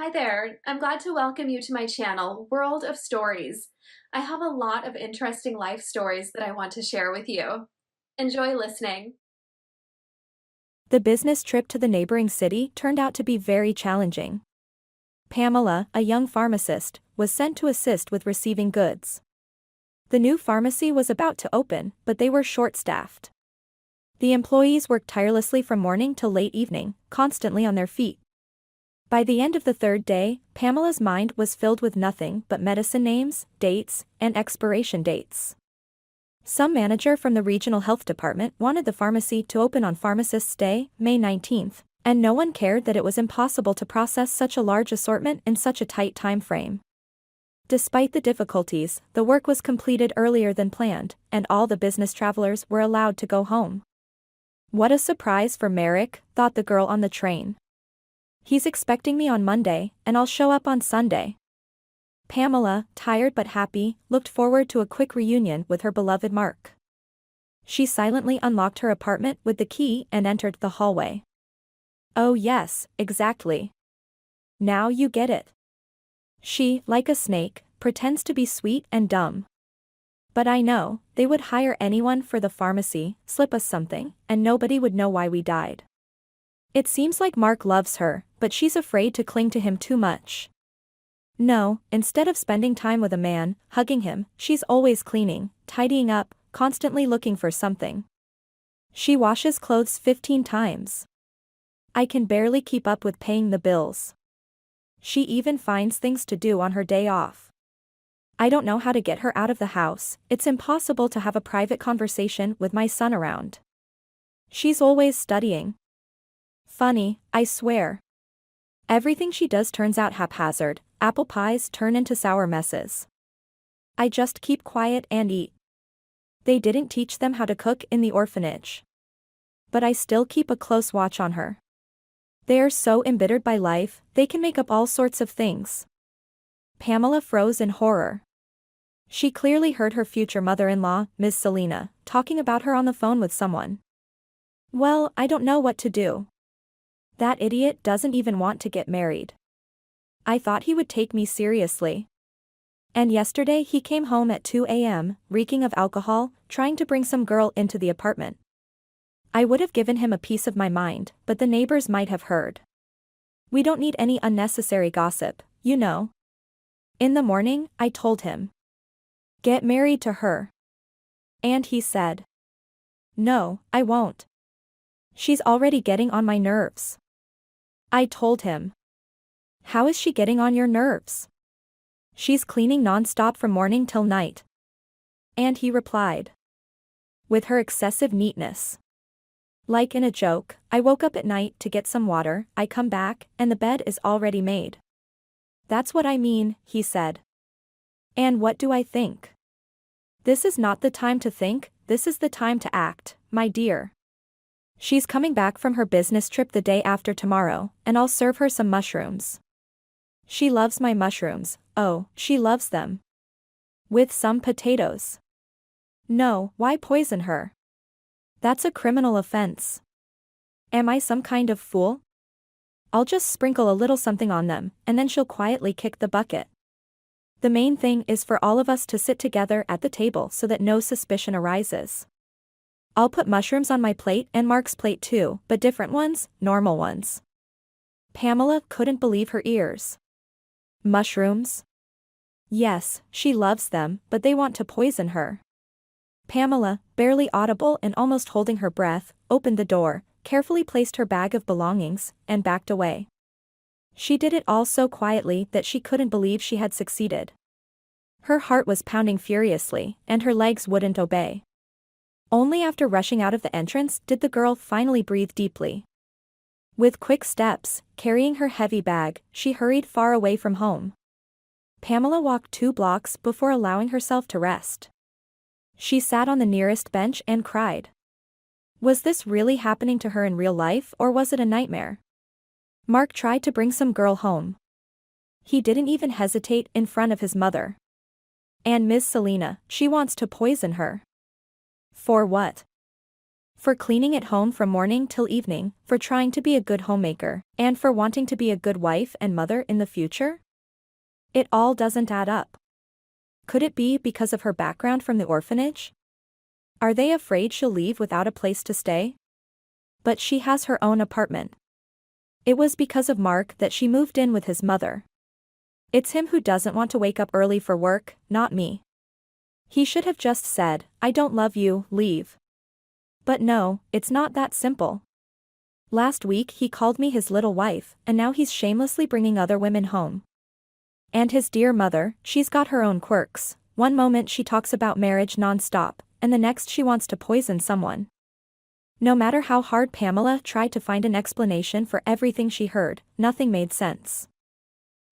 Hi there. I'm glad to welcome you to my channel, World of Stories. I have a lot of interesting life stories that I want to share with you. Enjoy listening. The business trip to the neighboring city turned out to be very challenging. Pamela, a young pharmacist, was sent to assist with receiving goods. The new pharmacy was about to open, but they were short-staffed. The employees worked tirelessly from morning till late evening, constantly on their feet. By the end of the third day, Pamela's mind was filled with nothing but medicine names, dates, and expiration dates. Some manager from the regional health department wanted the pharmacy to open on Pharmacist's Day, May 19th, and no one cared that it was impossible to process such a large assortment in such a tight time frame. Despite the difficulties, the work was completed earlier than planned, and all the business travelers were allowed to go home. What a surprise for Merrick, thought the girl on the train. He's expecting me on Monday, and I'll show up on Sunday. Pamela, tired but happy, looked forward to a quick reunion with her beloved Mark. She silently unlocked her apartment with the key and entered the hallway. Oh yes, exactly. Now you get it. She, like a snake, pretends to be sweet and dumb. But I know, they would hire anyone for the pharmacy, slip us something, and nobody would know why we died. It seems like Mark loves her, but she's afraid to cling to him too much. No, instead of spending time with a man, hugging him, she's always cleaning, tidying up, constantly looking for something. She washes clothes 15 times. I can barely keep up with paying the bills. She even finds things to do on her day off. I don't know how to get her out of the house. It's impossible to have a private conversation with my son around. She's always studying. Funny, I swear. Everything she does turns out haphazard. Apple pies turn into sour messes. I just keep quiet and eat. They didn't teach them how to cook in the orphanage. But I still keep a close watch on her. They are so embittered by life, they can make up all sorts of things. Pamela froze in horror. She clearly heard her future mother-in-law, Ms. Selina, talking about her on the phone with someone. Well, I don't know what to do. That idiot doesn't even want to get married. I thought he would take me seriously. And yesterday he came home at 2 a.m., reeking of alcohol, trying to bring some girl into the apartment. I would have given him a piece of my mind, but the neighbors might have heard. We don't need any unnecessary gossip, you know. In the morning, I told him. Get married to her. And he said. No, I won't. She's already getting on my nerves. I told him. How is she getting on your nerves? She's cleaning non-stop from morning till night. And he replied. With her excessive neatness. Like in a joke, I woke up at night to get some water, I come back, and the bed is already made. That's what I mean, he said. And what do I think? This is not the time to think, this is the time to act, my dear. She's coming back from her business trip the day after tomorrow, and I'll serve her some mushrooms. She loves my mushrooms, oh, she loves them. With some potatoes. No, why poison her? That's a criminal offense. Am I some kind of fool? I'll just sprinkle a little something on them, and then she'll quietly kick the bucket. The main thing is for all of us to sit together at the table so that no suspicion arises. I'll put mushrooms on my plate and Mark's plate too, but different ones, normal ones. Pamela couldn't believe her ears. Mushrooms? Yes, she loves them, but they want to poison her. Pamela, barely audible and almost holding her breath, opened the door, carefully placed her bag of belongings, and backed away. She did it all so quietly that she couldn't believe she had succeeded. Her heart was pounding furiously, and her legs wouldn't obey. Only after rushing out of the entrance did the girl finally breathe deeply. With quick steps, carrying her heavy bag, she hurried far away from home. Pamela walked 2 blocks before allowing herself to rest. She sat on the nearest bench and cried. Was this really happening to her in real life or was it a nightmare? Mark tried to bring some girl home. He didn't even hesitate in front of his mother. And Ms. Selina, she wants to poison her. For what? For cleaning at home from morning till evening, for trying to be a good homemaker, and for wanting to be a good wife and mother in the future? It all doesn't add up. Could it be because of her background from the orphanage? Are they afraid she'll leave without a place to stay? But she has her own apartment. It was because of Mark that she moved in with his mother. It's him who doesn't want to wake up early for work, not me. He should have just said, "I don't love you, leave." But no, it's not that simple. Last week he called me his little wife, and now he's shamelessly bringing other women home. And his dear mother, she's got her own quirks. One moment she talks about marriage non-stop, and the next she wants to poison someone. No matter how hard Pamela tried to find an explanation for everything she heard, nothing made sense.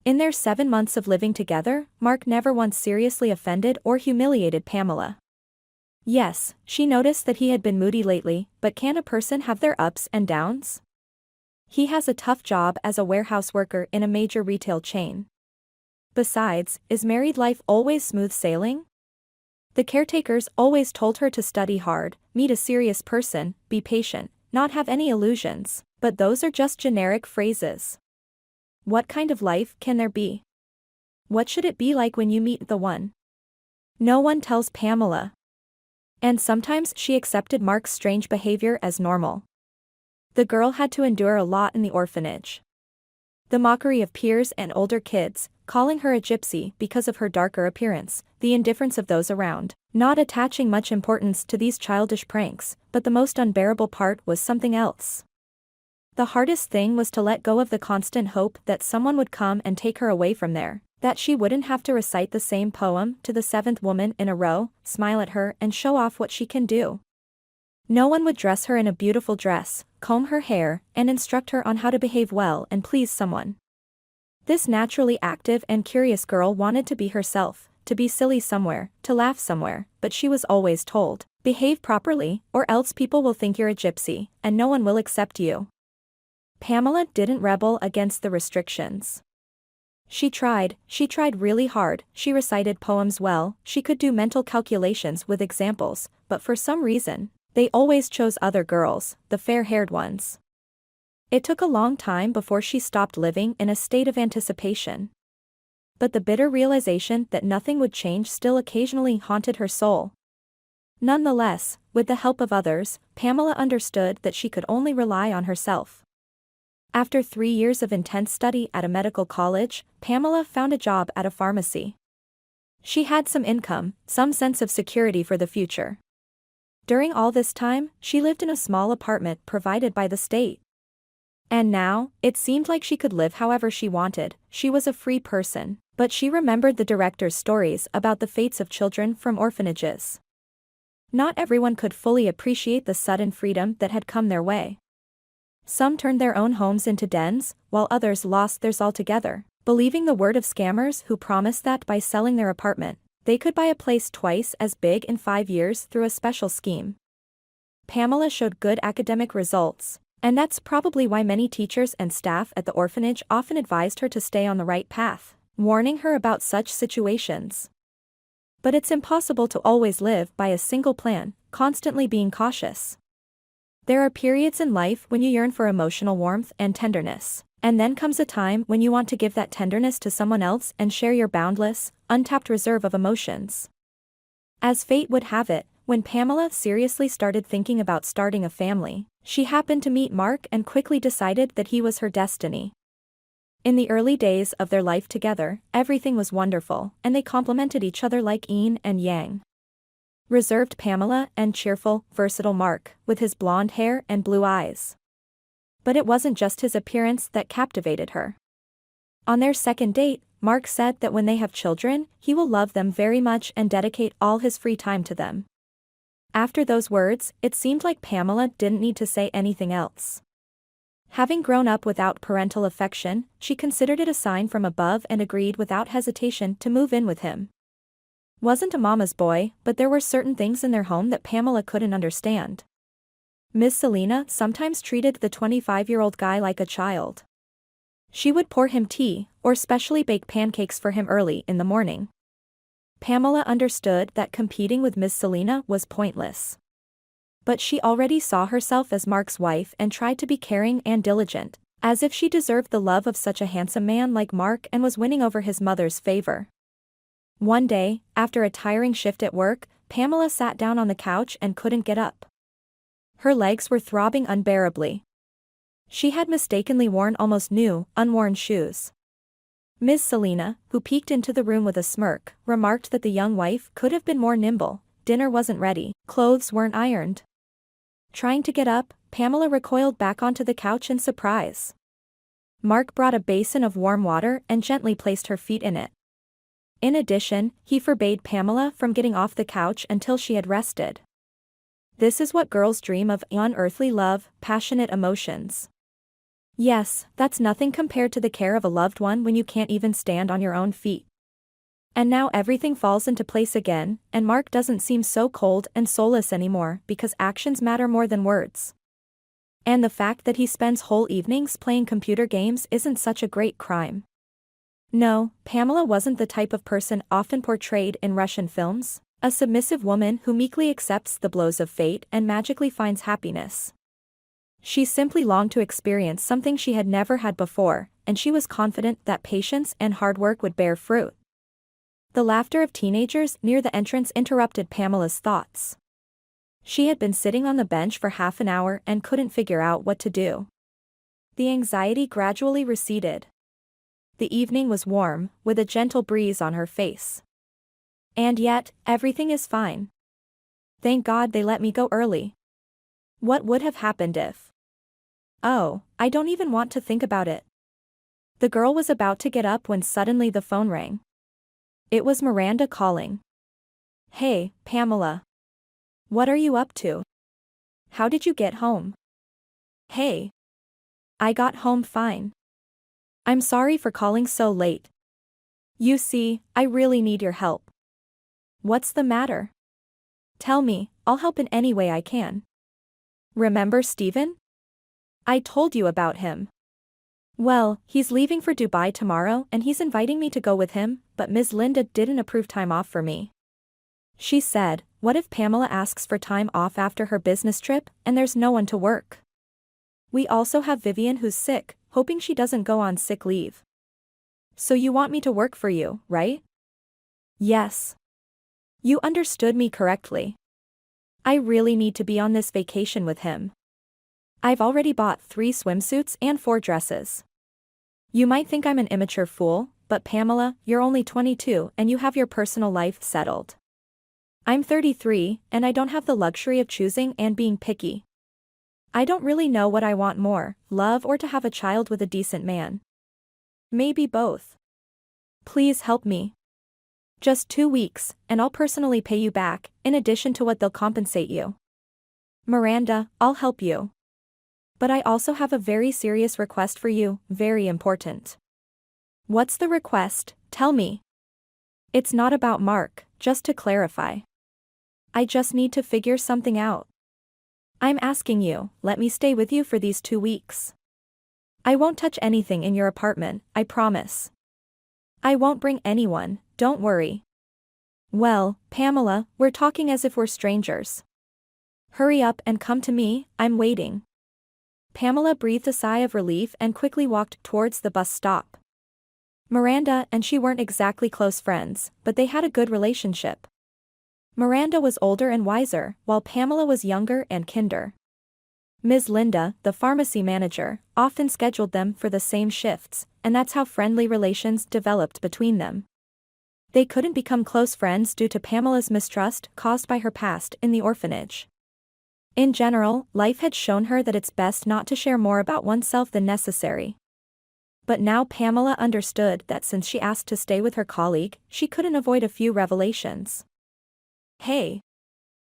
In their 7 months of living together, Mark never once seriously offended or humiliated Pamela. Yes, she noticed that he had been moody lately, but can a person have their ups and downs? He has a tough job as a warehouse worker in a major retail chain. Besides, is married life always smooth sailing? The caretakers always told her to study hard, meet a serious person, be patient, not have any illusions, but those are just generic phrases. What kind of life can there be? What should it be like when you meet the one? No one tells Pamela. And sometimes she accepted Mark's strange behavior as normal. The girl had to endure a lot in the orphanage. The mockery of peers and older kids, calling her a gypsy because of her darker appearance, the indifference of those around, not attaching much importance to these childish pranks, but the most unbearable part was something else. The hardest thing was to let go of the constant hope that someone would come and take her away from there, that she wouldn't have to recite the same poem to the 7th woman in a row, smile at her and show off what she can do. No one would dress her in a beautiful dress, comb her hair, and instruct her on how to behave well and please someone. This naturally active and curious girl wanted to be herself, to be silly somewhere, to laugh somewhere, but she was always told, "Behave properly, or else people will think you're a gypsy, and no one will accept you." Pamela didn't rebel against the restrictions. She tried really hard, she recited poems well, she could do mental calculations with examples, but for some reason, they always chose other girls, the fair-haired ones. It took a long time before she stopped living in a state of anticipation. But the bitter realization that nothing would change still occasionally haunted her soul. Nonetheless, with the help of others, Pamela understood that she could only rely on herself. After 3 years of intense study at a medical college, Pamela found a job at a pharmacy. She had some income, some sense of security for the future. During all this time, she lived in a small apartment provided by the state. And now, it seemed like she could live however she wanted. She was a free person, but she remembered the director's stories about the fates of children from orphanages. Not everyone could fully appreciate the sudden freedom that had come their way. Some turned their own homes into dens, while others lost theirs altogether, believing the word of scammers who promised that by selling their apartment, they could buy a place twice as big in 5 years through a special scheme. Pamela showed good academic results, and that's probably why many teachers and staff at the orphanage often advised her to stay on the right path, warning her about such situations. But it's impossible to always live by a single plan, constantly being cautious. There are periods in life when you yearn for emotional warmth and tenderness, and then comes a time when you want to give that tenderness to someone else and share your boundless, untapped reserve of emotions. As fate would have it, when Pamela seriously started thinking about starting a family, she happened to meet Mark and quickly decided that he was her destiny. In the early days of their life together, everything was wonderful, and they complemented each other like yin and yang. Reserved Pamela and cheerful, versatile Mark, with his blonde hair and blue eyes. But it wasn't just his appearance that captivated her. On their second date, Mark said that when they have children, he will love them very much and dedicate all his free time to them. After those words, it seemed like Pamela didn't need to say anything else. Having grown up without parental affection, she considered it a sign from above and agreed without hesitation to move in with him. Wasn't a mama's boy, but there were certain things in their home that Pamela couldn't understand. Miss Selina sometimes treated the 25-year-old guy like a child. She would pour him tea, or specially bake pancakes for him early in the morning. Pamela understood that competing with Miss Selina was pointless. But she already saw herself as Mark's wife and tried to be caring and diligent, as if she deserved the love of such a handsome man like Mark and was winning over his mother's favor. One day, after a tiring shift at work, Pamela sat down on the couch and couldn't get up. Her legs were throbbing unbearably. She had mistakenly worn almost new, unworn shoes. Ms. Selina, who peeked into the room with a smirk, remarked that the young wife could have been more nimble. Dinner wasn't ready, clothes weren't ironed. Trying to get up, Pamela recoiled back onto the couch in surprise. Mark brought a basin of warm water and gently placed her feet in it. In addition, he forbade Pamela from getting off the couch until she had rested. This is what girls dream of: unearthly love, passionate emotions. Yes, that's nothing compared to the care of a loved one when you can't even stand on your own feet. And now everything falls into place again, and Mark doesn't seem so cold and soulless anymore because actions matter more than words. And the fact that he spends whole evenings playing computer games isn't such a great crime. No, Pamela wasn't the type of person often portrayed in Russian films, a submissive woman who meekly accepts the blows of fate and magically finds happiness. She simply longed to experience something she had never had before, and she was confident that patience and hard work would bear fruit. The laughter of teenagers near the entrance interrupted Pamela's thoughts. She had been sitting on the bench for half an hour and couldn't figure out what to do. The anxiety gradually receded. The evening was warm, with a gentle breeze on her face. And yet, everything is fine. Thank God they let me go early. What would have happened if? Oh, I don't even want to think about it. The girl was about to get up when suddenly the phone rang. It was Miranda calling. Hey, Pamela. What are you up to? How did you get home? Hey. I got home fine. I'm sorry for calling so late. You see, I really need your help. What's the matter? Tell me, I'll help in any way I can. Remember Steven? I told you about him. Well, he's leaving for Dubai tomorrow and he's inviting me to go with him, but Ms. Linda didn't approve time off for me. She said, what if Pamela asks for time off after her business trip and there's no one to work? We also have Vivian who's sick, hoping she doesn't go on sick leave. So you want me to work for you, right? Yes. You understood me correctly. I really need to be on this vacation with him. I've already bought 3 swimsuits and 4 dresses. You might think I'm an immature fool, but Pamela, you're only 22 and you have your personal life settled. I'm 33, and I don't have the luxury of choosing and being picky. I don't really know what I want more, love or to have a child with a decent man. Maybe both. Please help me. Just 2 weeks, and I'll personally pay you back, in addition to what they'll compensate you. Miranda, I'll help you. But I also have a very serious request for you, very important. What's the request? Tell me. It's not about Mark, just to clarify. I just need to figure something out. I'm asking you, let me stay with you for these 2 weeks. I won't touch anything in your apartment, I promise. I won't bring anyone, don't worry. Well, Pamela, we're talking as if we're strangers. Hurry up and come to me, I'm waiting. Pamela breathed a sigh of relief and quickly walked towards the bus stop. Miranda and she weren't exactly close friends, but they had a good relationship. Miranda was older and wiser, while Pamela was younger and kinder. Ms. Linda, the pharmacy manager, often scheduled them for the same shifts, and that's how friendly relations developed between them. They couldn't become close friends due to Pamela's mistrust caused by her past in the orphanage. In general, life had shown her that it's best not to share more about oneself than necessary. But now Pamela understood that since she asked to stay with her colleague, she couldn't avoid a few revelations. Hey.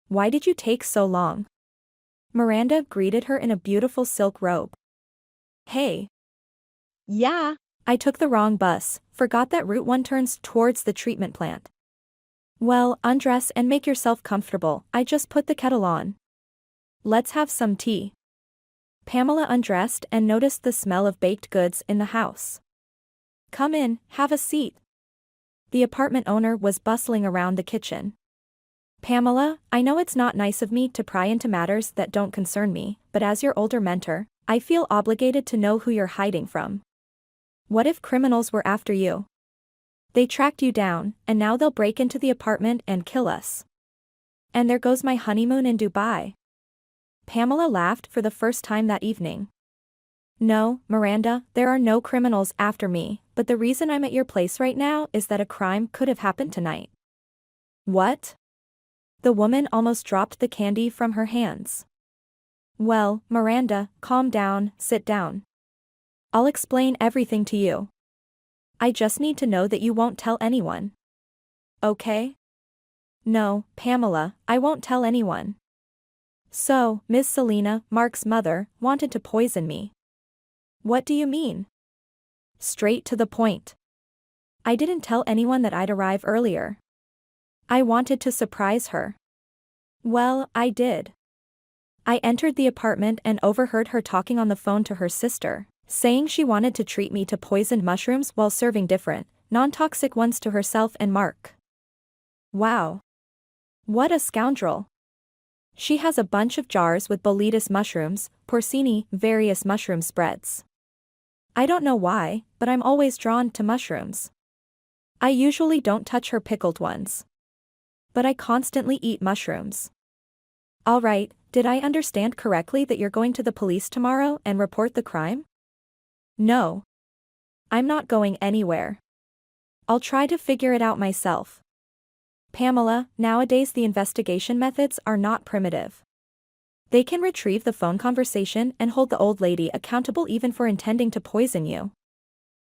Why did you take so long? Miranda greeted her in a beautiful silk robe. Hey. Yeah. I took the wrong bus, forgot that Route 1 turns towards the treatment plant. Well, undress and make yourself comfortable, I just put the kettle on. Let's have some tea. Pamela undressed and noticed the smell of baked goods in the house. Come in, have a seat. The apartment owner was bustling around the kitchen. Pamela, I know it's not nice of me to pry into matters that don't concern me, but as your older mentor, I feel obligated to know who you're hiding from. What if criminals were after you? They tracked you down, and now they'll break into the apartment and kill us. And there goes my honeymoon in Dubai. Pamela laughed for the first time that evening. No, Miranda, there are no criminals after me, but the reason I'm at your place right now is that a crime could have happened tonight. What? The woman almost dropped the candy from her hands. Well, Miranda, calm down, sit down. I'll explain everything to you. I just need to know that you won't tell anyone. Okay? No, Pamela, I won't tell anyone. So, Miss Selena, Mark's mother, wanted to poison me. What do you mean? Straight to the point. I didn't tell anyone that I'd arrive earlier. I wanted to surprise her. Well, I did. I entered the apartment and overheard her talking on the phone to her sister, saying she wanted to treat me to poisoned mushrooms while serving different, non-toxic ones to herself and Mark. Wow. What a scoundrel. She has a bunch of jars with boletus mushrooms, porcini, various mushroom spreads. I don't know why, but I'm always drawn to mushrooms. I usually don't touch her pickled ones. But I constantly eat mushrooms. All right, did I understand correctly that you're going to the police tomorrow and report the crime? No. I'm not going anywhere. I'll try to figure it out myself. Pamela, nowadays the investigation methods are not primitive. They can retrieve the phone conversation and hold the old lady accountable even for intending to poison you.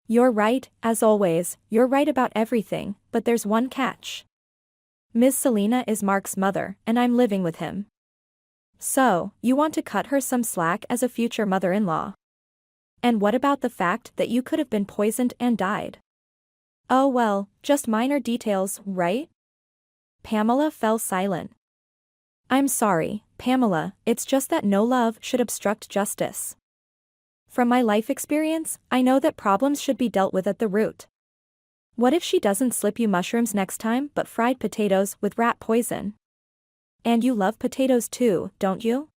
You're right, as always, you're right about everything, but there's one catch. Ms. Selena is Mark's mother, and I'm living with him. So, you want to cut her some slack as a future mother-in-law. And what about the fact that you could have been poisoned and died? Oh well, just minor details, right? Pamela fell silent. I'm sorry, Pamela, it's just that no love should obstruct justice. From my life experience, I know that problems should be dealt with at the root. What if she doesn't slip you mushrooms next time but fried potatoes with rat poison? And you love potatoes too, don't you?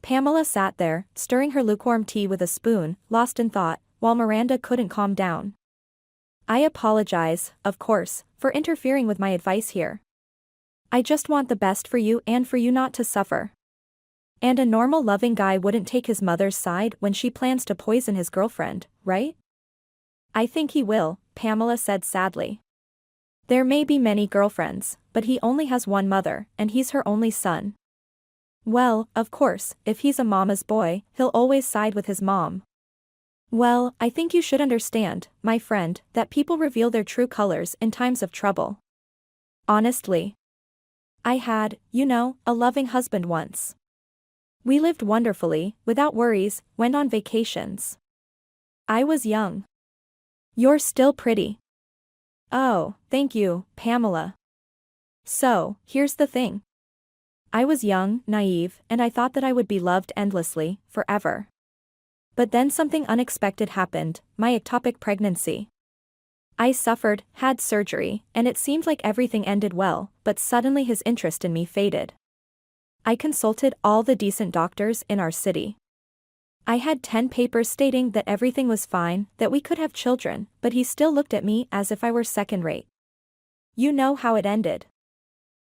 Pamela sat there, stirring her lukewarm tea with a spoon, lost in thought, while Miranda couldn't calm down. I apologize, of course, for interfering with my advice here. I just want the best for you and for you not to suffer. And a normal loving guy wouldn't take his mother's side when she plans to poison his girlfriend, right? I think he will, Pamela said sadly. There may be many girlfriends, but he only has one mother, and he's her only son. Well, of course, if he's a mama's boy, he'll always side with his mom. Well, I think you should understand, my friend, that people reveal their true colors in times of trouble. Honestly. I had, a loving husband once. We lived wonderfully, without worries, went on vacations. I was young. You're still pretty. Oh, thank you, Pamela. So, here's the thing. I was young, naive, and I thought that I would be loved endlessly, forever. But then something unexpected happened, my ectopic pregnancy. I suffered, had surgery, and it seemed like everything ended well, but suddenly his interest in me faded. I consulted all the decent doctors in our city. I had 10 papers stating that everything was fine, that we could have children, but he still looked at me as if I were second-rate. You know how it ended.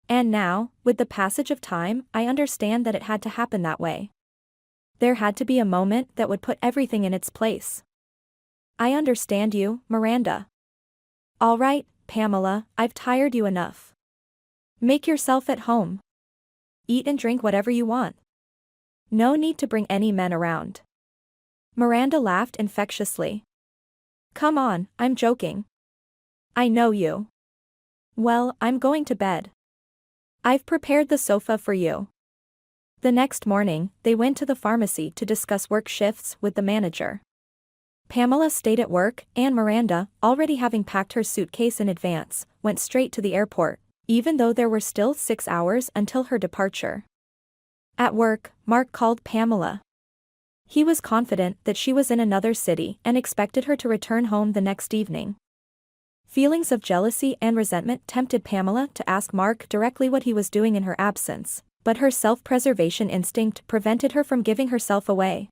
And now, with the passage of time, I understand that it had to happen that way. There had to be a moment that would put everything in its place. I understand you, Miranda. All right, Pamela, I've tired you enough. Make yourself at home. Eat and drink whatever you want. No need to bring any men around. Miranda laughed infectiously. Come on, I'm joking. I know you. Well, I'm going to bed. I've prepared the sofa for you. The next morning, they went to the pharmacy to discuss work shifts with the manager. Pamela stayed at work, and Miranda, already having packed her suitcase in advance, went straight to the airport, even though there were still 6 hours until her departure. At work, Mark called Pamela. He was confident that she was in another city and expected her to return home the next evening. Feelings of jealousy and resentment tempted Pamela to ask Mark directly what he was doing in her absence, but her self-preservation instinct prevented her from giving herself away.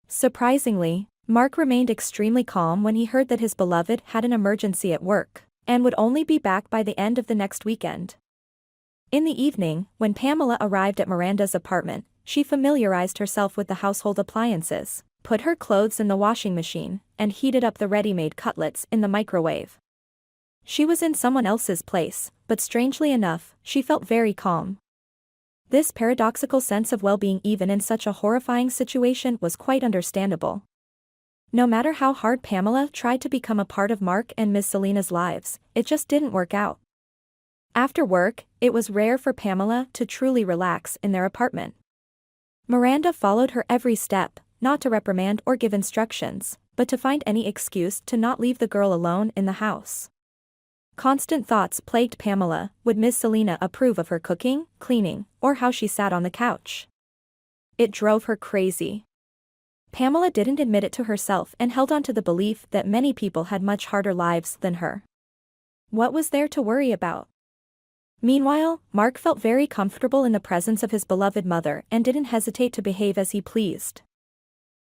Surprisingly, Mark remained extremely calm when he heard that his beloved had an emergency at work, and would only be back by the end of the next weekend. In the evening, when Pamela arrived at Miranda's apartment, she familiarized herself with the household appliances, put her clothes in the washing machine, and heated up the ready-made cutlets in the microwave. She was in someone else's place, but strangely enough, she felt very calm. This paradoxical sense of well-being even in such a horrifying situation was quite understandable. No matter how hard Pamela tried to become a part of Mark and Miss Selena's lives, it just didn't work out. After work, it was rare for Pamela to truly relax in their apartment. Miranda followed her every step, not to reprimand or give instructions, but to find any excuse to not leave the girl alone in the house. Constant thoughts plagued Pamela: would Miss Selena approve of her cooking, cleaning, or how she sat on the couch? It drove her crazy. Pamela didn't admit it to herself and held on to the belief that many people had much harder lives than her. What was there to worry about? Meanwhile, Mark felt very comfortable in the presence of his beloved mother and didn't hesitate to behave as he pleased.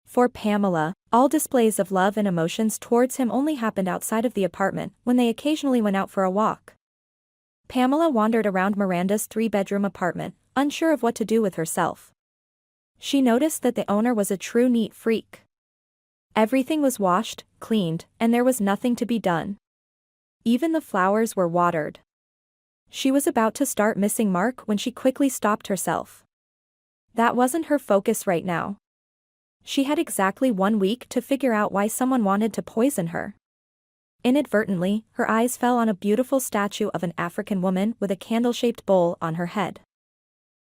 For Pamela, all displays of love and emotions towards him only happened outside of the apartment, when they occasionally went out for a walk. Pamela wandered around Miranda's three-bedroom apartment, unsure of what to do with herself. She noticed that the owner was a true neat freak. Everything was washed, cleaned, and there was nothing to be done. Even the flowers were watered. She was about to start missing Mark when she quickly stopped herself. That wasn't her focus right now. She had exactly 1 week to figure out why someone wanted to poison her. Inadvertently, her eyes fell on a beautiful statue of an African woman with a candle-shaped bowl on her head.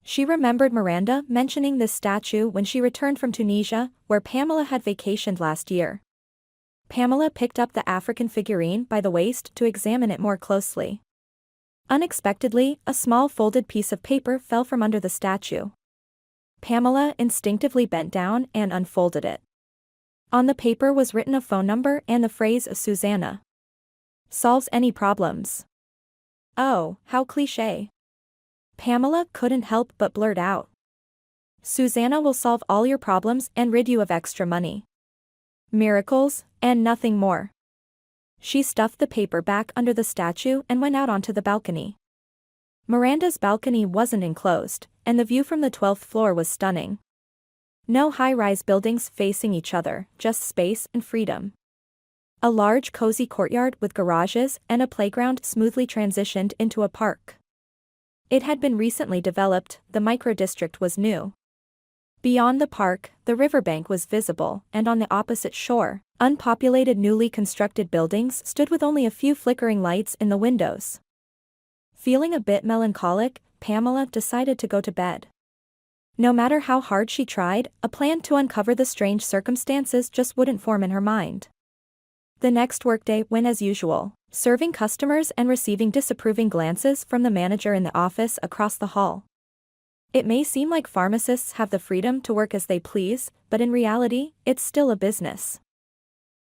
She remembered Miranda mentioning this statue when she returned from Tunisia, where Pamela had vacationed last year. Pamela picked up the African figurine by the waist to examine it more closely. Unexpectedly, a small folded piece of paper fell from under the statue. Pamela instinctively bent down and unfolded it. On the paper was written a phone number and the phrase "Susanna solves any problems." Oh, how cliché. Pamela couldn't help but blurt out. "Susanna will solve all your problems and rid you of extra money. Miracles, and nothing more." She stuffed the paper back under the statue and went out onto the balcony. Miranda's balcony wasn't enclosed, and the view from the 12th floor was stunning. No high-rise buildings facing each other, just space and freedom. A large cozy courtyard with garages and a playground smoothly transitioned into a park. It had been recently developed, the micro-district was new. Beyond the park, the riverbank was visible, and on the opposite shore, unpopulated newly constructed buildings stood with only a few flickering lights in the windows. Feeling a bit melancholic, Pamela decided to go to bed. No matter how hard she tried, a plan to uncover the strange circumstances just wouldn't form in her mind. The next workday went as usual, serving customers and receiving disapproving glances from the manager in the office across the hall. It may seem like pharmacists have the freedom to work as they please, but in reality, it's still a business.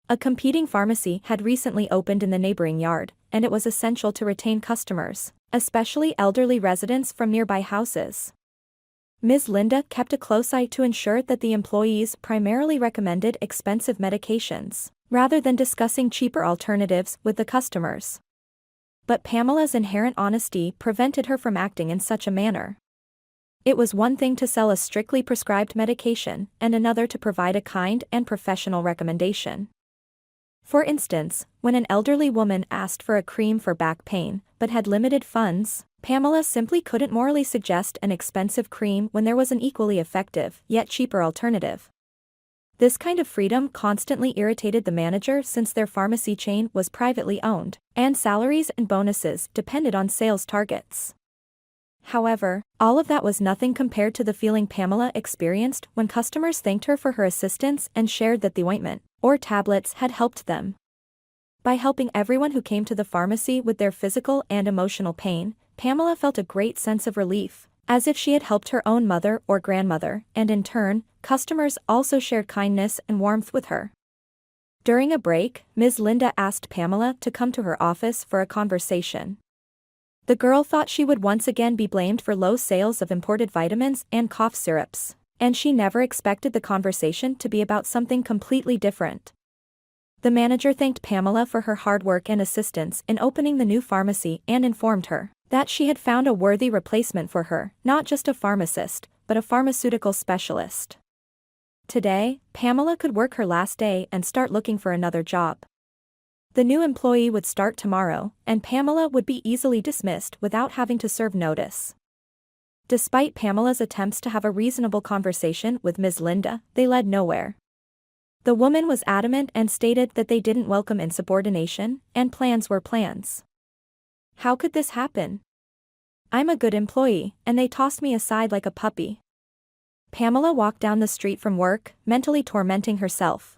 A competing pharmacy had recently opened in the neighboring yard, and it was essential to retain customers, especially elderly residents from nearby houses. Ms. Linda kept a close eye to ensure that the employees primarily recommended expensive medications, rather than discussing cheaper alternatives with the customers. But Pamela's inherent honesty prevented her from acting in such a manner. It was one thing to sell a strictly prescribed medication, and another to provide a kind and professional recommendation. For instance, when an elderly woman asked for a cream for back pain, but had limited funds, Pamela simply couldn't morally suggest an expensive cream when there was an equally effective, yet cheaper alternative. This kind of freedom constantly irritated the manager since their pharmacy chain was privately owned, and salaries and bonuses depended on sales targets. However, all of that was nothing compared to the feeling Pamela experienced when customers thanked her for her assistance and shared that the ointment, or tablets, had helped them. By helping everyone who came to the pharmacy with their physical and emotional pain, Pamela felt a great sense of relief, as if she had helped her own mother or grandmother, and in turn, customers also shared kindness and warmth with her. During a break, Ms. Linda asked Pamela to come to her office for a conversation. The girl thought she would once again be blamed for low sales of imported vitamins and cough syrups, and she never expected the conversation to be about something completely different. The manager thanked Pamela for her hard work and assistance in opening the new pharmacy and informed her that she had found a worthy replacement for her, not just a pharmacist, but a pharmaceutical specialist. Today, Pamela could work her last day and start looking for another job. The new employee would start tomorrow, and Pamela would be easily dismissed without having to serve notice. Despite Pamela's attempts to have a reasonable conversation with Ms. Linda, they led nowhere. The woman was adamant and stated that they didn't welcome insubordination, and plans were plans. How could this happen? I'm a good employee, and they tossed me aside like a puppy. Pamela walked down the street from work, mentally tormenting herself.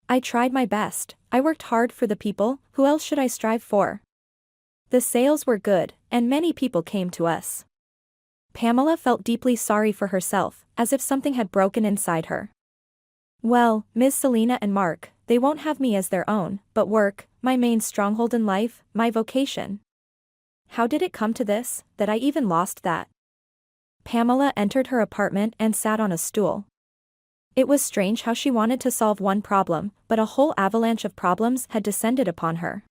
I tried my best, I worked hard for the people, who else should I strive for? The sales were good, and many people came to us. Pamela felt deeply sorry for herself, as if something had broken inside her. Well, Ms. Selena and Mark, they won't have me as their own, but work, my main stronghold in life, my vocation. How did it come to this, that I even lost that? Pamela entered her apartment and sat on a stool. It was strange how she wanted to solve one problem, but a whole avalanche of problems had descended upon her.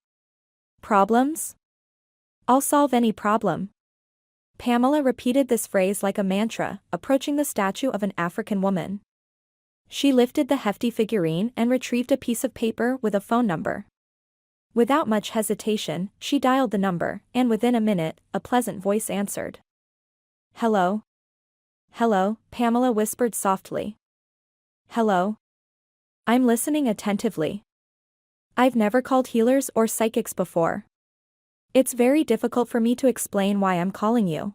Problems? I'll solve any problem. Pamela repeated this phrase like a mantra, approaching the statue of an African woman. She lifted the hefty figurine and retrieved a piece of paper with a phone number. Without much hesitation, she dialed the number, and within a minute, a pleasant voice answered. Hello? Hello, Pamela whispered softly. Hello? I'm listening attentively. I've never called healers or psychics before. It's very difficult for me to explain why I'm calling you.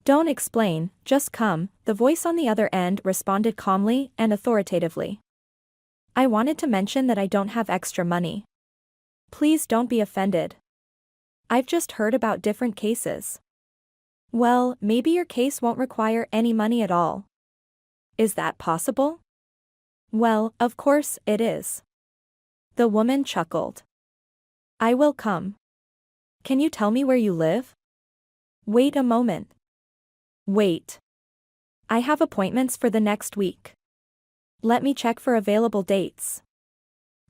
Don't explain, just come, the voice on the other end responded calmly and authoritatively. I wanted to mention that I don't have extra money. Please don't be offended. I've just heard about different cases. Well, maybe your case won't require any money at all. Is that possible? Well, of course it is. The woman chuckled. I will come. Can you tell me where you live? Wait a moment. Wait. I have appointments for the next week. Let me check for available dates.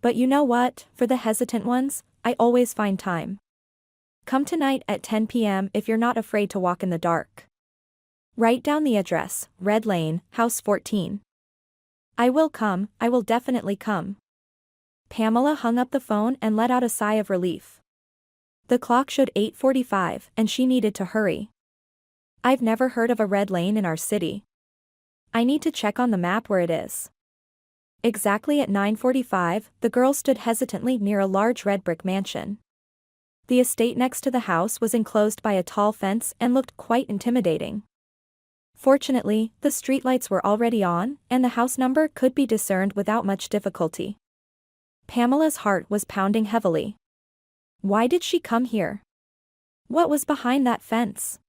But you know what, for the hesitant ones, I always find time. Come tonight at 10 p.m. if you're not afraid to walk in the dark. Write down the address, Red Lane, House 14. I will come, I will definitely come. Pamela hung up the phone and let out a sigh of relief. The clock showed 8:45 and she needed to hurry. I've never heard of a red lane in our city. I need to check on the map where it is. Exactly at 9:45, the girl stood hesitantly near a large red brick mansion. The estate next to the house was enclosed by a tall fence and looked quite intimidating. Fortunately, the streetlights were already on, and the house number could be discerned without much difficulty. Pamela's heart was pounding heavily. Why did she come here? What was behind that fence?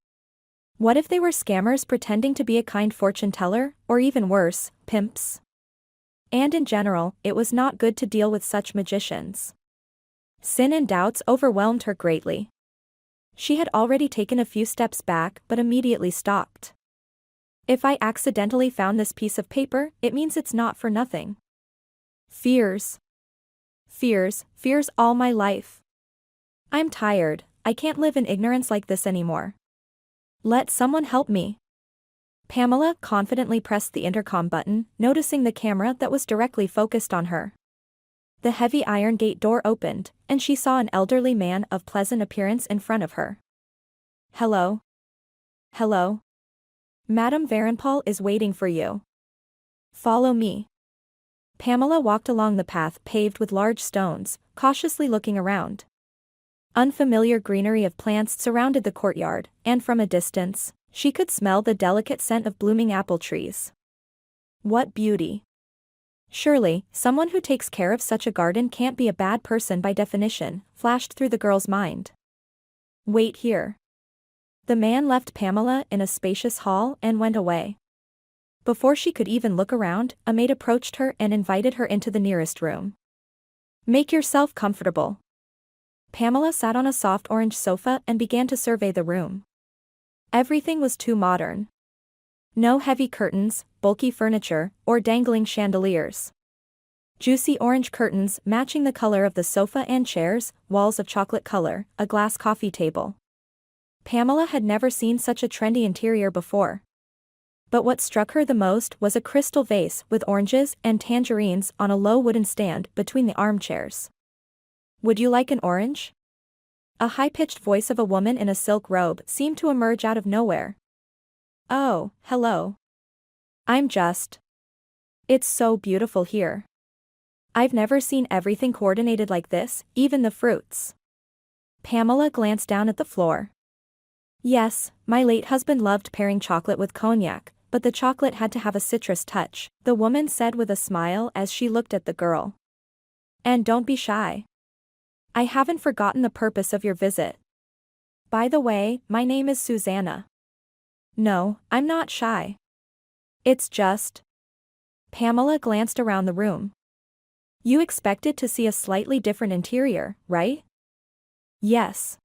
What if they were scammers pretending to be a kind fortune teller, or even worse, pimps? And in general, it was not good to deal with such magicians. Sin and doubts overwhelmed her greatly. She had already taken a few steps back but immediately stopped. If I accidentally found this piece of paper, it means it's not for nothing. Fears. Fears all my life. I'm tired, I can't live in ignorance like this anymore. Let someone help me. Pamela confidently pressed the intercom button, noticing the camera that was directly focused on her. The heavy iron gate door opened, and she saw an elderly man of pleasant appearance in front of her. Hello? Hello? Madame Varenpaul is waiting for you. Follow me. Pamela walked along the path paved with large stones, cautiously looking around. Unfamiliar greenery of plants surrounded the courtyard, and from a distance, she could smell the delicate scent of blooming apple trees. What beauty! Surely, someone who takes care of such a garden can't be a bad person by definition, flashed through the girl's mind. Wait here. The man left Pamela in a spacious hall and went away. Before she could even look around, a maid approached her and invited her into the nearest room. Make yourself comfortable. Pamela sat on a soft orange sofa and began to survey the room. Everything was too modern. No heavy curtains, bulky furniture, or dangling chandeliers. Juicy orange curtains matching the color of the sofa and chairs, walls of chocolate color, a glass coffee table. Pamela had never seen such a trendy interior before. But what struck her the most was a crystal vase with oranges and tangerines on a low wooden stand between the armchairs. Would you like an orange? A high-pitched voice of a woman in a silk robe seemed to emerge out of nowhere. Oh, hello. I'm just. It's so beautiful here. I've never seen everything coordinated like this, even the fruits. Pamela glanced down at the floor. Yes, my late husband loved pairing chocolate with cognac, but the chocolate had to have a citrus touch, the woman said with a smile as she looked at the girl. And don't be shy. I haven't forgotten the purpose of your visit. By the way, my name is Susanna. No, I'm not shy. It's just. Pamela glanced around the room. You expected to see a slightly different interior, right? Yes.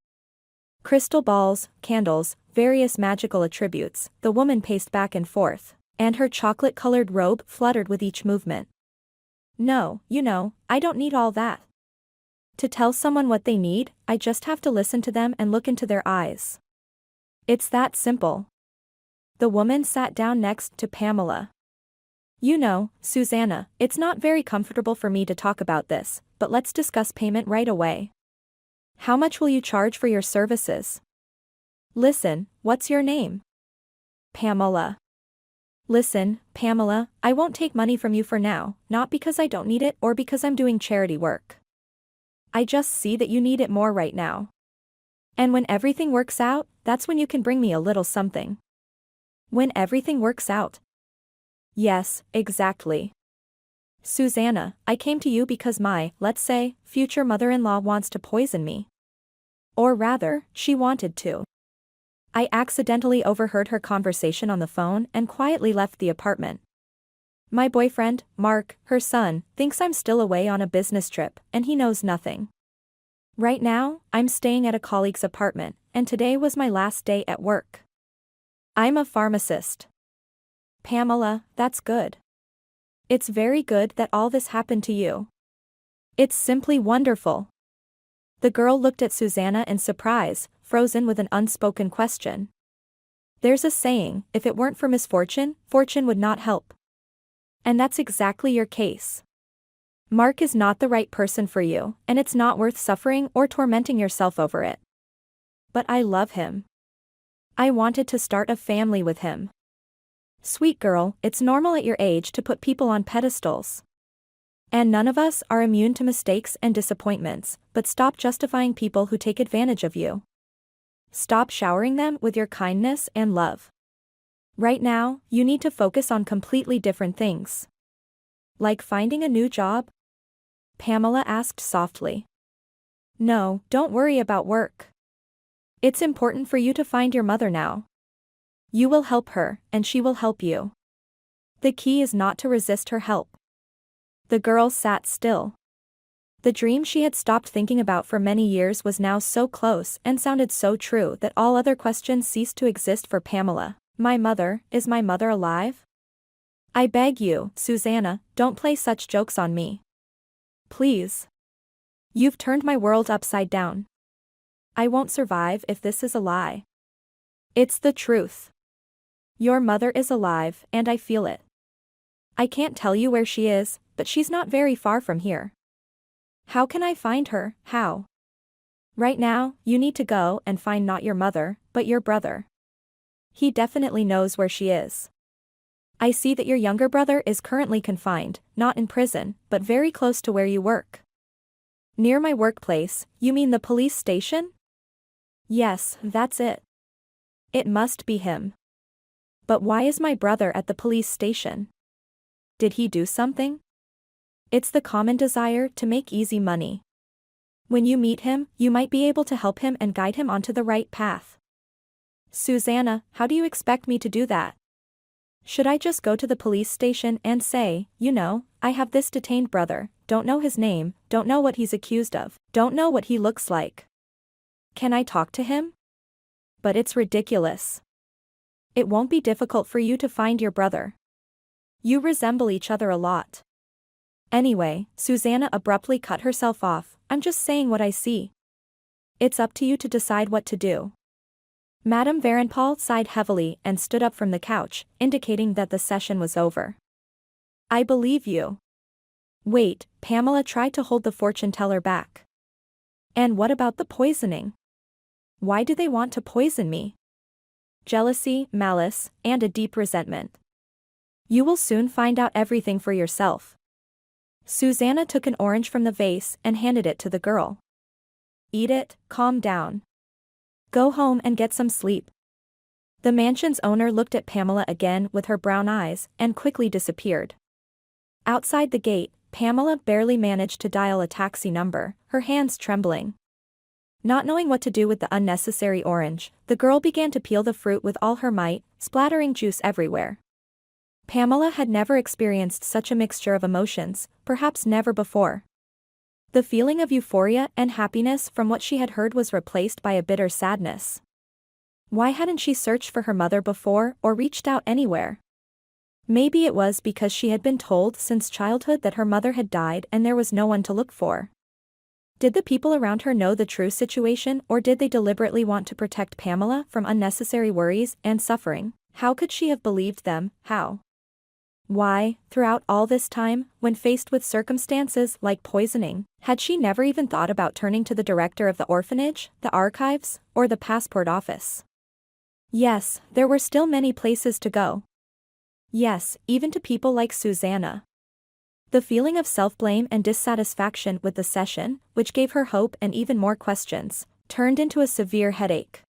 Crystal balls, candles, various magical attributes, the woman paced back and forth, and her chocolate-colored robe fluttered with each movement. No, I don't need all that. To tell someone what they need, I just have to listen to them and look into their eyes. It's that simple. The woman sat down next to Pamela. Susanna, it's not very comfortable for me to talk about this, but let's discuss payment right away. How much will you charge for your services? Listen, what's your name? Pamela. Listen, Pamela, I won't take money from you for now, not because I don't need it or because I'm doing charity work. I just see that you need it more right now. And when everything works out, that's when you can bring me a little something. When everything works out. Yes, exactly. Susanna, I came to you because my, let's say, future mother-in-law wants to poison me. Or rather, she wanted to. I accidentally overheard her conversation on the phone and quietly left the apartment. My boyfriend, Mark, her son, thinks I'm still away on a business trip, and he knows nothing. Right now, I'm staying at a colleague's apartment, and today was my last day at work. I'm a pharmacist. Pamela, that's good. It's very good that all this happened to you. It's simply wonderful. The girl looked at Susanna in surprise, frozen with an unspoken question. There's a saying, if it weren't for misfortune, fortune would not help. And that's exactly your case. Mark is not the right person for you, and it's not worth suffering or tormenting yourself over it. But I love him. I wanted to start a family with him. Sweet girl, it's normal at your age to put people on pedestals. And none of us are immune to mistakes and disappointments, but stop justifying people who take advantage of you. Stop showering them with your kindness and love. Right now, you need to focus on completely different things. Like finding a new job? Pamela asked softly. No, don't worry about work. It's important for you to find your mother now. You will help her, and she will help you. The key is not to resist her help. The girl sat still. The dream she had stopped thinking about for many years was now so close and sounded so true that all other questions ceased to exist for Pamela. Is my mother alive? I beg you, Susanna, don't play such jokes on me. Please. You've turned my world upside down. I won't survive if this is a lie. It's the truth. Your mother is alive, and I feel it. I can't tell you where she is, but she's not very far from here. How can I find her? How? Right now, you need to go and find not your mother, but your brother. He definitely knows where she is. I see that your younger brother is currently confined, not in prison, but very close to where you work. Near my workplace, you mean the police station? Yes, that's it. It must be him. But why is my brother at the police station? Did he do something? It's the common desire to make easy money. When you meet him, you might be able to help him and guide him onto the right path. Susanna, how do you expect me to do that? Should I just go to the police station and say, I have this detained brother, don't know his name, don't know what he's accused of, don't know what he looks like. Can I talk to him? But it's ridiculous. It won't be difficult for you to find your brother. You resemble each other a lot. Anyway, Susanna abruptly cut herself off. I'm just saying what I see. It's up to you to decide what to do. Madame Varenpal sighed heavily and stood up from the couch, indicating that the session was over. I believe you. Wait, Pamela tried to hold the fortune teller back. And what about the poisoning? Why do they want to poison me? Jealousy, malice, and a deep resentment. You will soon find out everything for yourself. Susanna took an orange from the vase and handed it to the girl. Eat it, calm down. Go home and get some sleep. The mansion's owner looked at Pamela again with her brown eyes and quickly disappeared. Outside the gate, Pamela barely managed to dial a taxi number, her hands trembling. Not knowing what to do with the unnecessary orange, the girl began to peel the fruit with all her might, splattering juice everywhere. Pamela had never experienced such a mixture of emotions, perhaps never before. The feeling of euphoria and happiness from what she had heard was replaced by a bitter sadness. Why hadn't she searched for her mother before or reached out anywhere? Maybe it was because she had been told since childhood that her mother had died and there was no one to look for. Did the people around her know the true situation, or did they deliberately want to protect Pamela from unnecessary worries and suffering? How could she have believed them? How? Why, throughout all this time, when faced with circumstances like poisoning, had she never even thought about turning to the director of the orphanage, the archives, or the passport office? Yes, there were still many places to go. Yes, even to people like Susanna. The feeling of self-blame and dissatisfaction with the session, which gave her hope and even more questions, turned into a severe headache.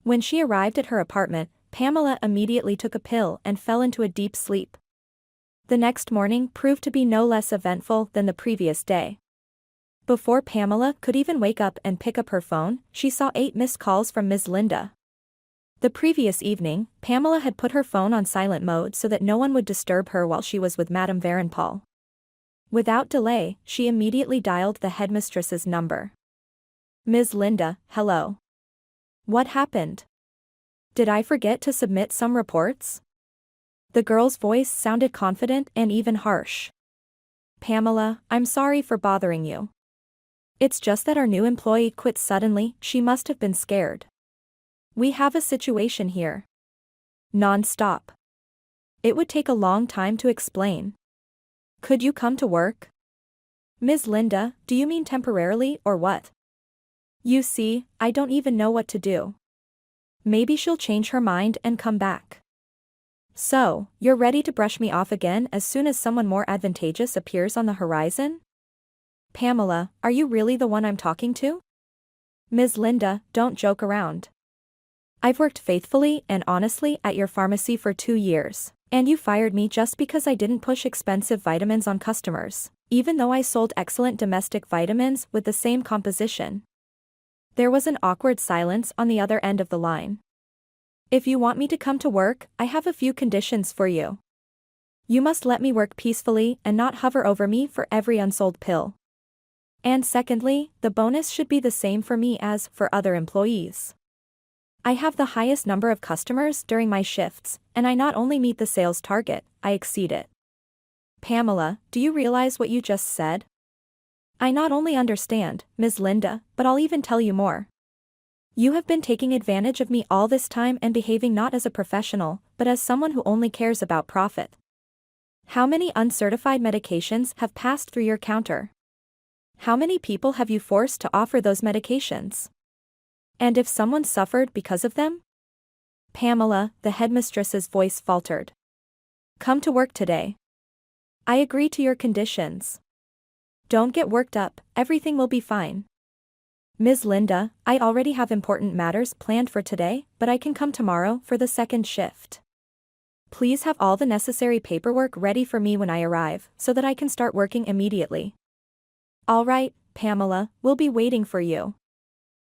When she arrived at her apartment, Pamela immediately took a pill and fell into a deep sleep. The next morning proved to be no less eventful than the previous day. Before Pamela could even wake up and pick up her phone, she saw 8 missed calls from Ms. Linda. The previous evening, Pamela had put her phone on silent mode so that no one would disturb her while she was with Madame Varenpal. Without delay, she immediately dialed the headmistress's number. Ms. Linda, hello. What happened? Did I forget to submit some reports? The girl's voice sounded confident and even harsh. Pamela, I'm sorry for bothering you. It's just that our new employee quit suddenly. She must have been scared. We have a situation here. Non-stop. It would take a long time to explain. Could you come to work? Ms. Linda, do you mean temporarily or what? You see, I don't even know what to do. Maybe she'll change her mind and come back. So, you're ready to brush me off again as soon as someone more advantageous appears on the horizon? Pamela, are you really the one I'm talking to? Ms. Linda, don't joke around. I've worked faithfully and honestly at your pharmacy for 2 years. And you fired me just because I didn't push expensive vitamins on customers, even though I sold excellent domestic vitamins with the same composition. There was an awkward silence on the other end of the line. If you want me to come to work, I have a few conditions for you. You must let me work peacefully and not hover over me for every unsold pill. And secondly, the bonus should be the same for me as for other employees. I have the highest number of customers during my shifts, and I not only meet the sales target, I exceed it. Pamela, do you realize what you just said? I not only understand, Ms. Linda, but I'll even tell you more. You have been taking advantage of me all this time and behaving not as a professional, but as someone who only cares about profit. How many uncertified medications have passed through your counter? How many people have you forced to offer those medications? And if someone suffered because of them? Pamela, the headmistress's voice faltered. Come to work today. I agree to your conditions. Don't get worked up, everything will be fine. Ms. Linda, I already have important matters planned for today, but I can come tomorrow for the second shift. Please have all the necessary paperwork ready for me when I arrive, so that I can start working immediately. All right, Pamela, we'll be waiting for you.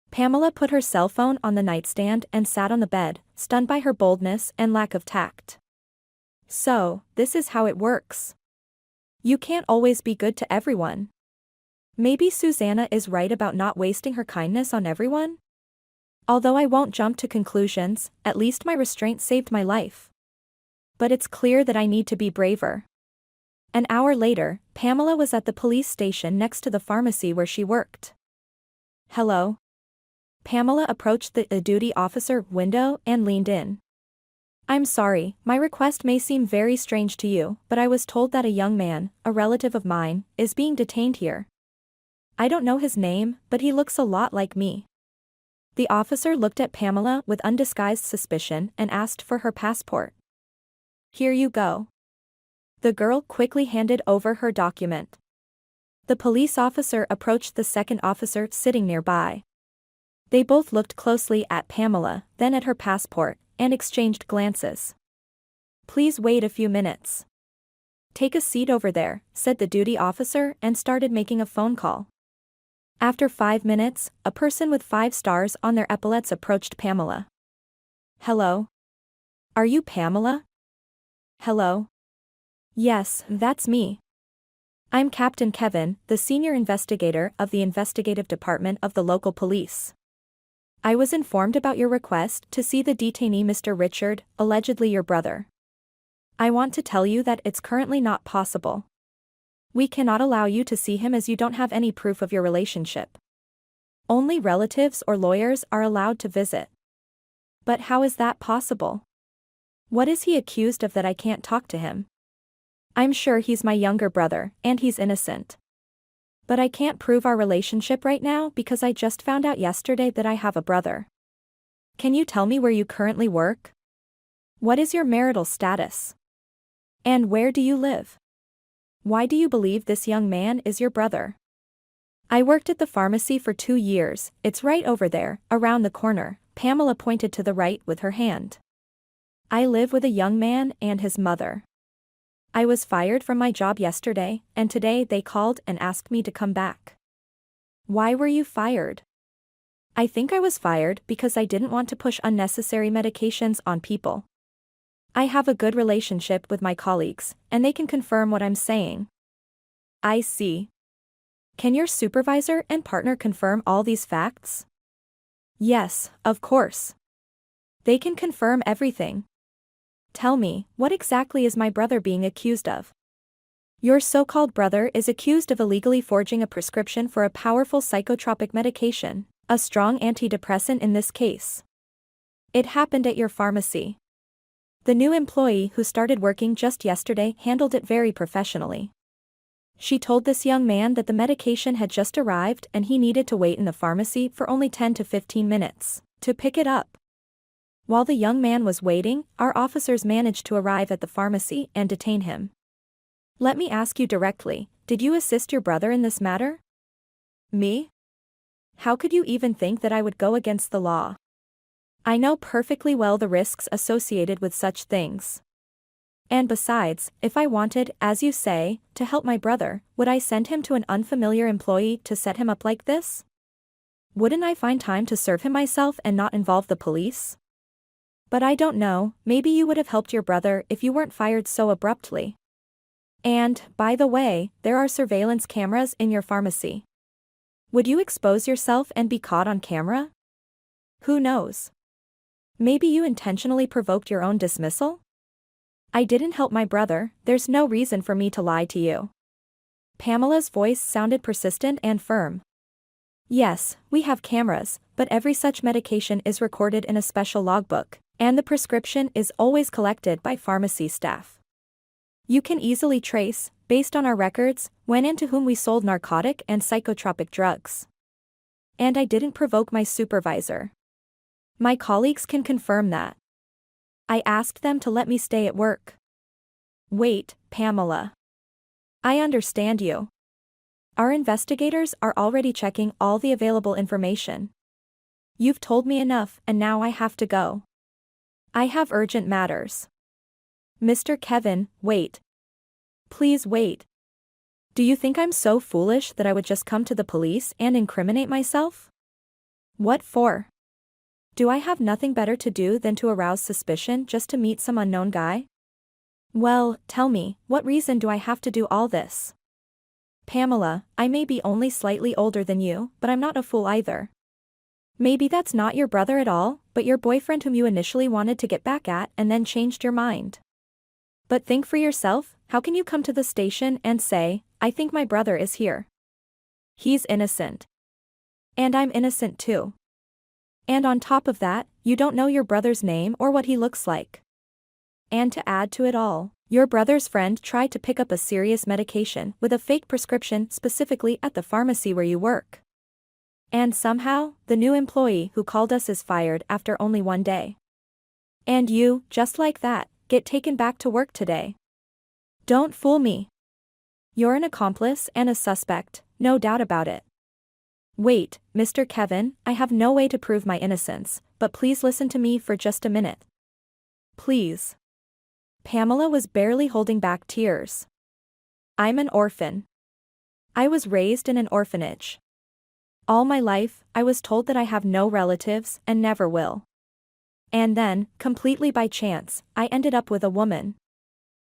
Pamela put her cell phone on the nightstand and sat on the bed, stunned by her boldness and lack of tact. So, this is how it works. You can't always be good to everyone. Maybe Susanna is right about not wasting her kindness on everyone? Although I won't jump to conclusions, at least my restraint saved my life. But it's clear that I need to be braver. An hour later, Pamela was at the police station next to the pharmacy where she worked. Hello? Pamela approached the duty officer window and leaned in. I'm sorry, my request may seem very strange to you, but I was told that a young man, a relative of mine, is being detained here. I don't know his name, but he looks a lot like me. The officer looked at Pamela with undisguised suspicion and asked for her passport. Here you go. The girl quickly handed over her document. The police officer approached the second officer sitting nearby. They both looked closely at Pamela, then at her passport, and exchanged glances. Please wait a few minutes. Take a seat over there, said the duty officer and started making a phone call. After 5 minutes, a person with 5 stars on their epaulets approached Pamela. Hello? Are you Pamela? Hello? Yes, that's me. I'm Captain Kevin, the senior investigator of the investigative department of the local police. I was informed about your request to see the detainee Mr. Richard, allegedly your brother. I want to tell you that it's currently not possible. We cannot allow you to see him as you don't have any proof of your relationship. Only relatives or lawyers are allowed to visit. But how is that possible? What is he accused of that I can't talk to him? I'm sure he's my younger brother, and he's innocent. But I can't prove our relationship right now because I just found out yesterday that I have a brother. Can you tell me where you currently work? What is your marital status? And where do you live? Why do you believe this young man is your brother? I worked at the pharmacy for 2 years, it's right over there, around the corner. Pamela pointed to the right with her hand. I live with a young man and his mother. I was fired from my job yesterday, and today they called and asked me to come back. Why were you fired? I think I was fired because I didn't want to push unnecessary medications on people. I have a good relationship with my colleagues, and they can confirm what I'm saying. I see. Can your supervisor and partner confirm all these facts? Yes, of course. They can confirm everything. Tell me, what exactly is my brother being accused of? Your so-called brother is accused of illegally forging a prescription for a powerful psychotropic medication, a strong antidepressant in this case. It happened at your pharmacy. The new employee who started working just yesterday handled it very professionally. She told this young man that the medication had just arrived and he needed to wait in the pharmacy for only 10 to 15 minutes to pick it up. While the young man was waiting, our officers managed to arrive at the pharmacy and detain him. Let me ask you directly, did you assist your brother in this matter? Me? How could you even think that I would go against the law? I know perfectly well the risks associated with such things. And besides, if I wanted, as you say, to help my brother, would I send him to an unfamiliar employee to set him up like this? Wouldn't I find time to serve him myself and not involve the police? But I don't know, maybe you would have helped your brother if you weren't fired so abruptly. And, by the way, there are surveillance cameras in your pharmacy. Would you expose yourself and be caught on camera? Who knows? Maybe you intentionally provoked your own dismissal? I didn't help my brother, there's no reason for me to lie to you. Pamela's voice sounded persistent and firm. Yes, we have cameras, but every such medication is recorded in a special logbook, and the prescription is always collected by pharmacy staff. You can easily trace, based on our records, when and to whom we sold narcotic and psychotropic drugs. And I didn't provoke my supervisor. My colleagues can confirm that. I asked them to let me stay at work. Wait, Pamela. I understand you. Our investigators are already checking all the available information. You've told me enough and now I have to go. I have urgent matters. Mr. Kevin, wait. Please wait. Do you think I'm so foolish that I would just come to the police and incriminate myself? What for? Do I have nothing better to do than to arouse suspicion just to meet some unknown guy? Well, tell me, what reason do I have to do all this? Pamela, I may be only slightly older than you, but I'm not a fool either. Maybe that's not your brother at all, but your boyfriend whom you initially wanted to get back at and then changed your mind. But think for yourself, how can you come to the station and say, I think my brother is here? He's innocent. And I'm innocent too. And on top of that, you don't know your brother's name or what he looks like. And to add to it all, your brother's friend tried to pick up a serious medication with a fake prescription specifically at the pharmacy where you work. And somehow, the new employee who called us is fired after only 1 day. And you, just like that, get taken back to work today. Don't fool me. You're an accomplice and a suspect, no doubt about it. Wait, Mr. Kevin, I have no way to prove my innocence, but please listen to me for just a minute. Please. Pamela was barely holding back tears. I'm an orphan. I was raised in an orphanage. All my life, I was told that I have no relatives and never will. And then, completely by chance, I ended up with a woman.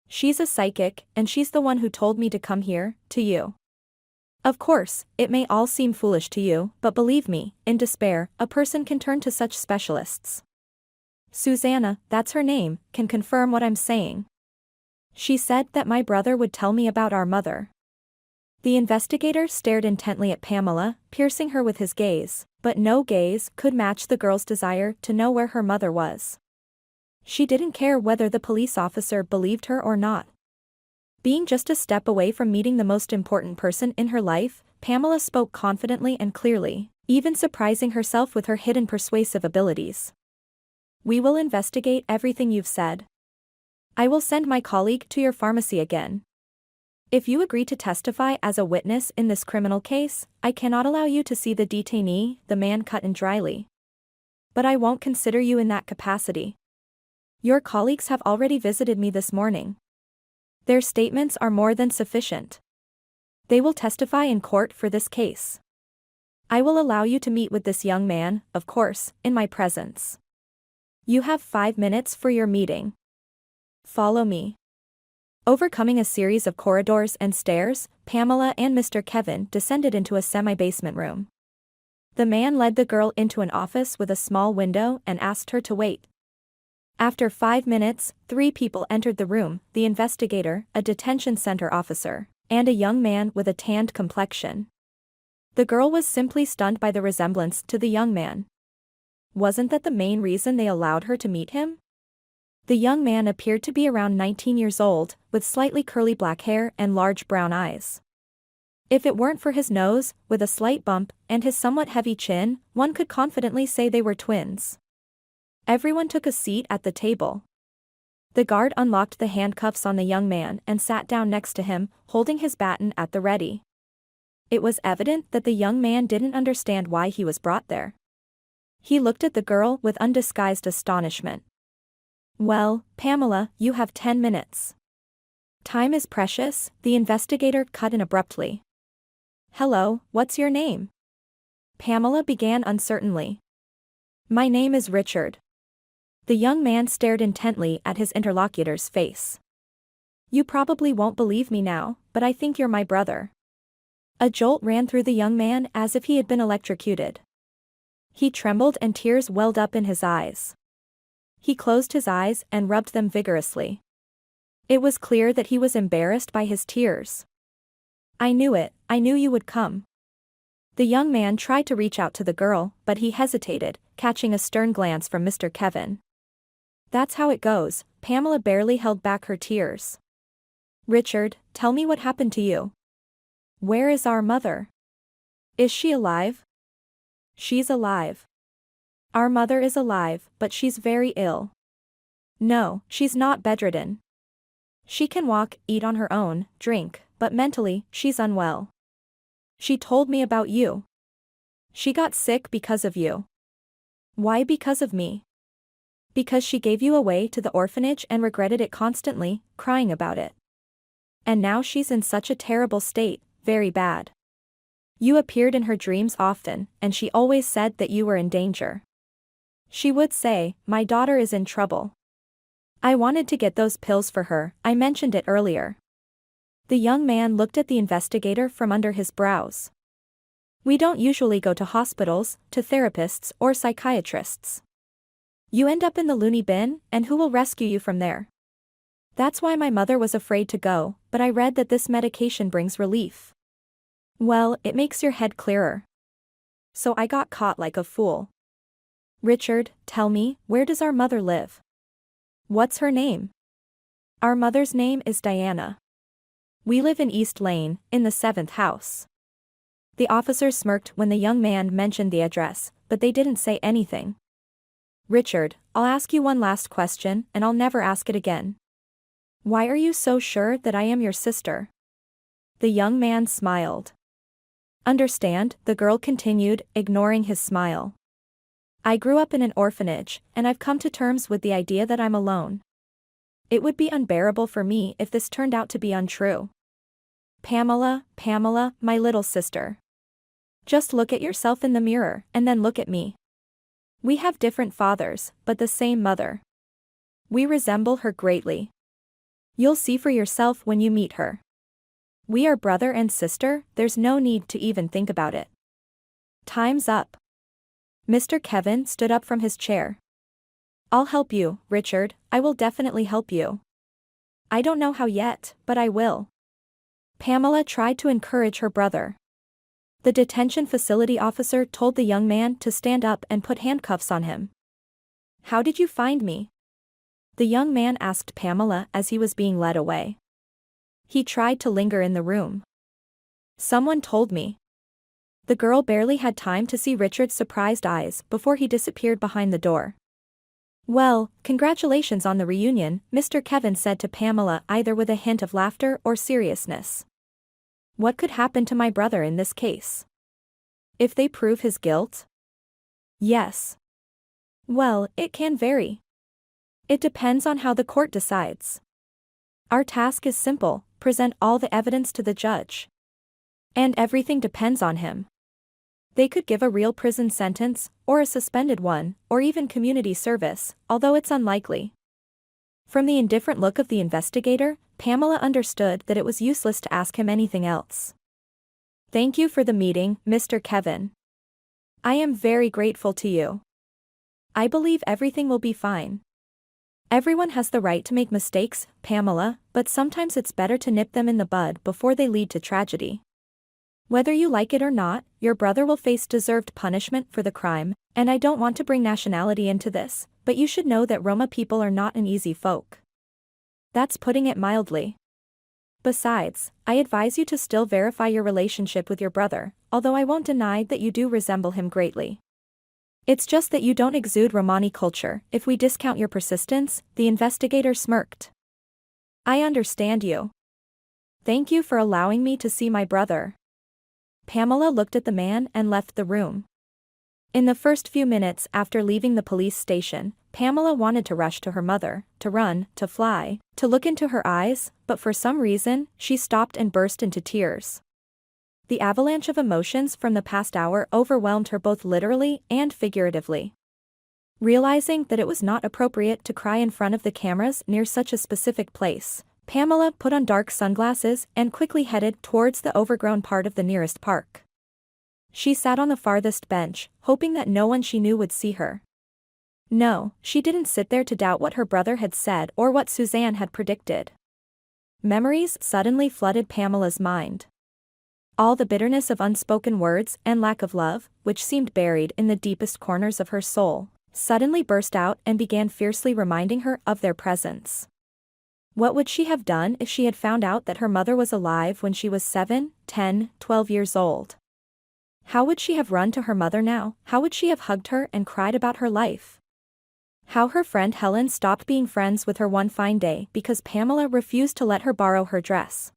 She's a psychic, and she's the one who told me to come here, to you. Of course, it may all seem foolish to you, but believe me, in despair, a person can turn to such specialists. Susanna, that's her name, can confirm what I'm saying. She said that my brother would tell me about our mother. The investigator stared intently at Pamela, piercing her with his gaze, but no gaze could match the girl's desire to know where her mother was. She didn't care whether the police officer believed her or not. Being just a step away from meeting the most important person in her life, Pamela spoke confidently and clearly, even surprising herself with her hidden persuasive abilities. We will investigate everything you've said. I will send my colleague to your pharmacy again. If you agree to testify as a witness in this criminal case, I cannot allow you to see the detainee, the man cut in dryly. But I won't consider you in that capacity. Your colleagues have already visited me this morning. Their statements are more than sufficient. They will testify in court for this case. I will allow you to meet with this young man, of course, in my presence. You have 5 minutes for your meeting. Follow me. Overcoming a series of corridors and stairs, Pamela and Mr. Kevin descended into a semi-basement room. The man led the girl into an office with a small window and asked her to wait. After 5 minutes, 3 people entered the room, the investigator, a detention center officer, and a young man with a tanned complexion. The girl was simply stunned by the resemblance to the young man. Wasn't that the main reason they allowed her to meet him? The young man appeared to be around 19 years old, with slightly curly black hair and large brown eyes. If it weren't for his nose, with a slight bump, and his somewhat heavy chin, one could confidently say they were twins. Everyone took a seat at the table. The guard unlocked the handcuffs on the young man and sat down next to him, holding his baton at the ready. It was evident that the young man didn't understand why he was brought there. He looked at the girl with undisguised astonishment. Well, Pamela, you have 10 minutes. Time is precious, the investigator cut in abruptly. Hello, what's your name? Pamela began uncertainly. My name is Richard. The young man stared intently at his interlocutor's face. You probably won't believe me now, but I think you're my brother. A jolt ran through the young man as if he had been electrocuted. He trembled and tears welled up in his eyes. He closed his eyes and rubbed them vigorously. It was clear that he was embarrassed by his tears. I knew it, I knew you would come. The young man tried to reach out to the girl, but he hesitated, catching a stern glance from Mr. Kevin. That's how it goes, Pamela barely held back her tears. Richard, tell me what happened to you. Where is our mother? Is she alive? She's alive. Our mother is alive, but she's very ill. No, she's not bedridden. She can walk, eat on her own, drink, but mentally, she's unwell. She told me about you. She got sick because of you. Why because of me? Because she gave you away to the orphanage and regretted it constantly, crying about it. And now she's in such a terrible state, very bad. You appeared in her dreams often, and she always said that you were in danger. She would say, my daughter is in trouble. I wanted to get those pills for her, I mentioned it earlier. The young man looked at the investigator from under his brows. We don't usually go to hospitals, to therapists or psychiatrists. You end up in the loony bin, and who will rescue you from there? That's why my mother was afraid to go, but I read that this medication brings relief. Well, it makes your head clearer. So I got caught like a fool. Richard, tell me, where does our mother live? What's her name? Our mother's name is Diana. We live in East Lane, in the 7th house. The officers smirked when the young man mentioned the address, but they didn't say anything. Richard, I'll ask you one last question, and I'll never ask it again. Why are you so sure that I am your sister? The young man smiled. Understand, the girl continued, ignoring his smile. I grew up in an orphanage, and I've come to terms with the idea that I'm alone. It would be unbearable for me if this turned out to be untrue. Pamela, my little sister. Just look at yourself in the mirror, and then look at me. We have different fathers, but the same mother. We resemble her greatly. You'll see for yourself when you meet her. We are brother and sister, there's no need to even think about it. Time's up. Mr. Kevin stood up from his chair. I'll help you, Richard, I will definitely help you. I don't know how yet, but I will. Pamela tried to encourage her brother. The detention facility officer told the young man to stand up and put handcuffs on him. How did you find me? The young man asked Pamela as he was being led away. He tried to linger in the room. Someone told me. The girl barely had time to see Richard's surprised eyes before he disappeared behind the door. Well, congratulations on the reunion, Mr. Kevin said to Pamela, either with a hint of laughter or seriousness. What could happen to my brother in this case? If they prove his guilt? Yes. Well, it can vary. It depends on how the court decides. Our task is simple, present all the evidence to the judge. And everything depends on him. They could give a real prison sentence, or a suspended one, or even community service, although it's unlikely. From the indifferent look of the investigator, Pamela understood that it was useless to ask him anything else. Thank you for the meeting, Mr. Kevin. I am very grateful to you. I believe everything will be fine. Everyone has the right to make mistakes, Pamela, but sometimes it's better to nip them in the bud before they lead to tragedy. Whether you like it or not, your brother will face deserved punishment for the crime, and I don't want to bring nationality into this, but you should know that Roma people are not an easy folk. That's putting it mildly. Besides, I advise you to still verify your relationship with your brother, although I won't deny that you do resemble him greatly. It's just that you don't exude Romani culture. If we discount your persistence, the investigator smirked. I understand you. Thank you for allowing me to see my brother. Pamela looked at the man and left the room. In the first few minutes after leaving the police station, Pamela wanted to rush to her mother, to run, to fly, to look into her eyes, but for some reason, she stopped and burst into tears. The avalanche of emotions from the past hour overwhelmed her both literally and figuratively. Realizing that it was not appropriate to cry in front of the cameras near such a specific place, Pamela put on dark sunglasses and quickly headed towards the overgrown part of the nearest park. She sat on the farthest bench, hoping that no one she knew would see her. No, she didn't sit there to doubt what her brother had said or what Suzanne had predicted. Memories suddenly flooded Pamela's mind. All the bitterness of unspoken words and lack of love, which seemed buried in the deepest corners of her soul, suddenly burst out and began fiercely reminding her of their presence. What would she have done if she had found out that her mother was alive when she was 7, 10, 12 years old? How would she have run to her mother now? How would she have hugged her and cried about her life? How her friend Helen stopped being friends with her one fine day because Pamela refused to let her borrow her dress.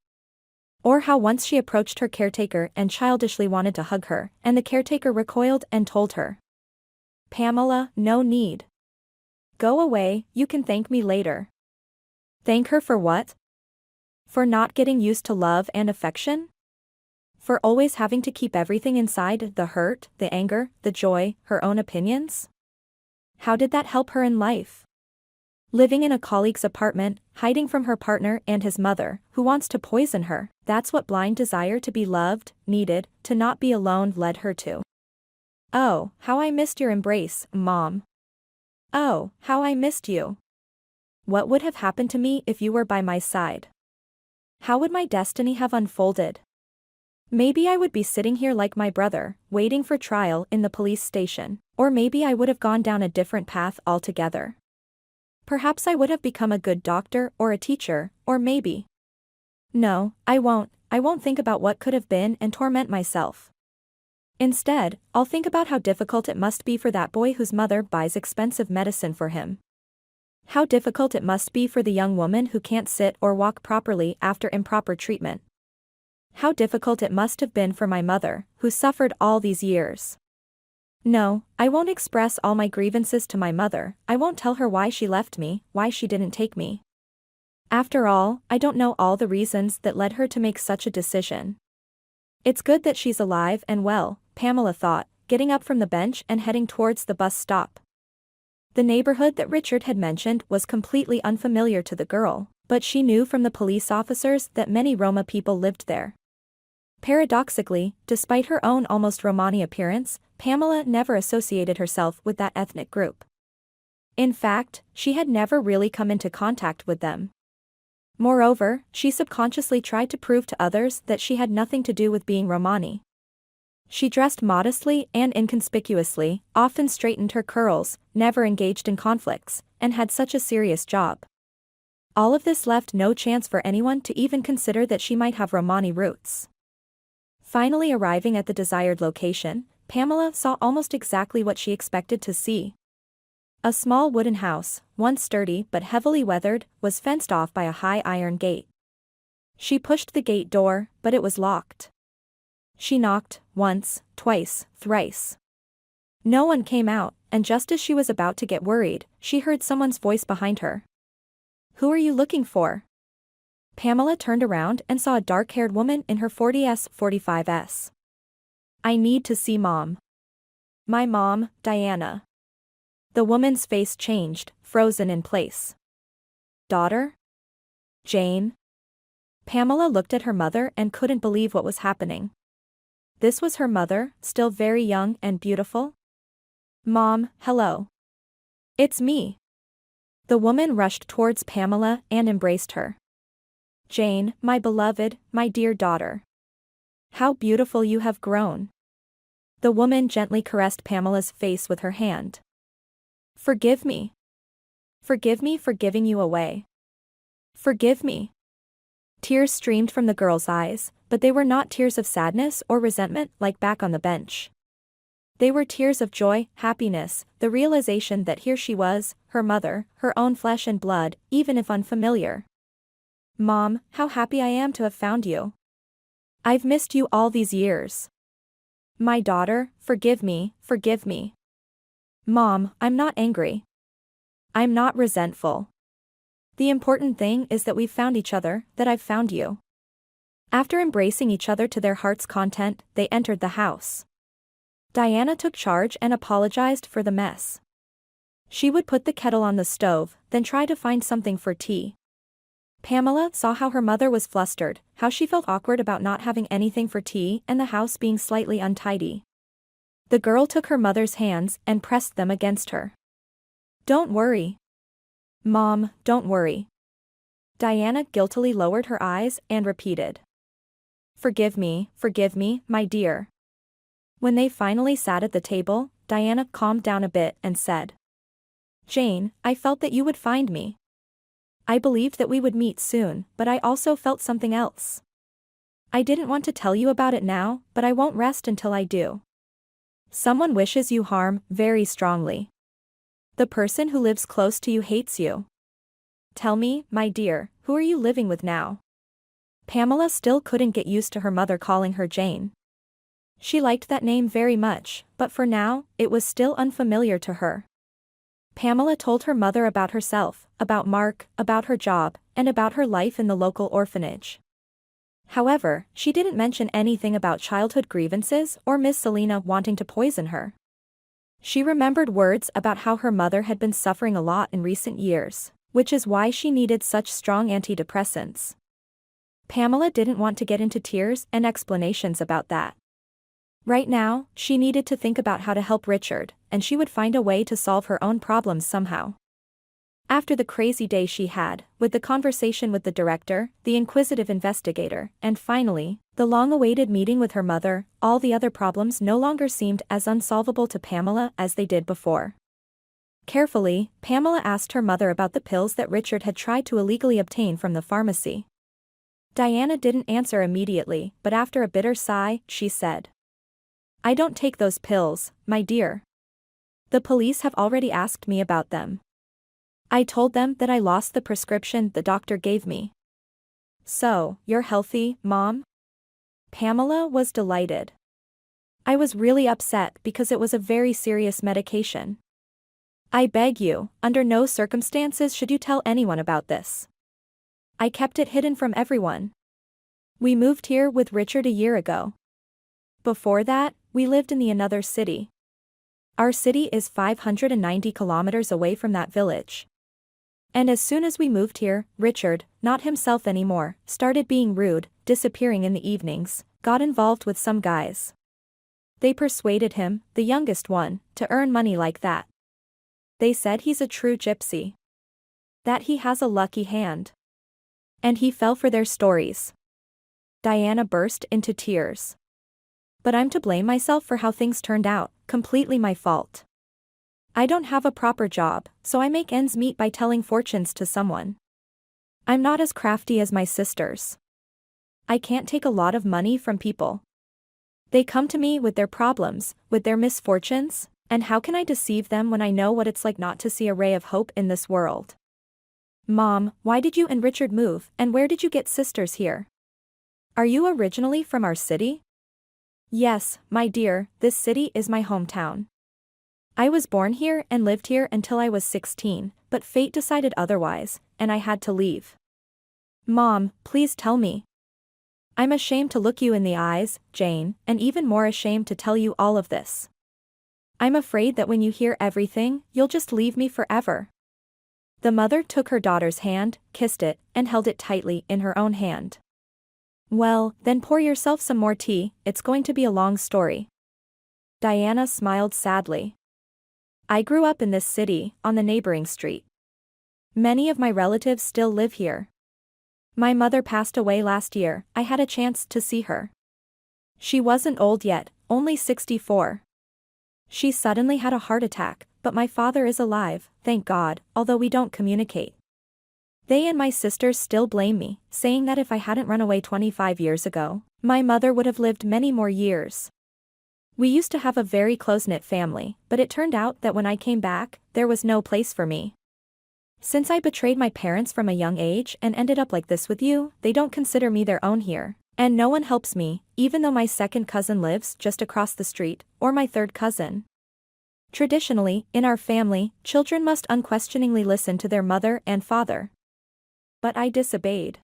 Or how once she approached her caretaker and childishly wanted to hug her, and the caretaker recoiled and told her, "Pamela, no need. Go away, you can thank me later." Thank her for what? For not getting used to love and affection? For always having to keep everything inside, the hurt, the anger, the joy, her own opinions? How did that help her in life? Living in a colleague's apartment, hiding from her partner and his mother, who wants to poison her, that's what blind desire to be loved, needed, to not be alone led her to. Oh, how I missed your embrace, Mom. Oh, how I missed you. What would have happened to me if you were by my side? How would my destiny have unfolded? Maybe I would be sitting here like my brother, waiting for trial in the police station, or maybe I would have gone down a different path altogether. Perhaps I would have become a good doctor or a teacher, or maybe. No, I won't think about what could have been and torment myself. Instead, I'll think about how difficult it must be for that boy whose mother buys expensive medicine for him. How difficult it must be for the young woman who can't sit or walk properly after improper treatment. How difficult it must have been for my mother, who suffered all these years. No, I won't express all my grievances to my mother, I won't tell her why she left me, why she didn't take me. After all, I don't know all the reasons that led her to make such a decision. It's good that she's alive and well, Pamela thought, getting up from the bench and heading towards the bus stop. The neighborhood that Richard had mentioned was completely unfamiliar to the girl, but she knew from the police officers that many Roma people lived there. Paradoxically, despite her own almost Romani appearance, Pamela never associated herself with that ethnic group. In fact, she had never really come into contact with them. Moreover, she subconsciously tried to prove to others that she had nothing to do with being Romani. She dressed modestly and inconspicuously, often straightened her curls, never engaged in conflicts, and had such a serious job. All of this left no chance for anyone to even consider that she might have Romani roots. Finally arriving at the desired location, Pamela saw almost exactly what she expected to see. A small wooden house, once sturdy but heavily weathered, was fenced off by a high iron gate. She pushed the gate door, but it was locked. She knocked, once, twice, thrice. No one came out, and just as she was about to get worried, she heard someone's voice behind her. "Who are you looking for?" Pamela turned around and saw a dark-haired woman in her 40s, 45s. "I need to see Mom." "My mom, Diana." The woman's face changed, frozen in place. "Daughter? Jane?" Pamela looked at her mother and couldn't believe what was happening. This was her mother, still very young and beautiful. "Mom, hello. It's me." The woman rushed towards Pamela and embraced her. "Jane, my beloved, my dear daughter. How beautiful you have grown." The woman gently caressed Pamela's face with her hand. "Forgive me. Forgive me for giving you away. Forgive me." Tears streamed from the girl's eyes, but they were not tears of sadness or resentment like back on the bench. They were tears of joy, happiness, the realization that here she was, her mother, her own flesh and blood, even if unfamiliar. "Mom, how happy I am to have found you. I've missed you all these years. My daughter, forgive me, forgive me. Mom, I'm not angry. I'm not resentful. The important thing is that we've found each other, that I've found you." After embracing each other to their heart's content, they entered the house. Diana took charge and apologized for the mess. She would put the kettle on the stove, then try to find something for tea. Pamela saw how her mother was flustered, how she felt awkward about not having anything for tea and the house being slightly untidy. The girl took her mother's hands and pressed them against her. "Don't worry. Mom, don't worry." Diana guiltily lowered her eyes and repeated. Forgive me, my dear." When they finally sat at the table, Diana calmed down a bit and said, "Jane, I felt that you would find me. I believed that we would meet soon, but I also felt something else. I didn't want to tell you about it now, but I won't rest until I do. Someone wishes you harm, very strongly. The person who lives close to you hates you. Tell me, my dear, who are you living with now?" Pamela still couldn't get used to her mother calling her Jane. She liked that name very much, but for now, it was still unfamiliar to her. Pamela told her mother about herself, about Mark, about her job, and about her life in the local orphanage. However, she didn't mention anything about childhood grievances or Miss Selina wanting to poison her. She remembered words about how her mother had been suffering a lot in recent years, which is why she needed such strong antidepressants. Pamela didn't want to get into tears and explanations about that. Right now, she needed to think about how to help Richard, and she would find a way to solve her own problems somehow. After the crazy day she had, with the conversation with the director, the inquisitive investigator, and finally, the long-awaited meeting with her mother, all the other problems no longer seemed as unsolvable to Pamela as they did before. Carefully, Pamela asked her mother about the pills that Richard had tried to illegally obtain from the pharmacy. Diana didn't answer immediately, but after a bitter sigh, she said, "I don't take those pills, my dear. The police have already asked me about them. I told them that I lost the prescription the doctor gave me." "So, you're healthy, Mom?" Pamela was delighted. "I was really upset because it was a very serious medication. I beg you, under no circumstances should you tell anyone about this. I kept it hidden from everyone. We moved here with Richard a year ago. Before that, we lived in another city. Our city is 590 kilometers away from that village. And as soon as we moved here, Richard, not himself anymore, started being rude, disappearing in the evenings, got involved with some guys. They persuaded him, the youngest one, to earn money like that. They said he's a true gypsy. That he has a lucky hand. And he fell for their stories." Diana burst into tears. "But I'm to blame myself for how things turned out, completely my fault. I don't have a proper job, so I make ends meet by telling fortunes to someone. I'm not as crafty as my sisters. I can't take a lot of money from people. They come to me with their problems, with their misfortunes, and how can I deceive them when I know what it's like not to see a ray of hope in this world?" "Mom, why did you and Richard move, and where did you get sisters here? Are you originally from our city?" "Yes, my dear, this city is my hometown. I was born here and lived here until I was 16, but fate decided otherwise, and I had to leave." "Mom, please tell me. I'm ashamed to look you in the eyes, Jane, and even more ashamed to tell you all of this. I'm afraid that when you hear everything, you'll just leave me forever." The mother took her daughter's hand, kissed it, and held it tightly in her own hand. "Well, then pour yourself some more tea, it's going to be a long story." Diana smiled sadly. "I grew up in this city, on the neighboring street. Many of my relatives still live here. My mother passed away last year, I had a chance to see her. She wasn't old yet, only 64. She suddenly had a heart attack, but my father is alive, thank God, although we don't communicate. They and my sisters still blame me, saying that if I hadn't run away 25 years ago, my mother would have lived many more years. We used to have a very close-knit family, but it turned out that when I came back, there was no place for me. Since I betrayed my parents from a young age and ended up like this with you, they don't consider me their own here, and no one helps me, even though my second cousin lives just across the street, or my third cousin. Traditionally, in our family, children must unquestioningly listen to their mother and father. But I disobeyed.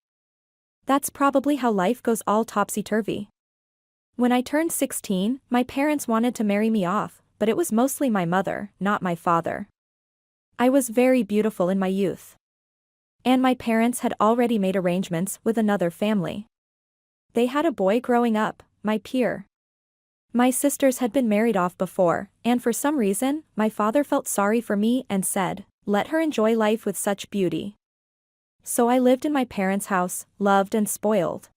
That's probably how life goes all topsy-turvy. When I turned 16, my parents wanted to marry me off, but it was mostly my mother, not my father. I was very beautiful in my youth. And my parents had already made arrangements with another family. They had a boy growing up, my peer. My sisters had been married off before, and for some reason, my father felt sorry for me and said, "Let her enjoy life with such beauty." So I lived in my parents' house, loved and spoiled.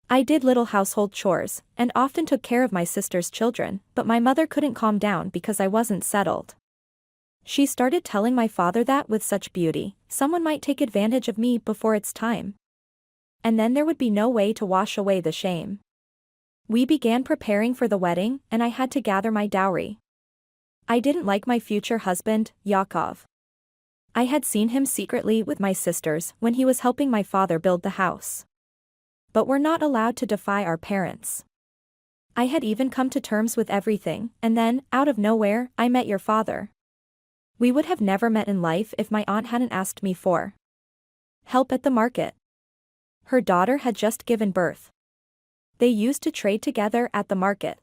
I did little household chores, and often took care of my sister's children, but my mother couldn't calm down because I wasn't settled. She started telling my father that with such beauty, someone might take advantage of me before it's time. And then there would be no way to wash away the shame. We began preparing for the wedding, and I had to gather my dowry. I didn't like my future husband, Yakov. I had seen him secretly with my sisters when he was helping my father build the house. But we're not allowed to defy our parents. I had even come to terms with everything, and then, out of nowhere, I met your father. We would have never met in life if my aunt hadn't asked me for help at the market. Her daughter had just given birth. They used to trade together at the market.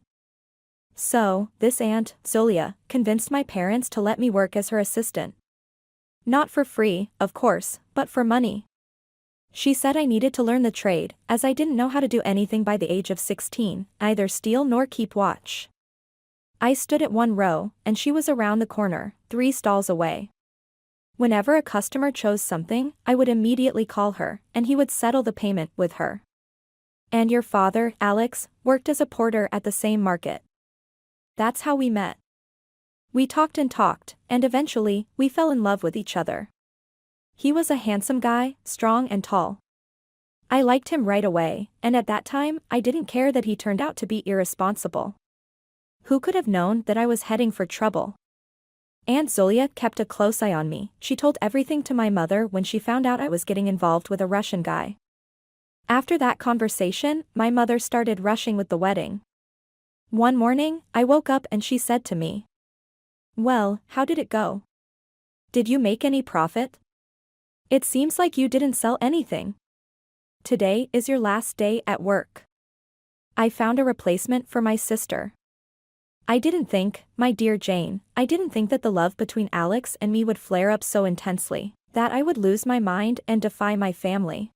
So, this aunt, Zulia, convinced my parents to let me work as her assistant. Not for free, of course, but for money. She said I needed to learn the trade, as I didn't know how to do anything by the age of 16, either steal nor keep watch. I stood at one row, and she was around the corner, 3 stalls away. Whenever a customer chose something, I would immediately call her, and he would settle the payment with her. And your father, Alex, worked as a porter at the same market. That's how we met. We talked, and eventually, we fell in love with each other. He was a handsome guy, strong and tall. I liked him right away, and at that time, I didn't care that he turned out to be irresponsible. Who could have known that I was heading for trouble? Aunt Zulia kept a close eye on me. She told everything to my mother when she found out I was getting involved with a Russian guy. After that conversation, my mother started rushing with the wedding. One morning, I woke up and she said to me, "Well, how did it go? Did you make any profit? It seems like you didn't sell anything. Today is your last day at work." I found a replacement for my sister. I didn't think, my dear Jane, I didn't think that the love between Alex and me would flare up so intensely, that I would lose my mind and defy my family.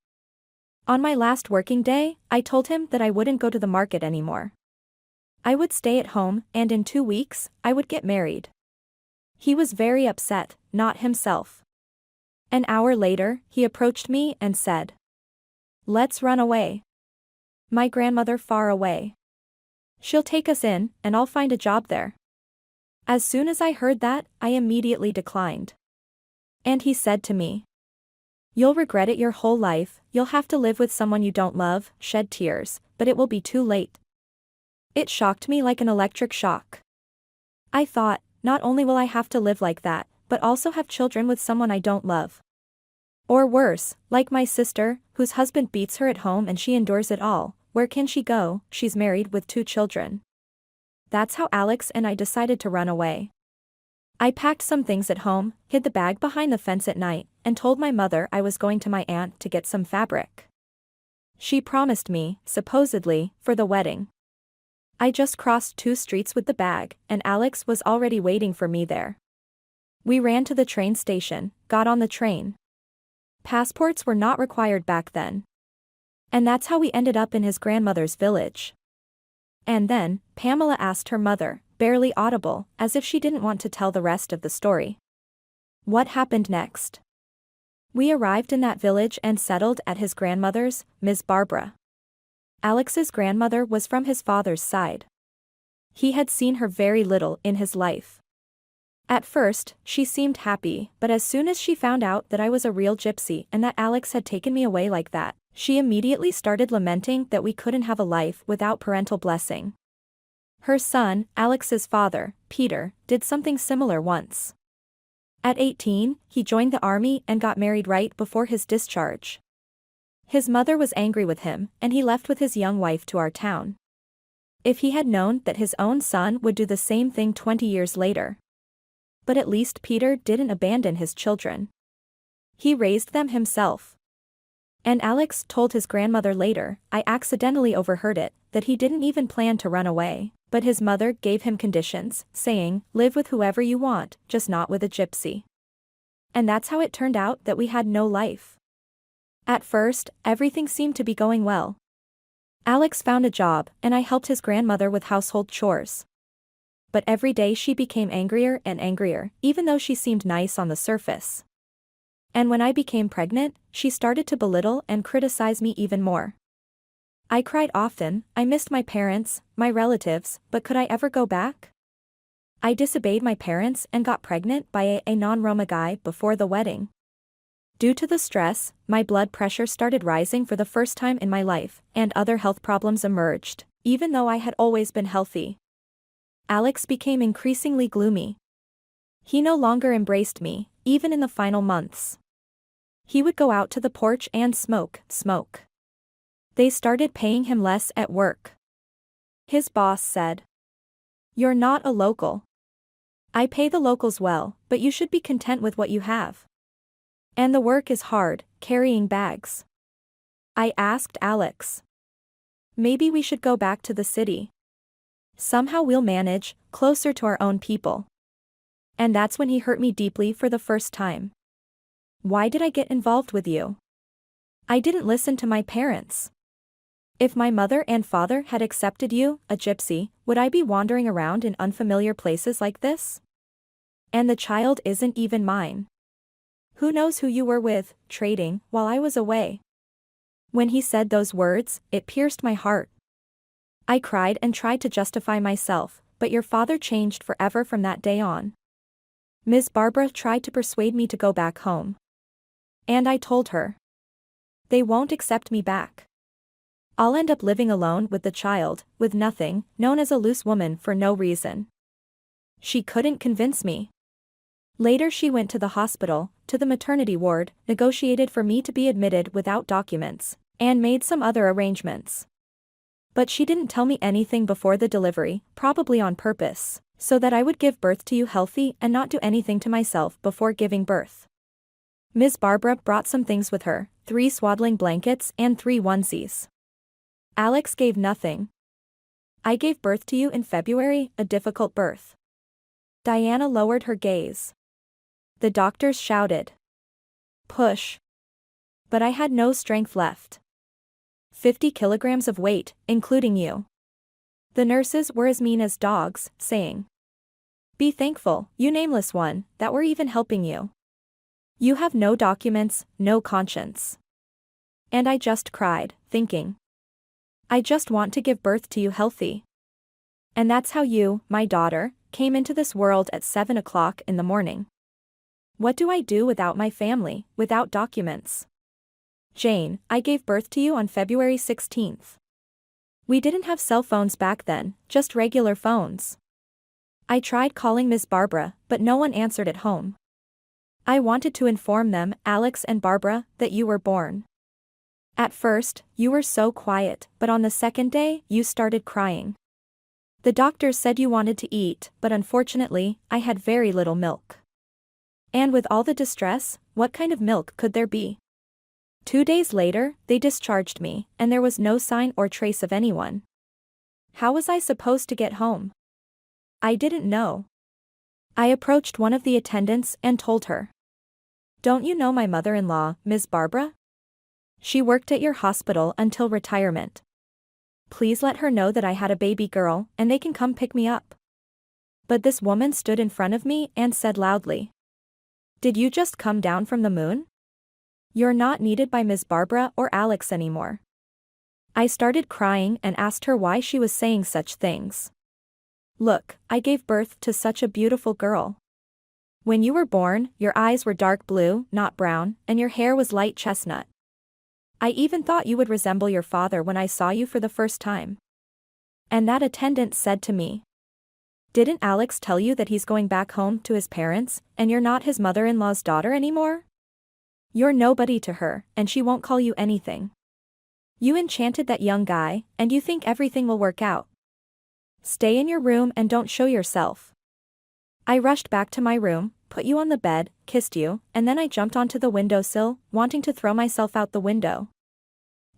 On my last working day, I told him that I wouldn't go to the market anymore. I would stay at home, and in 2 weeks, I would get married. He was very upset, not himself. An hour later, he approached me and said, "Let's run away. My grandmother far away. She'll take us in, and I'll find a job there." As soon as I heard that, I immediately declined. And he said to me, "You'll regret it your whole life, you'll have to live with someone you don't love, shed tears, but it will be too late." It shocked me like an electric shock. I thought, not only will I have to live like that, but also have children with someone I don't love. Or worse, like my sister, whose husband beats her at home and she endures it all. Where can she go? She's married with 2 children. That's how Alex and I decided to run away. I packed some things at home, hid the bag behind the fence at night, and told my mother I was going to my aunt to get some fabric. She promised me, supposedly, for the wedding. I just crossed 2 streets with the bag, and Alex was already waiting for me there. We ran to the train station, got on the train. Passports were not required back then. And that's how we ended up in his grandmother's village. And then, Pamela asked her mother, barely audible, as if she didn't want to tell the rest of the story. What happened next? We arrived in that village and settled at his grandmother's, Ms. Barbara. Alex's grandmother was from his father's side. He had seen her very little in his life. At first, she seemed happy, but as soon as she found out that I was a real gypsy and that Alex had taken me away like that, she immediately started lamenting that we couldn't have a life without parental blessing. Her son, Alex's father, Peter, did something similar once. At 18, he joined the army and got married right before his discharge. His mother was angry with him, and he left with his young wife to our town. If he had known that his own son would do the same thing 20 years later. But at least Peter didn't abandon his children. He raised them himself. And Alex told his grandmother later, I accidentally overheard it, that he didn't even plan to run away, but his mother gave him conditions, saying, "Live with whoever you want, just not with a gypsy." And that's how it turned out that we had no life. At first, everything seemed to be going well. Alex found a job, and I helped his grandmother with household chores. But every day she became angrier and angrier, even though she seemed nice on the surface. And when I became pregnant, she started to belittle and criticize me even more. I cried often, I missed my parents, my relatives, but could I ever go back? I disobeyed my parents and got pregnant by a non-Roma guy before the wedding. Due to the stress, my blood pressure started rising for the first time in my life, and other health problems emerged, even though I had always been healthy. Alex became increasingly gloomy. He no longer embraced me, even in the final months. He would go out to the porch and smoke. They started paying him less at work. His boss said, "You're not a local. I pay the locals well, but you should be content with what you have. And the work is hard, carrying bags." I asked Alex, "Maybe we should go back to the city. Somehow we'll manage, closer to our own people." And that's when he hurt me deeply for the first time. Why did I get involved with you? I didn't listen to my parents. If my mother and father had accepted you, a gypsy, would I be wandering around in unfamiliar places like this? And the child isn't even mine. Who knows who you were with, trading, while I was away? When he said those words, it pierced my heart. I cried and tried to justify myself, but your father changed forever from that day on. Ms. Barbara tried to persuade me to go back home. And I told her. They won't accept me back. I'll end up living alone with the child, with nothing, known as a loose woman for no reason. She couldn't convince me. Later she went to the hospital, to the maternity ward, negotiated for me to be admitted without documents, and made some other arrangements. But she didn't tell me anything before the delivery, probably on purpose, so that I would give birth to you healthy and not do anything to myself before giving birth. Ms. Barbara brought some things with her, 3 swaddling blankets and 3 onesies. Alex gave nothing. I gave birth to you in February, a difficult birth. Diana lowered her gaze. The doctors shouted. Push. But I had no strength left. 50 kilograms of weight, including you. The nurses were as mean as dogs, saying, "Be thankful, you nameless one, that we're even helping you. You have no documents, no conscience." And I just cried, thinking, I just want to give birth to you healthy. And that's how you, my daughter, came into this world at 7 o'clock in the morning. What do I do without my family, without documents? Jane, I gave birth to you on February 16th. We didn't have cell phones back then, just regular phones. I tried calling Miss Barbara, but no one answered at home. I wanted to inform them, Alex and Barbara, that you were born. At first, you were so quiet, but on the second day, you started crying. The doctors said you wanted to eat, but unfortunately, I had very little milk. And with all the distress, what kind of milk could there be? 2 days later, they discharged me, and there was no sign or trace of anyone. How was I supposed to get home? I didn't know. I approached one of the attendants and told her. Don't you know my mother-in-law, Ms. Barbara? She worked at your hospital until retirement. Please let her know that I had a baby girl, and they can come pick me up. But this woman stood in front of me and said loudly, Did you just come down from the moon? You're not needed by Ms. Barbara or Alex anymore. I started crying and asked her why she was saying such things. Look, I gave birth to such a beautiful girl. When you were born, your eyes were dark blue, not brown, and your hair was light chestnut. I even thought you would resemble your father when I saw you for the first time. And that attendant said to me, Didn't Alex tell you that he's going back home to his parents, and you're not his mother-in-law's daughter anymore? You're nobody to her, and she won't call you anything. You enchanted that young guy, and you think everything will work out. Stay in your room and don't show yourself. I rushed back to my room, put you on the bed, kissed you, and then I jumped onto the windowsill, wanting to throw myself out the window.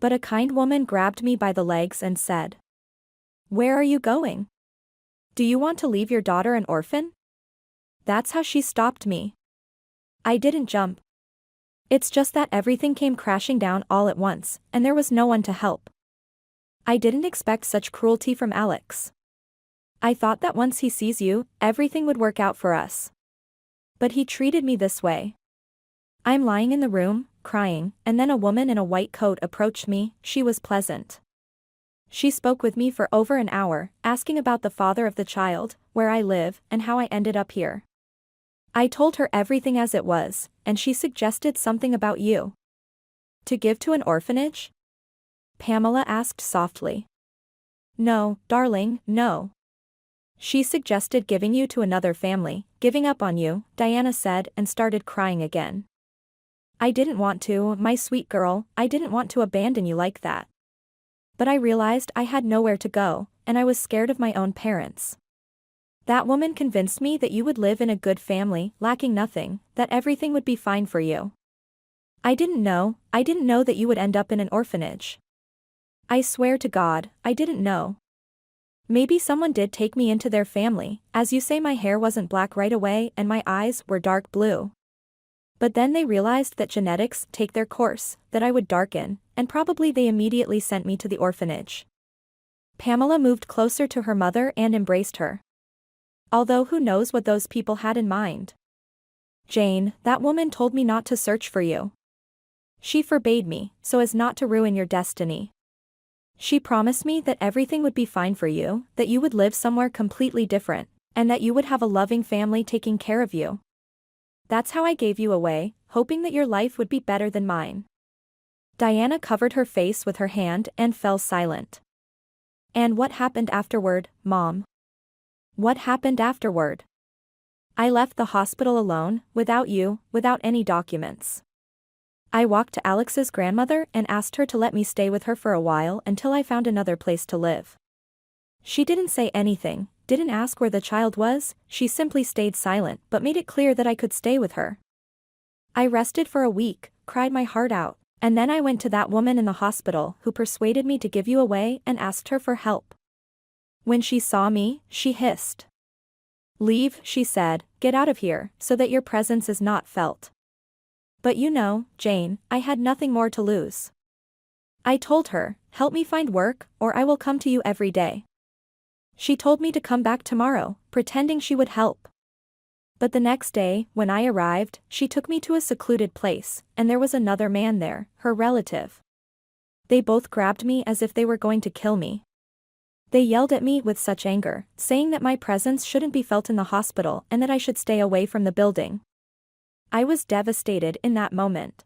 But a kind woman grabbed me by the legs and said, Where are you going? Do you want to leave your daughter an orphan? That's how she stopped me. I didn't jump. It's just that everything came crashing down all at once, and there was no one to help. I didn't expect such cruelty from Alex. I thought that once he sees you, everything would work out for us. But he treated me this way. I'm lying in the room, crying, and then a woman in a white coat approached me. She was pleasant. She spoke with me for over an hour, asking about the father of the child, where I live, and how I ended up here. I told her everything as it was, and she suggested something about you. To give to an orphanage? Pamela asked softly. No, darling, no. She suggested giving you to another family, giving up on you, Diana said and started crying again. I didn't want to, my sweet girl, I didn't want to abandon you like that. But I realized I had nowhere to go, and I was scared of my own parents. That woman convinced me that you would live in a good family, lacking nothing, that everything would be fine for you. I didn't know that you would end up in an orphanage. I swear to God, I didn't know. Maybe someone did take me into their family, as you say my hair wasn't black right away and my eyes were dark blue. But then they realized that genetics take their course, that I would darken, and probably they immediately sent me to the orphanage. Pamela moved closer to her mother and embraced her. Although who knows what those people had in mind. Jane, that woman told me not to search for you. She forbade me, so as not to ruin your destiny. She promised me that everything would be fine for you, that you would live somewhere completely different, and that you would have a loving family taking care of you. That's how I gave you away, hoping that your life would be better than mine. Diana covered her face with her hand and fell silent. And what happened afterward, Mom? What happened afterward? I left the hospital alone, without you, without any documents. I walked to Alex's grandmother and asked her to let me stay with her for a while until I found another place to live. She didn't say anything, didn't ask where the child was, she simply stayed silent but made it clear that I could stay with her. I rested for a week, cried my heart out, and then I went to that woman in the hospital who persuaded me to give you away and asked her for help. When she saw me, she hissed. "Leave," she said, "get out of here, so that your presence is not felt." But you know, Jane, I had nothing more to lose. I told her, "Help me find work, or I will come to you every day." She told me to come back tomorrow, pretending she would help. But the next day, when I arrived, she took me to a secluded place, and there was another man there, her relative. They both grabbed me as if they were going to kill me. They yelled at me with such anger, saying that my presence shouldn't be felt in the hospital and that I should stay away from the building. I was devastated in that moment.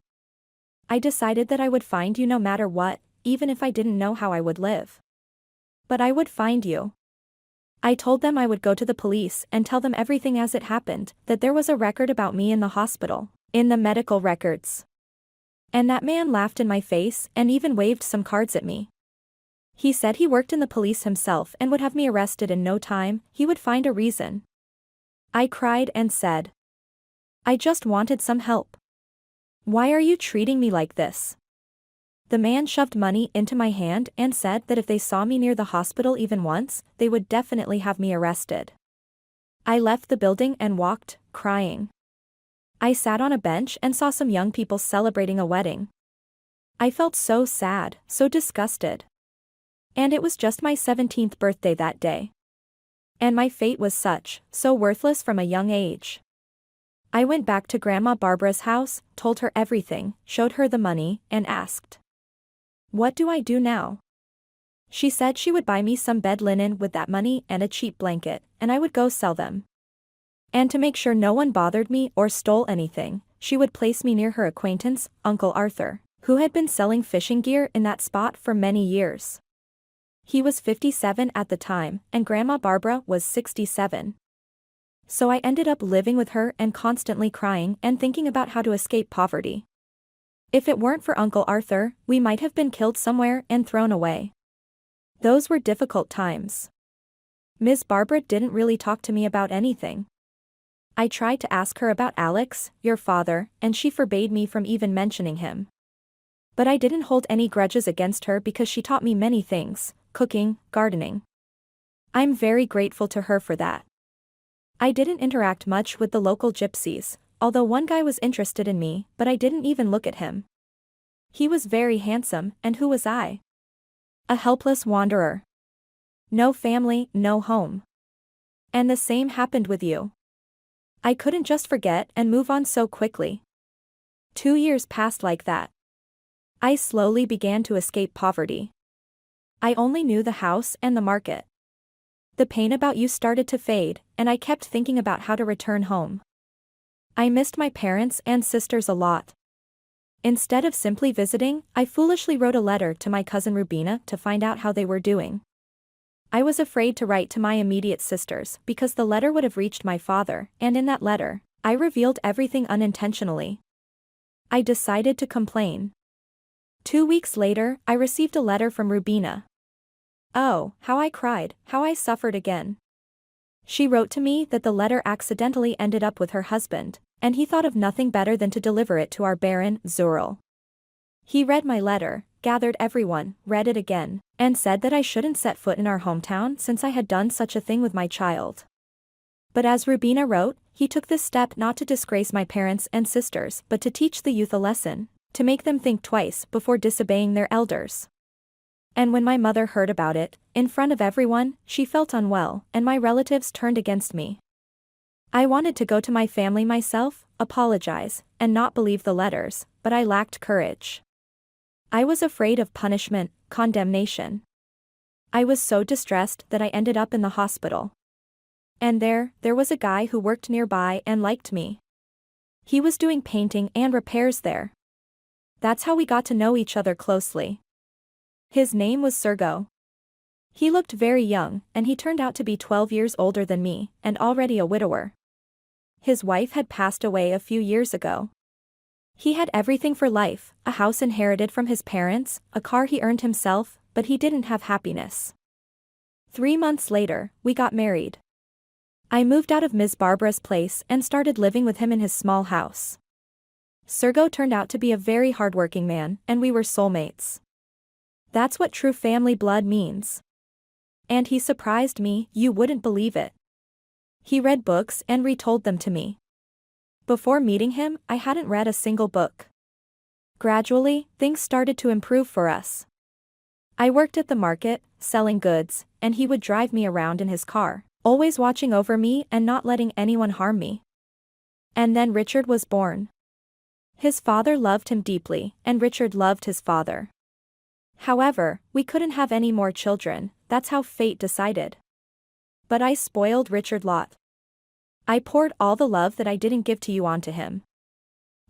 I decided that I would find you no matter what, even if I didn't know how I would live. But I would find you. I told them I would go to the police and tell them everything as it happened, that there was a record about me in the hospital, in the medical records. And that man laughed in my face and even waved some cards at me. He said he worked in the police himself and would have me arrested in no time, he would find a reason. I cried and said, "I just wanted some help. Why are you treating me like this?" The man shoved money into my hand and said that if they saw me near the hospital even once, they would definitely have me arrested. I left the building and walked, crying. I sat on a bench and saw some young people celebrating a wedding. I felt so sad, so disgusted. And it was just my 17th birthday that day. And my fate was so worthless from a young age. I went back to Grandma Barbara's house, told her everything, showed her the money, and asked, "What do I do now?" She said she would buy me some bed linen with that money and a cheap blanket, and I would go sell them. And to make sure no one bothered me or stole anything, she would place me near her acquaintance, Uncle Arthur, who had been selling fishing gear in that spot for many years. He was 57 at the time, and Grandma Barbara was 67. So I ended up living with her and constantly crying and thinking about how to escape poverty. If it weren't for Uncle Arthur, we might have been killed somewhere and thrown away. Those were difficult times. Ms. Barbara didn't really talk to me about anything. I tried to ask her about Alex, your father, and she forbade me from even mentioning him. But I didn't hold any grudges against her because she taught me many things, cooking, gardening. I'm very grateful to her for that. I didn't interact much with the local gypsies, although one guy was interested in me, but I didn't even look at him. He was very handsome, and who was I? A helpless wanderer. No family, no home. And the same happened with you. I couldn't just forget and move on so quickly. 2 years passed like that. I slowly began to escape poverty. I only knew the house and the market. The pain about you started to fade, and I kept thinking about how to return home. I missed my parents and sisters a lot. Instead of simply visiting, I foolishly wrote a letter to my cousin Rubina to find out how they were doing. I was afraid to write to my immediate sisters because the letter would have reached my father, and in that letter, I revealed everything unintentionally. I decided to complain. 2 weeks later, I received a letter from Rubina. Oh, how I cried, how I suffered again. She wrote to me that the letter accidentally ended up with her husband, and he thought of nothing better than to deliver it to our Baron, Zurl. He read my letter, gathered everyone, read it again, and said that I shouldn't set foot in our hometown since I had done such a thing with my child. But as Rubina wrote, he took this step not to disgrace my parents and sisters but to teach the youth a lesson, to make them think twice before disobeying their elders. And when my mother heard about it, in front of everyone, she felt unwell, and my relatives turned against me. I wanted to go to my family myself, apologize, and not believe the letters, but I lacked courage. I was afraid of punishment, condemnation. I was so distressed that I ended up in the hospital. And there was a guy who worked nearby and liked me. He was doing painting and repairs there. That's how we got to know each other closely. His name was Sergo. He looked very young, and he turned out to be 12 years older than me, and already a widower. His wife had passed away a few years ago. He had everything for life, a house inherited from his parents, a car he earned himself, but he didn't have happiness. 3 months later, we got married. I moved out of Ms. Barbara's place and started living with him in his small house. Sergo turned out to be a very hardworking man, and we were soulmates. That's what true family blood means. And he surprised me, you wouldn't believe it. He read books and retold them to me. Before meeting him, I hadn't read a single book. Gradually, things started to improve for us. I worked at the market, selling goods, and he would drive me around in his car, always watching over me and not letting anyone harm me. And then Richard was born. His father loved him deeply, and Richard loved his father. However, we couldn't have any more children, that's how fate decided. But I spoiled Richard lot. I poured all the love that I didn't give to you onto him.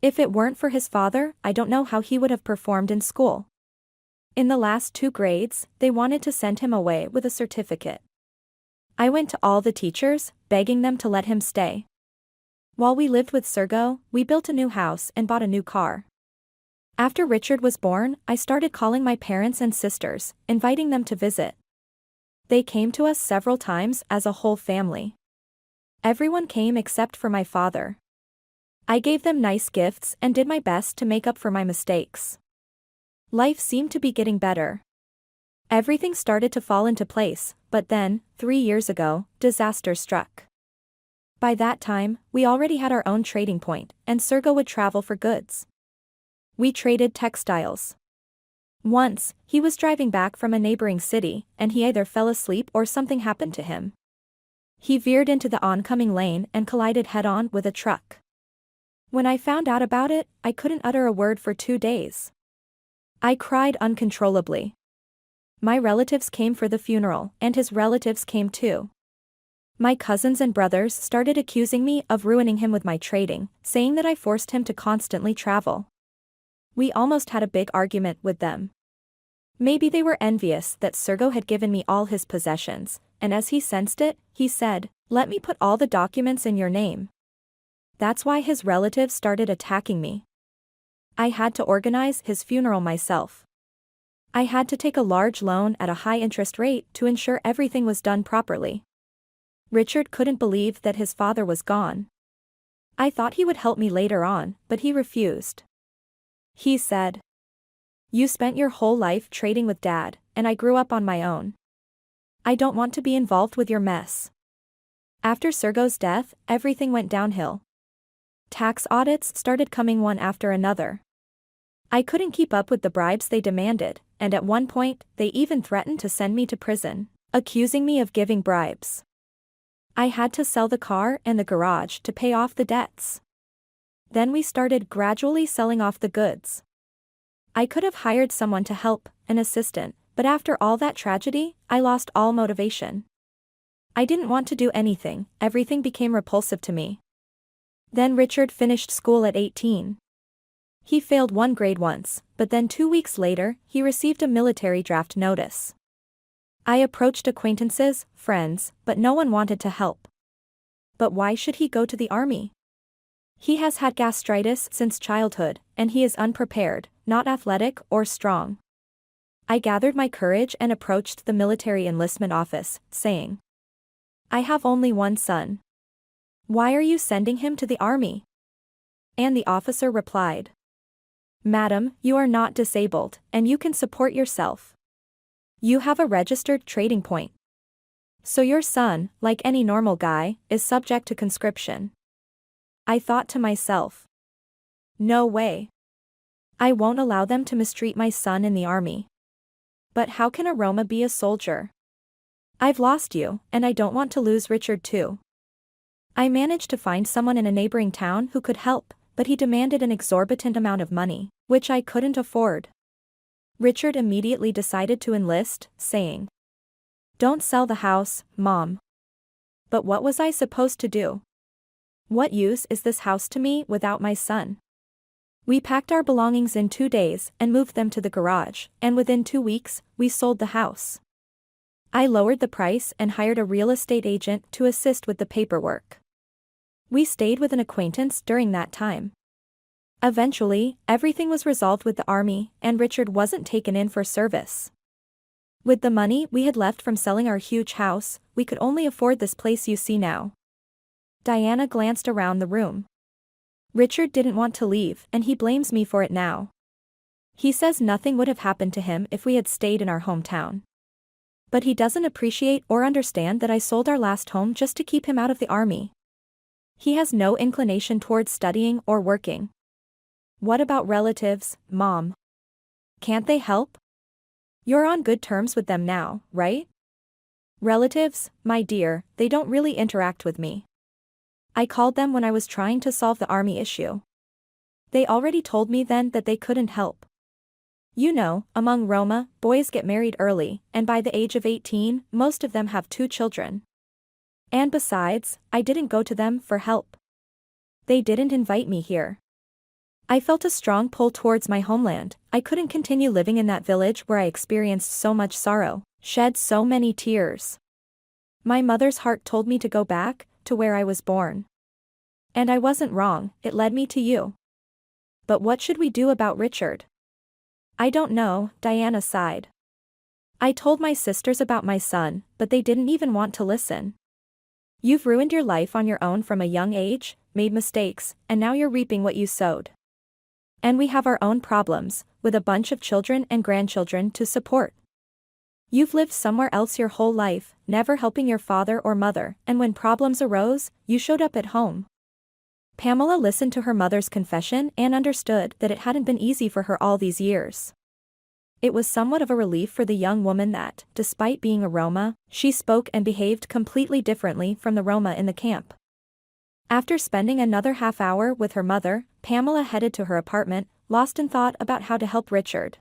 If it weren't for his father, I don't know how he would have performed in school. In the last 2 grades, they wanted to send him away with a certificate. I went to all the teachers, begging them to let him stay. While we lived with Sergo, we built a new house and bought a new car. After Richard was born, I started calling my parents and sisters, inviting them to visit. They came to us several times as a whole family. Everyone came except for my father. I gave them nice gifts and did my best to make up for my mistakes. Life seemed to be getting better. Everything started to fall into place, but then, 3 years ago, disaster struck. By that time, we already had our own trading point, and Sergo would travel for goods. We traded textiles. Once, he was driving back from a neighboring city, and he either fell asleep or something happened to him. He veered into the oncoming lane and collided head-on with a truck. When I found out about it, I couldn't utter a word for 2 days. I cried uncontrollably. My relatives came for the funeral, and his relatives came too. My cousins and brothers started accusing me of ruining him with my trading, saying that I forced him to constantly travel. We almost had a big argument with them. Maybe they were envious that Sergo had given me all his possessions, and as he sensed it, he said, "Let me put all the documents in your name." That's why his relatives started attacking me. I had to organize his funeral myself. I had to take a large loan at a high interest rate to ensure everything was done properly. Richard couldn't believe that his father was gone. I thought he would help me later on, but he refused. He said, "You spent your whole life trading with Dad, and I grew up on my own. I don't want to be involved with your mess." After Sergo's death, everything went downhill. Tax audits started coming one after another. I couldn't keep up with the bribes they demanded, and at one point, they even threatened to send me to prison, accusing me of giving bribes. I had to sell the car and the garage to pay off the debts. Then we started gradually selling off the goods. I could have hired someone to help, an assistant, but after all that tragedy, I lost all motivation. I didn't want to do anything, everything became repulsive to me. Then Richard finished school at 18. He failed one grade once, but then 2 weeks later, he received a military draft notice. I approached acquaintances, friends, but no one wanted to help. But why should he go to the army? He has had gastritis since childhood, and he is unprepared, not athletic or strong. I gathered my courage and approached the military enlistment office, saying, "I have only one son. Why are you sending him to the army?" And the officer replied, "Madam, you are not disabled, and you can support yourself. You have a registered trading point. So your son, like any normal guy, is subject to conscription. I thought to myself. No way. I won't allow them to mistreat my son in the army. But how can a Roma be a soldier? I've lost you, and I don't want to lose Richard too. I managed to find someone in a neighboring town who could help, but he demanded an exorbitant amount of money, which I couldn't afford. Richard immediately decided to enlist, saying, "Don't sell the house, Mom." But what was I supposed to do? What use is this house to me without my son? We packed our belongings in 2 days and moved them to the garage, and within 2 weeks, we sold the house. I lowered the price and hired a real estate agent to assist with the paperwork. We stayed with an acquaintance during that time. Eventually, everything was resolved with the army, and Richard wasn't taken in for service. With the money we had left from selling our huge house, we could only afford this place you see now. Diana glanced around the room. Richard didn't want to leave, and he blames me for it now. He says nothing would have happened to him if we had stayed in our hometown. But he doesn't appreciate or understand that I sold our last home just to keep him out of the army. He has no inclination towards studying or working. What about relatives, Mom? Can't they help? You're on good terms with them now, right? Relatives, my dear, they don't really interact with me. I called them when I was trying to solve the army issue. They already told me then that they couldn't help. You know, among Roma, boys get married early, and by the age of 18, most of them have 2 children. And besides, I didn't go to them for help. They didn't invite me here. I felt a strong pull towards my homeland. I couldn't continue living in that village where I experienced so much sorrow, shed so many tears. My mother's heart told me to go back, to where I was born. And I wasn't wrong, it led me to you. But what should we do about Richard? I don't know, Diana sighed. I told my sisters about my son, but they didn't even want to listen. You've ruined your life on your own from a young age, made mistakes, and now you're reaping what you sowed. And we have our own problems, with a bunch of children and grandchildren to support. You've lived somewhere else your whole life, never helping your father or mother, and when problems arose, you showed up at home. Pamela listened to her mother's confession and understood that it hadn't been easy for her all these years. It was somewhat of a relief for the young woman that, despite being a Roma, she spoke and behaved completely differently from the Roma in the camp. After spending another half hour with her mother, Pamela headed to her apartment, lost in thought about how to help Richard.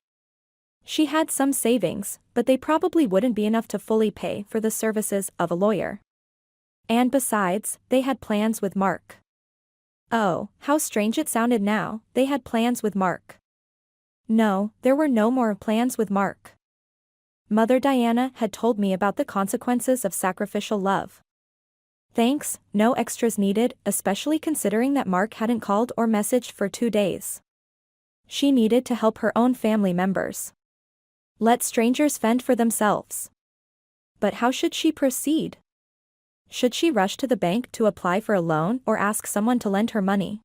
She had some savings, but they probably wouldn't be enough to fully pay for the services of a lawyer. And besides, they had plans with Mark. Oh, how strange it sounded now, they had plans with Mark. No, there were no more plans with Mark. Mother Diana had told me about the consequences of sacrificial love. Thanks, no extras needed, especially considering that Mark hadn't called or messaged for 2 days. She needed to help her own family members. Let strangers fend for themselves. But how should she proceed? Should she rush to the bank to apply for a loan or ask someone to lend her money?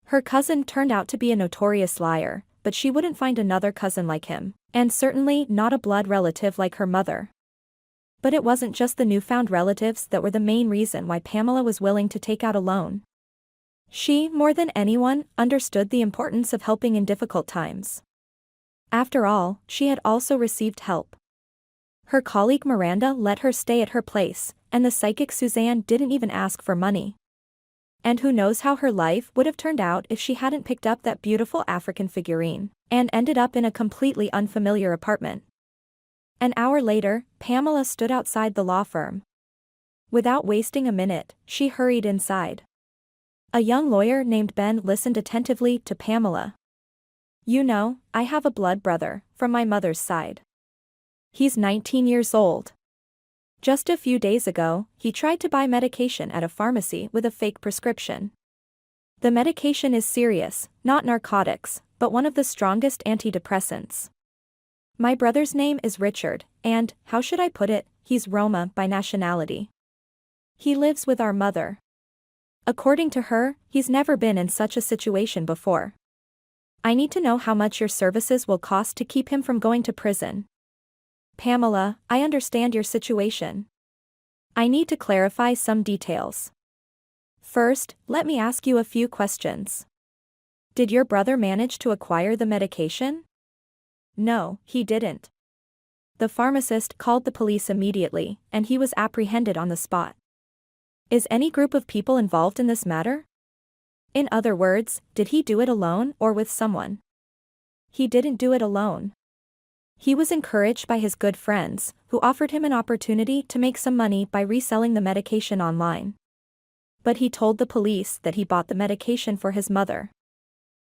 Her cousin turned out to be a notorious liar, but she wouldn't find another cousin like him, and certainly not a blood relative like her mother. But it wasn't just the newfound relatives that were the main reason why Pamela was willing to take out a loan. She, more than anyone, understood the importance of helping in difficult times. After all, she had also received help. Her colleague Miranda let her stay at her place, and the psychic Suzanne didn't even ask for money. And who knows how her life would have turned out if she hadn't picked up that beautiful African figurine, and ended up in a completely unfamiliar apartment. An hour later, Pamela stood outside the law firm. Without wasting a minute, she hurried inside. A young lawyer named Ben listened attentively to Pamela. You know, I have a blood brother, from my mother's side. He's 19 years old. Just a few days ago, he tried to buy medication at a pharmacy with a fake prescription. The medication is serious, not narcotics, but one of the strongest antidepressants. My brother's name is Richard, and, how should I put it, he's Roma by nationality. He lives with our mother. According to her, he's never been in such a situation before. I need to know how much your services will cost to keep him from going to prison. Pamela, I understand your situation. I need to clarify some details. First, let me ask you a few questions. Did your brother manage to acquire the medication? No, he didn't. The pharmacist called the police immediately, and he was apprehended on the spot. Is any group of people involved in this matter? In other words, did he do it alone or with someone? He didn't do it alone. He was encouraged by his good friends, who offered him an opportunity to make some money by reselling the medication online. But he told the police that he bought the medication for his mother.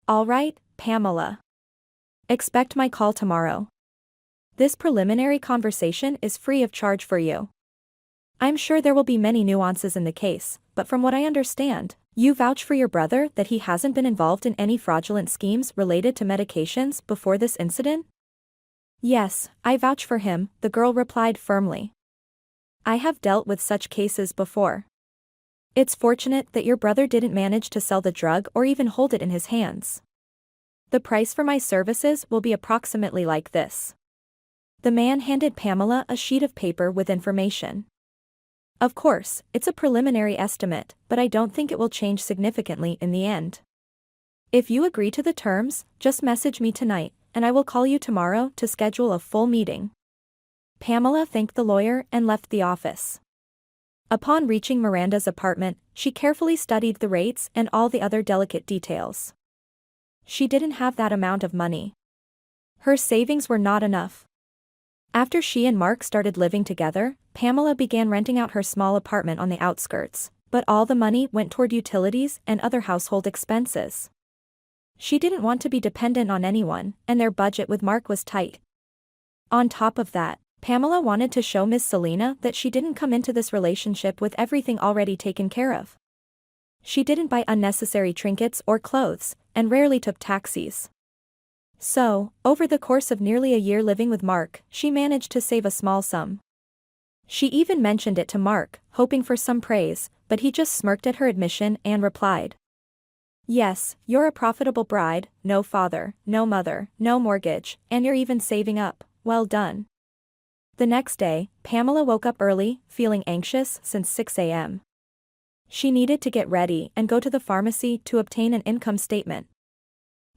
All right, Pamela. Expect my call tomorrow. This preliminary conversation is free of charge for you. I'm sure there will be many nuances in the case, but from what I understand, you vouch for your brother that he hasn't been involved in any fraudulent schemes related to medications before this incident? Yes, I vouch for him, the girl replied firmly. I have dealt with such cases before. It's fortunate that your brother didn't manage to sell the drug or even hold it in his hands. The price for my services will be approximately like this. The man handed Pamela a sheet of paper with information. Of course, it's a preliminary estimate, but I don't think it will change significantly in the end. If you agree to the terms, just message me tonight, and I will call you tomorrow to schedule a full meeting. Pamela thanked the lawyer and left the office. Upon reaching Miranda's apartment, she carefully studied the rates and all the other delicate details. She didn't have that amount of money. Her savings were not enough. After she and Mark started living together, Pamela began renting out her small apartment on the outskirts, but all the money went toward utilities and other household expenses. She didn't want to be dependent on anyone, and their budget with Mark was tight. On top of that, Pamela wanted to show Miss Selena that she didn't come into this relationship with everything already taken care of. She didn't buy unnecessary trinkets or clothes, and rarely took taxis. So, over the course of nearly a year living with Mark, she managed to save a small sum. She even mentioned it to Mark, hoping for some praise, but he just smirked at her admission and replied, "Yes, you're a profitable bride, no father, no mother, no mortgage, and you're even saving up, well done." The next day, Pamela woke up early, feeling anxious since 6 a.m. She needed to get ready and go to the pharmacy to obtain an income statement.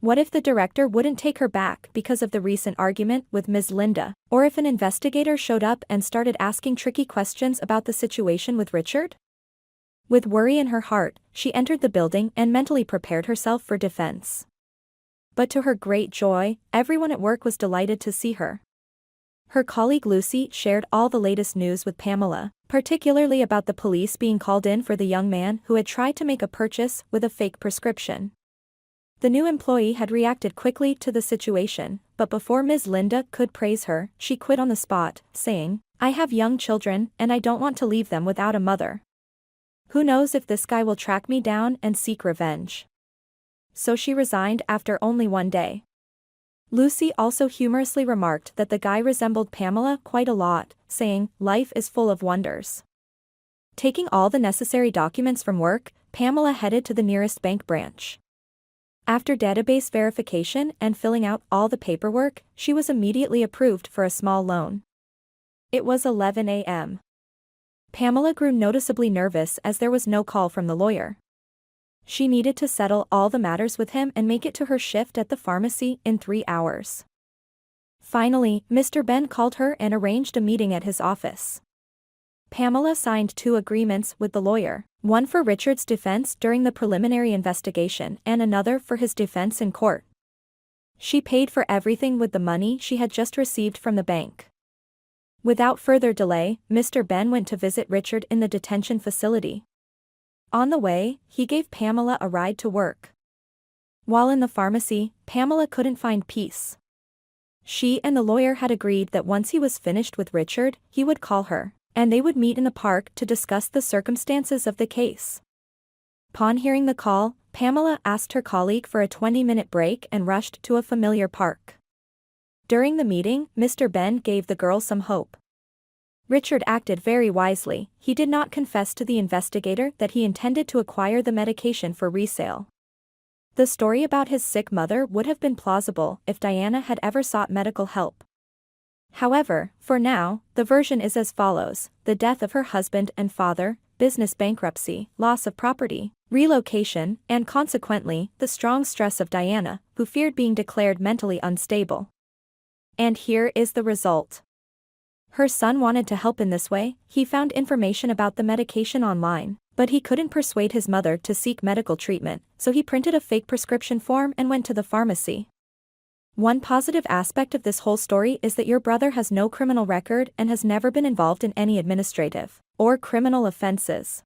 What if the director wouldn't take her back because of the recent argument with Ms. Linda, or if an investigator showed up and started asking tricky questions about the situation with Richard? With worry in her heart, she entered the building and mentally prepared herself for defense. But to her great joy, everyone at work was delighted to see her. Her colleague Lucy shared all the latest news with Pamela, particularly about the police being called in for the young man who had tried to make a purchase with a fake prescription. The new employee had reacted quickly to the situation, but before Ms. Linda could praise her, she quit on the spot, saying, "I have young children and I don't want to leave them without a mother. Who knows if this guy will track me down and seek revenge." So she resigned after only one day. Lucy also humorously remarked that the guy resembled Pamela quite a lot, saying, "Life is full of wonders." Taking all the necessary documents from work, Pamela headed to the nearest bank branch. After database verification and filling out all the paperwork, she was immediately approved for a small loan. It was 11 a.m. Pamela grew noticeably nervous as there was no call from the lawyer. She needed to settle all the matters with him and make it to her shift at the pharmacy in 3 hours. Finally, Mr. Ben called her and arranged a meeting at his office. Pamela signed 2 agreements with the lawyer, one for Richard's defense during the preliminary investigation and another for his defense in court. She paid for everything with the money she had just received from the bank. Without further delay, Mr. Ben went to visit Richard in the detention facility. On the way, he gave Pamela a ride to work. While in the pharmacy, Pamela couldn't find peace. She and the lawyer had agreed that once he was finished with Richard, he would call her, and they would meet in the park to discuss the circumstances of the case. Upon hearing the call, Pamela asked her colleague for a 20-minute break and rushed to a familiar park. During the meeting, Mr. Ben gave the girl some hope. Richard acted very wisely. He did not confess to the investigator that he intended to acquire the medication for resale. The story about his sick mother would have been plausible if Diana had ever sought medical help. However, for now, the version is as follows: the death of her husband and father, business bankruptcy, loss of property, relocation, and consequently, the strong stress of Diana, who feared being declared mentally unstable. And here is the result. Her son wanted to help in this way. He found information about the medication online, but he couldn't persuade his mother to seek medical treatment, so he printed a fake prescription form and went to the pharmacy. One positive aspect of this whole story is that your brother has no criminal record and has never been involved in any administrative or criminal offenses.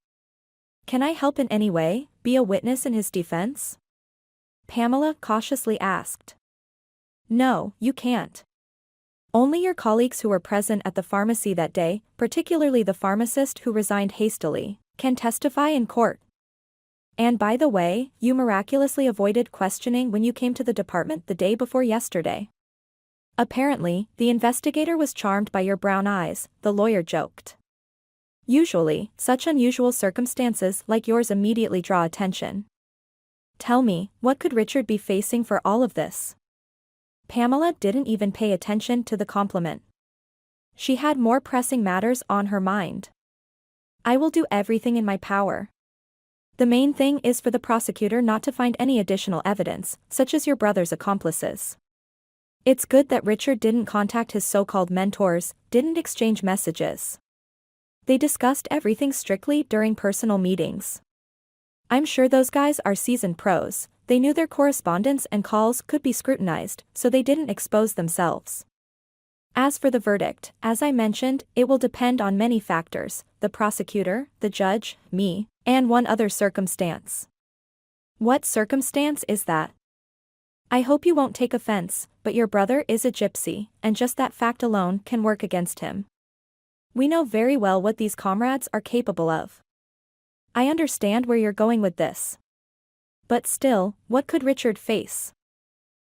Can I help in any way, be a witness in his defense? Pamela cautiously asked. No, you can't. Only your colleagues who were present at the pharmacy that day, particularly the pharmacist who resigned hastily, can testify in court. And by the way, you miraculously avoided questioning when you came to the department the day before yesterday. Apparently, the investigator was charmed by your brown eyes, the lawyer joked. Usually, such unusual circumstances like yours immediately draw attention. Tell me, what could Richard be facing for all of this? Pamela didn't even pay attention to the compliment. She had more pressing matters on her mind. I will do everything in my power. The main thing is for the prosecutor not to find any additional evidence, such as your brother's accomplices. It's good that Richard didn't contact his so-called mentors, didn't exchange messages. They discussed everything strictly during personal meetings. I'm sure those guys are seasoned pros. They knew their correspondence and calls could be scrutinized, so they didn't expose themselves. As for the verdict, as I mentioned, it will depend on many factors: the prosecutor, the judge, me, and one other circumstance. What circumstance is that? I hope you won't take offense, but your brother is a gypsy, and just that fact alone can work against him. We know very well what these comrades are capable of. I understand where you're going with this. But still, what could Richard face?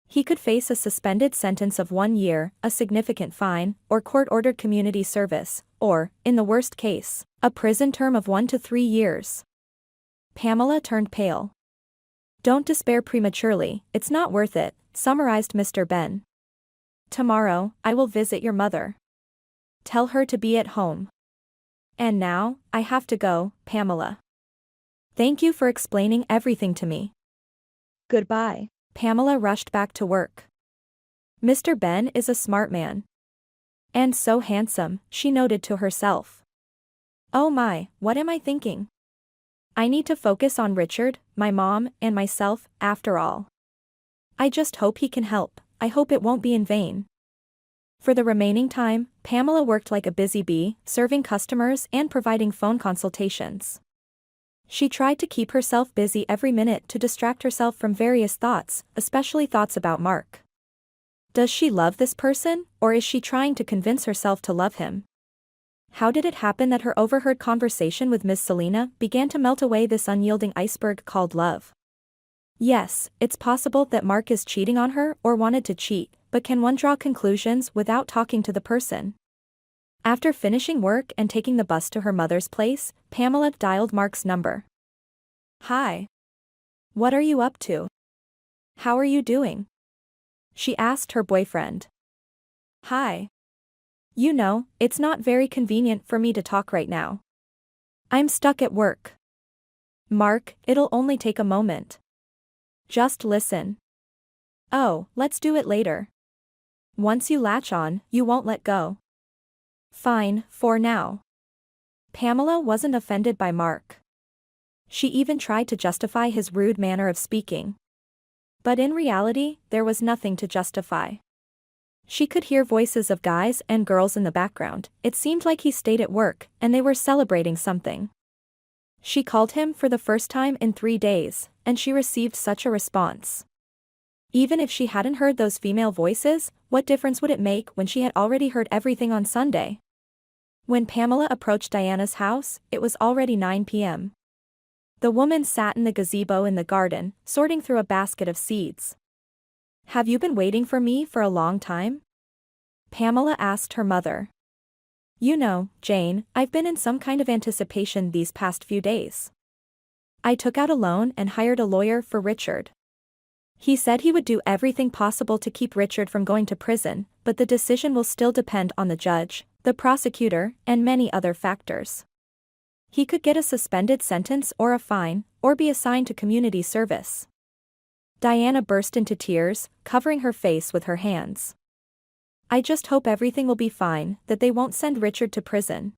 He could face a suspended sentence of 1 year, a significant fine, or court-ordered community service, or, in the worst case, a prison term of 1 to 3 years. Pamela turned pale. Don't despair prematurely, it's not worth it, summarized Mr. Ben. Tomorrow, I will visit your mother. Tell her to be at home. And now, I have to go, Pamela. Thank you for explaining everything to me. Goodbye. Pamela rushed back to work. Mr. Ben is a smart man. And so handsome, she noted to herself. Oh my, what am I thinking? I need to focus on Richard, my mom, and myself, after all. I just hope he can help. I hope it won't be in vain. For the remaining time, Pamela worked like a busy bee, serving customers and providing phone consultations. She tried to keep herself busy every minute to distract herself from various thoughts, especially thoughts about Mark. Does she love this person, or is she trying to convince herself to love him? How did it happen that her overheard conversation with Miss Selina began to melt away this unyielding iceberg called love? Yes, it's possible that Mark is cheating on her or wanted to cheat, but can one draw conclusions without talking to the person? After finishing work and taking the bus to her mother's place, Pamela dialed Mark's number. Hi. What are you up to? How are you doing? She asked her boyfriend. Hi. You know, it's not very convenient for me to talk right now. I'm stuck at work. Mark, it'll only take a moment. Just listen. Oh, let's do it later. Once you latch on, you won't let go. Fine, for now. Pamela wasn't offended by Mark. She even tried to justify his rude manner of speaking. But in reality, there was nothing to justify. She could hear voices of guys and girls in the background. It seemed like he stayed at work, and they were celebrating something. She called him for the first time in 3 days, and she received such a response. Even if she hadn't heard those female voices, what difference would it make when she had already heard everything on Sunday? When Pamela approached Diana's house, it was already 9 p.m. The woman sat in the gazebo in the garden, sorting through a basket of seeds. Have you been waiting for me for a long time? Pamela asked her mother. You know, Jane, I've been in some kind of anticipation these past few days. I took out a loan and hired a lawyer for Richard. He said he would do everything possible to keep Richard from going to prison, but the decision will still depend on the judge, the prosecutor, and many other factors. He could get a suspended sentence or a fine, or be assigned to community service. Diana burst into tears, covering her face with her hands. I just hope everything will be fine, that they won't send Richard to prison.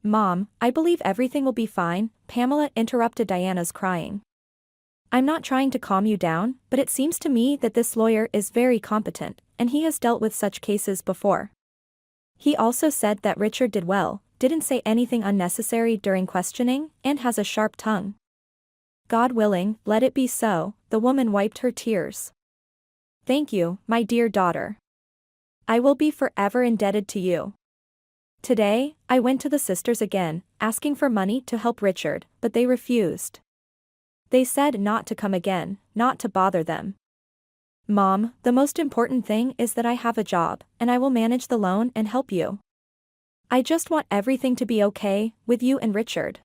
Mom, I believe everything will be fine, Pamela interrupted Diana's crying. I'm not trying to calm you down, but it seems to me that this lawyer is very competent, and he has dealt with such cases before. He also said that Richard did well, didn't say anything unnecessary during questioning, and has a sharp tongue. God willing, let it be so, the woman wiped her tears. Thank you, my dear daughter. I will be forever indebted to you. Today, I went to the sisters again, asking for money to help Richard, but they refused. They said not to come again, not to bother them. Mom, the most important thing is that I have a job, and I will manage the loan and help you. I just want everything to be okay, with you and Richard.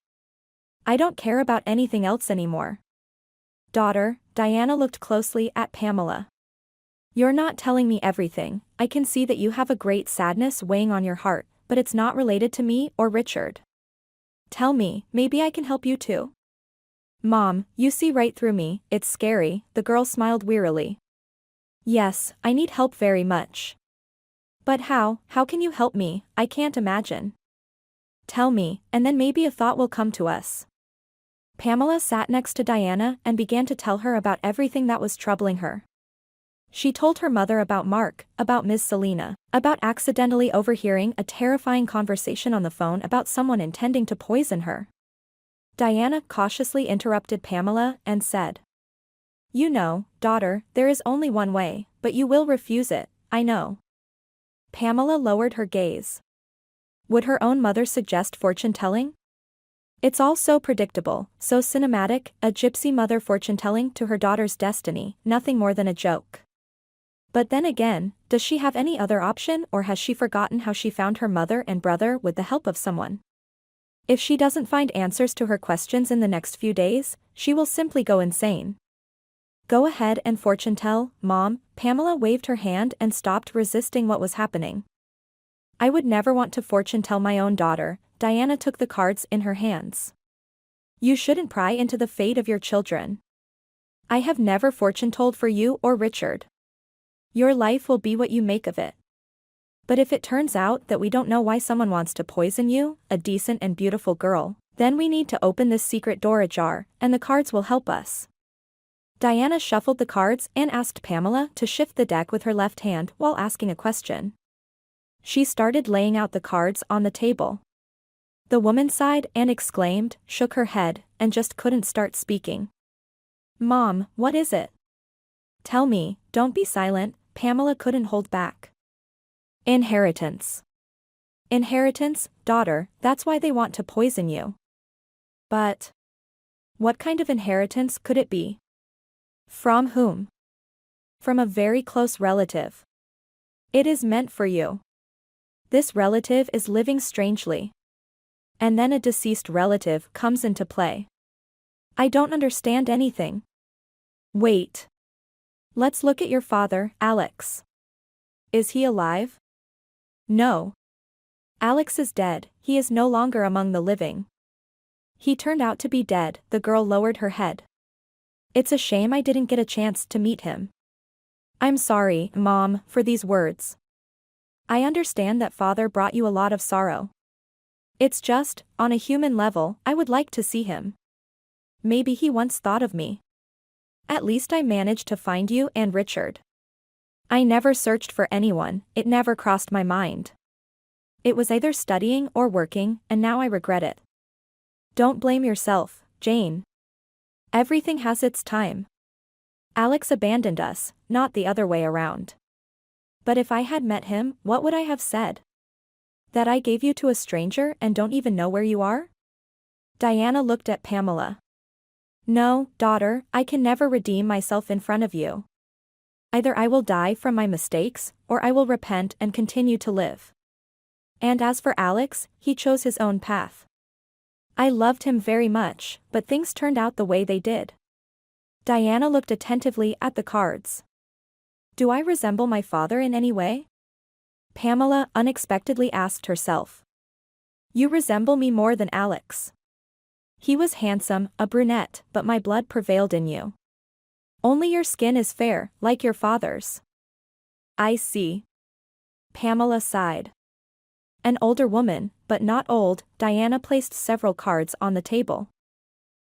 I don't care about anything else anymore. Daughter, Diana looked closely at Pamela. You're not telling me everything. I can see that you have a great sadness weighing on your heart, but it's not related to me or Richard. Tell me, maybe I can help you too. Mom, you see right through me, it's scary, the girl smiled wearily. Yes, I need help very much. But how can you help me? I can't imagine. Tell me, and then maybe a thought will come to us. Pamela sat next to Diana and began to tell her about everything that was troubling her. She told her mother about Mark, about Miss Selena, about accidentally overhearing a terrifying conversation on the phone about someone intending to poison her. Diana cautiously interrupted Pamela and said, You know, daughter, there is only one way, but you will refuse it, I know. Pamela lowered her gaze. Would her own mother suggest fortune-telling? It's all so predictable, so cinematic, a gypsy mother fortune-telling to her daughter's destiny, nothing more than a joke. But then again, does she have any other option, or has she forgotten how she found her mother and brother with the help of someone? If she doesn't find answers to her questions in the next few days, she will simply go insane. Go ahead and fortune-tell, Mom, Pamela waved her hand and stopped resisting what was happening. I would never want to fortune-tell my own daughter, Diana took the cards in her hands. You shouldn't pry into the fate of your children. I have never fortune-told for you or Richard. Your life will be what you make of it. But if it turns out that we don't know why someone wants to poison you, a decent and beautiful girl, then we need to open this secret door ajar, and the cards will help us. Diana shuffled the cards and asked Pamela to shift the deck with her left hand while asking a question. She started laying out the cards on the table. The woman sighed and exclaimed, shook her head, and just couldn't start speaking. Mom, what is it? Tell me, don't be silent, Pamela couldn't hold back. Inheritance. Inheritance, daughter, that's why they want to poison you. But what kind of inheritance could it be? From whom? From a very close relative. It is meant for you. This relative is living strangely. And then a deceased relative comes into play. I don't understand anything. Wait. Let's look at your father, Alex. Is he alive? No. Alex is dead, he is no longer among the living. He turned out to be dead, the girl lowered her head. It's a shame I didn't get a chance to meet him. I'm sorry, Mom, for these words. I understand that father brought you a lot of sorrow. It's just, on a human level, I would like to see him. Maybe he once thought of me. At least I managed to find you and Richard. I never searched for anyone, it never crossed my mind. It was either studying or working, and now I regret it. Don't blame yourself, Jane. Everything has its time. Alex abandoned us, not the other way around. But if I had met him, what would I have said? That I gave you to a stranger and don't even know where you are? Diana looked at Pamela. No, daughter, I can never redeem myself in front of you. Either I will die from my mistakes, or I will repent and continue to live. And as for Alex, he chose his own path. I loved him very much, but things turned out the way they did. Diana looked attentively at the cards. Do I resemble my father in any way? Pamela unexpectedly asked herself. You resemble me more than Alex. He was handsome, a brunette, but my blood prevailed in you. Only your skin is fair, like your father's. I see. Pamela sighed. An older woman, but not old, Diana placed several cards on the table.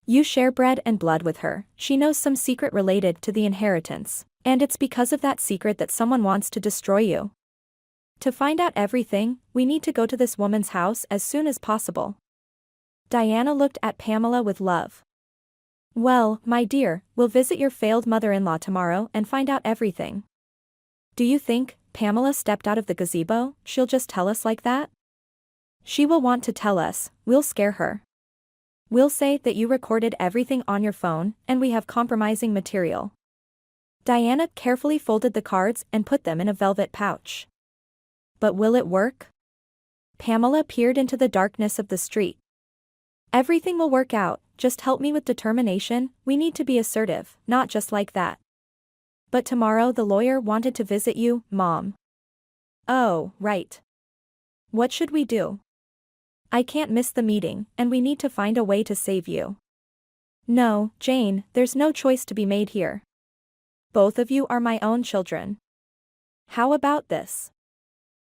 You share bread and blood with her, she knows some secret related to the inheritance, and it's because of that secret that someone wants to destroy you. To find out everything, we need to go to this woman's house as soon as possible. Diana looked at Pamela with love. Well, my dear, we'll visit your failed mother-in-law tomorrow and find out everything. Do you think, Pamela stepped out of the gazebo, she'll just tell us like that? She will want to tell us, we'll scare her. We'll say that you recorded everything on your phone, and we have compromising material. Diana carefully folded the cards and put them in a velvet pouch. But will it work? Pamela peered into the darkness of the street. Everything will work out, just help me with determination, we need to be assertive, not just like that. But tomorrow the lawyer wanted to visit you, Mom. Oh, right. What should we do? I can't miss the meeting, and we need to find a way to save you. No, Jane, there's no choice to be made here. Both of you are my own children. How about this?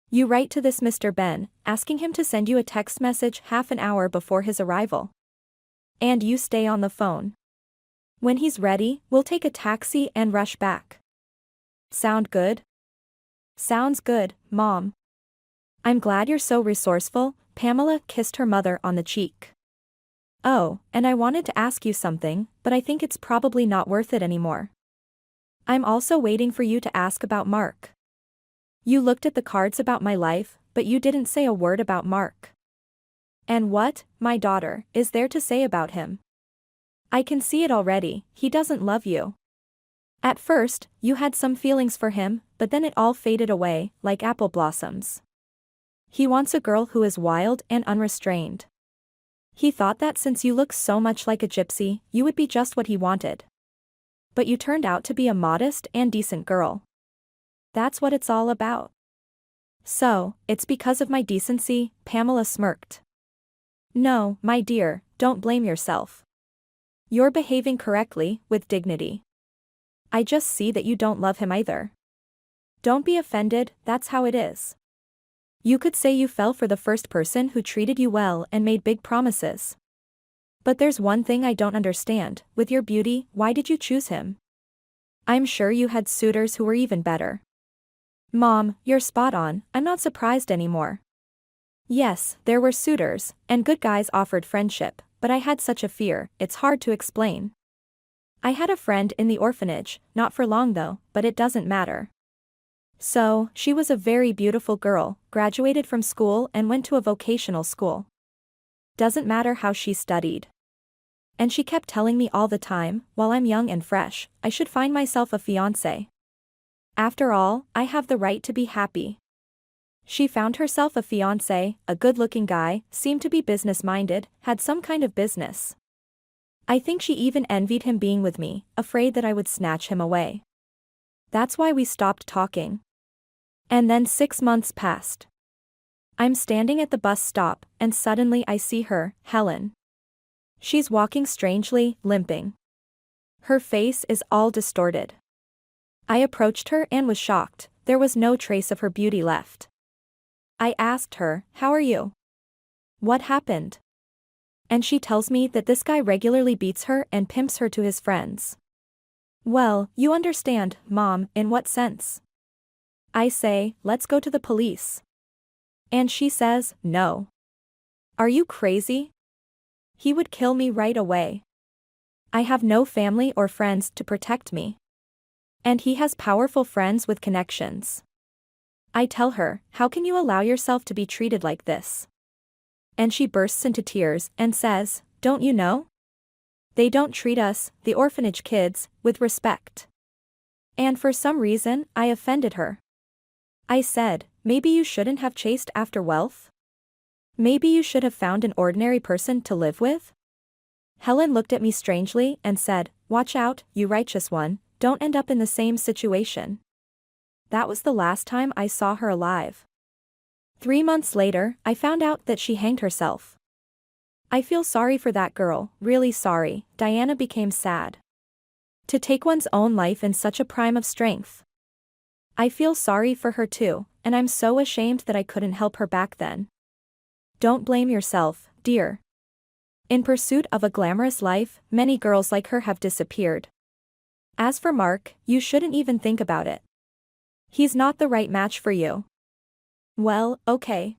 You write to this Mr. Ben, asking him to send you a text message half an hour before his arrival. And you stay on the phone. When he's ready, we'll take a taxi and rush back. Sound good? Sounds good, Mom. I'm glad you're so resourceful, Pamela kissed her mother on the cheek. Oh, and I wanted to ask you something, but I think it's probably not worth it anymore. I'm also waiting for you to ask about Mark. You looked at the cards about my life, but you didn't say a word about Mark. And what, my daughter, is there to say about him? I can see it already, he doesn't love you. At first, you had some feelings for him, but then it all faded away, like apple blossoms. He wants a girl who is wild and unrestrained. He thought that since you look so much like a gypsy, you would be just what he wanted. But you turned out to be a modest and decent girl. That's what it's all about. So, it's because of my decency, Pamela smirked. No, my dear, don't blame yourself. You're behaving correctly, with dignity. I just see that you don't love him either. Don't be offended, that's how it is. You could say you fell for the first person who treated you well and made big promises. But there's one thing I don't understand, with your beauty, why did you choose him? I'm sure you had suitors who were even better. Mom, you're spot on, I'm not surprised anymore. Yes, there were suitors, and good guys offered friendship, but I had such a fear, it's hard to explain. I had a friend in the orphanage, not for long though, but it doesn't matter. So, she was a very beautiful girl, graduated from school and went to a vocational school. Doesn't matter how she studied. And she kept telling me all the time, while I'm young and fresh, I should find myself a fiancé. After all, I have the right to be happy. She found herself a fiancé, a good-looking guy, seemed to be business-minded, had some kind of business. I think she even envied him being with me, afraid that I would snatch him away. That's why we stopped talking. And then 6 months passed. I'm standing at the bus stop, and suddenly I see her, Helen. She's walking strangely, limping. Her face is all distorted. I approached her and was shocked, there was no trace of her beauty left. I asked her, how are you? What happened? And she tells me that this guy regularly beats her and pimps her to his friends. Well, you understand, Mom, in what sense? I say, let's go to the police. And she says, no. Are you crazy? He would kill me right away. I have no family or friends to protect me. And he has powerful friends with connections. I tell her, how can you allow yourself to be treated like this? And she bursts into tears and says, don't you know? They don't treat us, the orphanage kids, with respect. And for some reason, I offended her. I said, maybe you shouldn't have chased after wealth? Maybe you should have found an ordinary person to live with? Helen looked at me strangely and said, watch out, you righteous one, don't end up in the same situation. That was the last time I saw her alive. 3 months later, I found out that she hanged herself. I feel sorry for that girl, really sorry. Diana became sad. To take one's own life in such a prime of strength. I feel sorry for her too, and I'm so ashamed that I couldn't help her back then. Don't blame yourself, dear. In pursuit of a glamorous life, many girls like her have disappeared. As for Mark, you shouldn't even think about it. He's not the right match for you. Well, okay.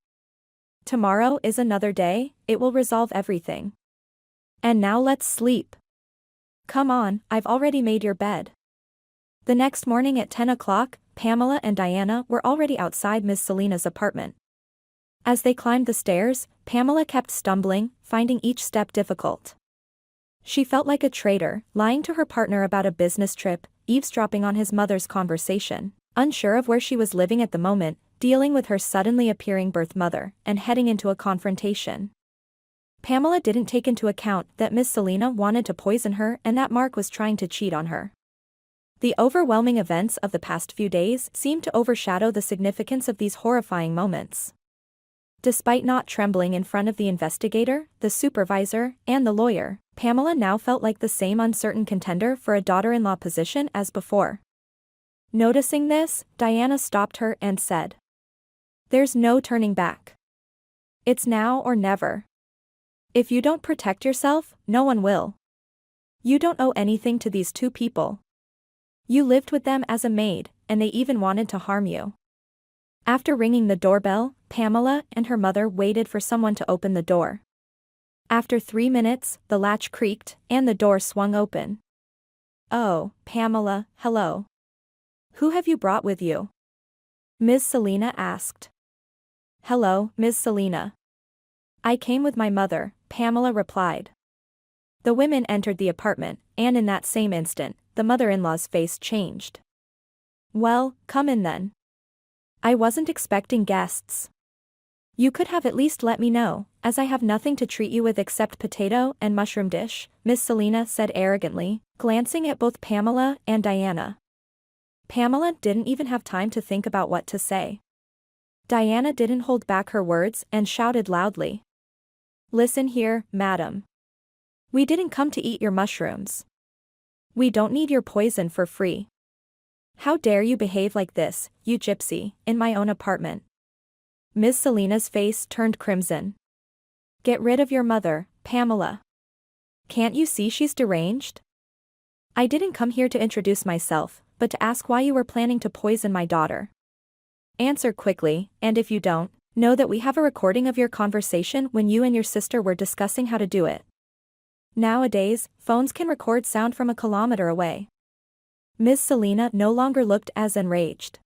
Tomorrow is another day, it will resolve everything. And now let's sleep. Come on, I've already made your bed. The next morning at 10 o'clock, Pamela and Diana were already outside Miss Selina's apartment. As they climbed the stairs, Pamela kept stumbling, finding each step difficult. She felt like a traitor, lying to her partner about a business trip, eavesdropping on his mother's conversation, unsure of where she was living at the moment, dealing with her suddenly appearing birth mother, and heading into a confrontation. Pamela didn't take into account that Miss Selina wanted to poison her and that Mark was trying to cheat on her. The overwhelming events of the past few days seemed to overshadow the significance of these horrifying moments. Despite not trembling in front of the investigator, the supervisor, and the lawyer, Pamela now felt like the same uncertain contender for a daughter-in-law position as before. Noticing this, Diana stopped her and said, "There's no turning back. It's now or never. If you don't protect yourself, no one will. You don't owe anything to these two people. You lived with them as a maid, and they even wanted to harm you." After ringing the doorbell, Pamela and her mother waited for someone to open the door. After 3 minutes, the latch creaked, and the door swung open. "Oh, Pamela, hello. Who have you brought with you?" Ms. Selina asked. "Hello, Ms. Selina. I came with my mother," Pamela replied. The women entered the apartment, and in that same instant, the mother-in-law's face changed. "Well, come in then. I wasn't expecting guests. You could have at least let me know, as I have nothing to treat you with except potato and mushroom dish," Miss Selina said arrogantly, glancing at both Pamela and Diana. Pamela didn't even have time to think about what to say. Diana didn't hold back her words and shouted loudly. "Listen here, madam. We didn't come to eat your mushrooms. We don't need your poison for free. How dare you behave like this, you gypsy, in my own apartment?" Miss Selina's face turned crimson. "Get rid of your mother, Pamela. Can't you see she's deranged? I didn't come here to introduce myself, but to ask why you were planning to poison my daughter. Answer quickly, and if you don't, know that we have a recording of your conversation when you and your sister were discussing how to do it. Nowadays, phones can record sound from a kilometer away." Miss Selina no longer looked as enraged.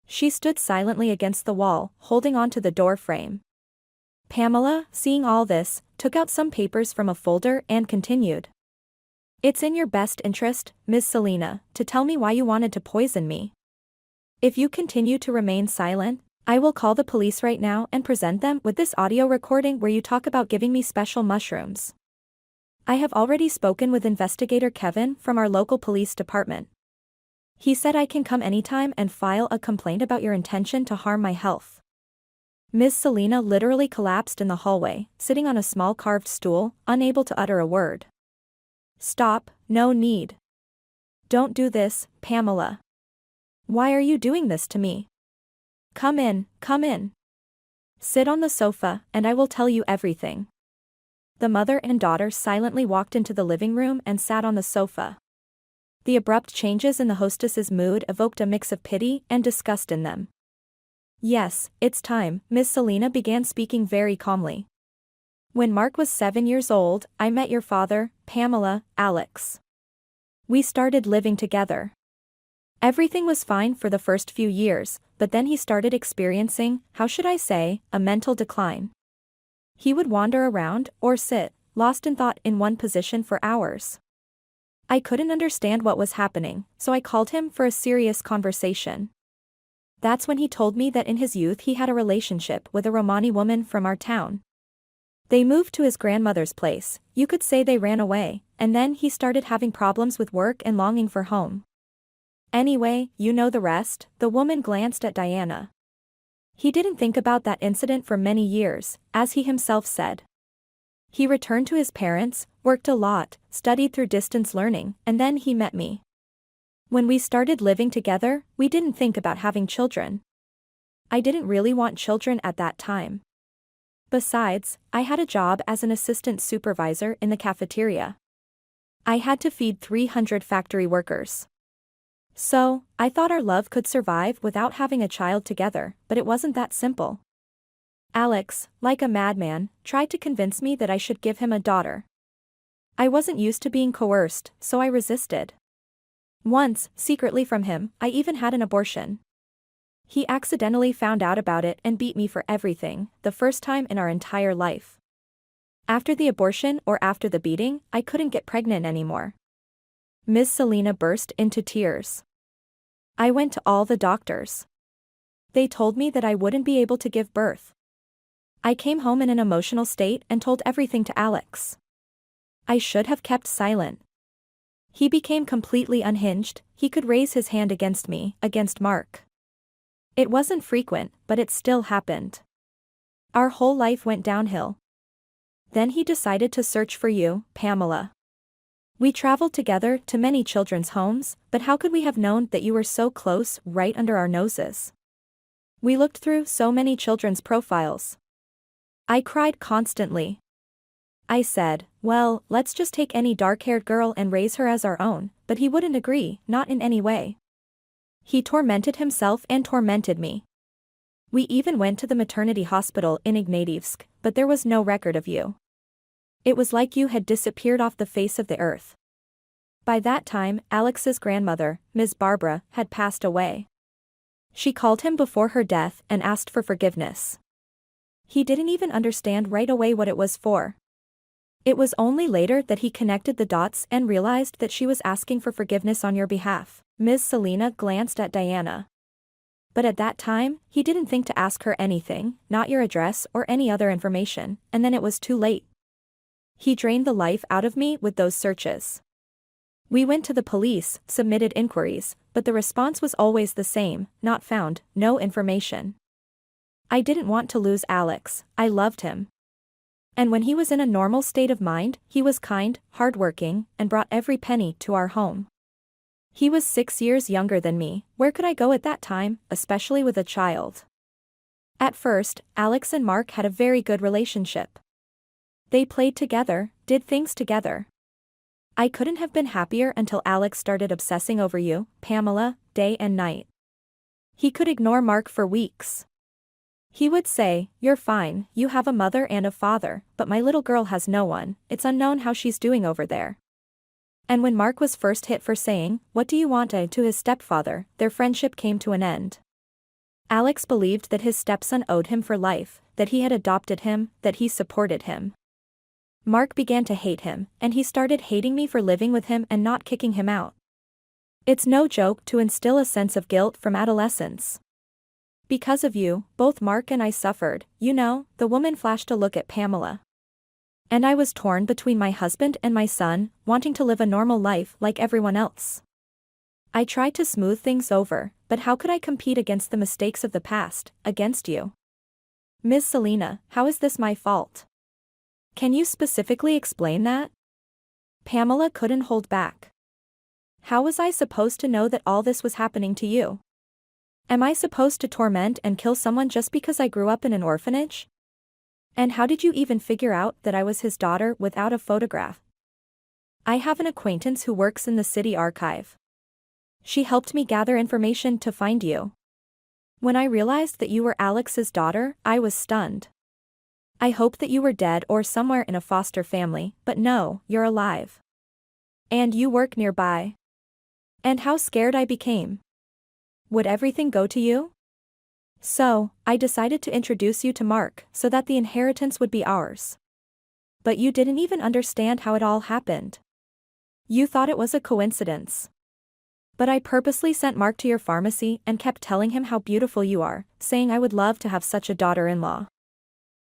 She stood silently against the wall, holding onto the door frame. Pamela, seeing all this, took out some papers from a folder and continued. "It's in your best interest, Miss Selina, to tell me why you wanted to poison me. If you continue to remain silent, I will call the police right now and present them with this audio recording where you talk about giving me special mushrooms. I have already spoken with investigator Kevin from our local police department. He said I can come anytime and file a complaint about your intention to harm my health." Miss Selina literally collapsed in the hallway, sitting on a small carved stool, unable to utter a word. "Stop, no need. Don't do this, Pamela. Why are you doing this to me? Come in, come in. Sit on the sofa, and I will tell you everything." The mother and daughter silently walked into the living room and sat on the sofa. The abrupt changes in the hostess's mood evoked a mix of pity and disgust in them. "Yes, it's time," Miss Selina began speaking very calmly. "When Mark was 7 years old, I met your father, Pamela, Alex. We started living together. Everything was fine for the first few years, but then he started experiencing, how should I say, a mental decline. He would wander around, or sit, lost in thought in one position for hours. I couldn't understand what was happening, so I called him for a serious conversation. That's when he told me that in his youth he had a relationship with a Romani woman from our town. They moved to his grandmother's place, you could say they ran away, and then he started having problems with work and longing for home. Anyway, you know the rest." The woman glanced at Diana. "He didn't think about that incident for many years, as he himself said. He returned to his parents, worked a lot, studied through distance learning, and then he met me. When we started living together, we didn't think about having children. I didn't really want children at that time. Besides, I had a job as an assistant supervisor in the cafeteria. I had to feed 300 factory workers. So, I thought our love could survive without having a child together, but it wasn't that simple. Alex, like a madman, tried to convince me that I should give him a daughter. I wasn't used to being coerced, so I resisted. Once, secretly from him, I even had an abortion. He accidentally found out about it and beat me for everything, the first time in our entire life. After the abortion or after the beating, I couldn't get pregnant anymore. Ms. Selena burst into tears. I went to all the doctors. They told me that I wouldn't be able to give birth. I came home in an emotional state and told everything to Alex. I should have kept silent. He became completely unhinged. He could raise his hand against me, against Mark. It wasn't frequent, but it still happened. Our whole life went downhill. Then he decided to search for you, Pamela. We traveled together to many children's homes, but how could we have known that you were so close, right under our noses? We looked through so many children's profiles. I cried constantly. I said, well, let's just take any dark-haired girl and raise her as our own, but he wouldn't agree, not in any way. He tormented himself and tormented me. We even went to the maternity hospital in Ignatievsk, but there was no record of you. It was like you had disappeared off the face of the earth. By that time, Alex's grandmother, Ms. Barbara, had passed away. She called him before her death and asked for forgiveness. He didn't even understand right away what it was for. It was only later that he connected the dots and realized that she was asking for forgiveness on your behalf. Ms. Selena glanced at Diana. But at that time, he didn't think to ask her anything, not your address or any other information, and then it was too late. He drained the life out of me with those searches. We went to the police, submitted inquiries, but the response was always the same, not found, no information. I didn't want to lose Alex, I loved him. And when he was in a normal state of mind, he was kind, hardworking, and brought every penny to our home. He was 6 years younger than me. Where could I go at that time, especially with a child? At first, Alex and Mark had a very good relationship. They played together, did things together. I couldn't have been happier until Alex started obsessing over you, Pamela, day and night. He could ignore Mark for weeks. He would say, you're fine, you have a mother and a father, but my little girl has no one, it's unknown how she's doing over there. And when Mark was first hit for saying, what do you want to his stepfather, their friendship came to an end. Alex believed that his stepson owed him for life, that he had adopted him, that he supported him. Mark began to hate him, and he started hating me for living with him and not kicking him out. It's no joke to instill a sense of guilt from adolescence. Because of you, both Mark and I suffered, you know, the woman flashed a look at Pamela. And I was torn between my husband and my son, wanting to live a normal life like everyone else. I tried to smooth things over, but how could I compete against the mistakes of the past, against you? Ms. Selena, how is this my fault? Can you specifically explain that? Pamela couldn't hold back. How was I supposed to know that all this was happening to you? Am I supposed to torment and kill someone just because I grew up in an orphanage? And how did you even figure out that I was his daughter without a photograph? I have an acquaintance who works in the city archive. She helped me gather information to find you. When I realized that you were Alex's daughter, I was stunned. I hoped that you were dead or somewhere in a foster family, but no, you're alive. And you work nearby. And how scared I became. Would everything go to you? So, I decided to introduce you to Mark so that the inheritance would be ours. But you didn't even understand how it all happened. You thought it was a coincidence. But I purposely sent Mark to your pharmacy and kept telling him how beautiful you are, saying I would love to have such a daughter-in-law.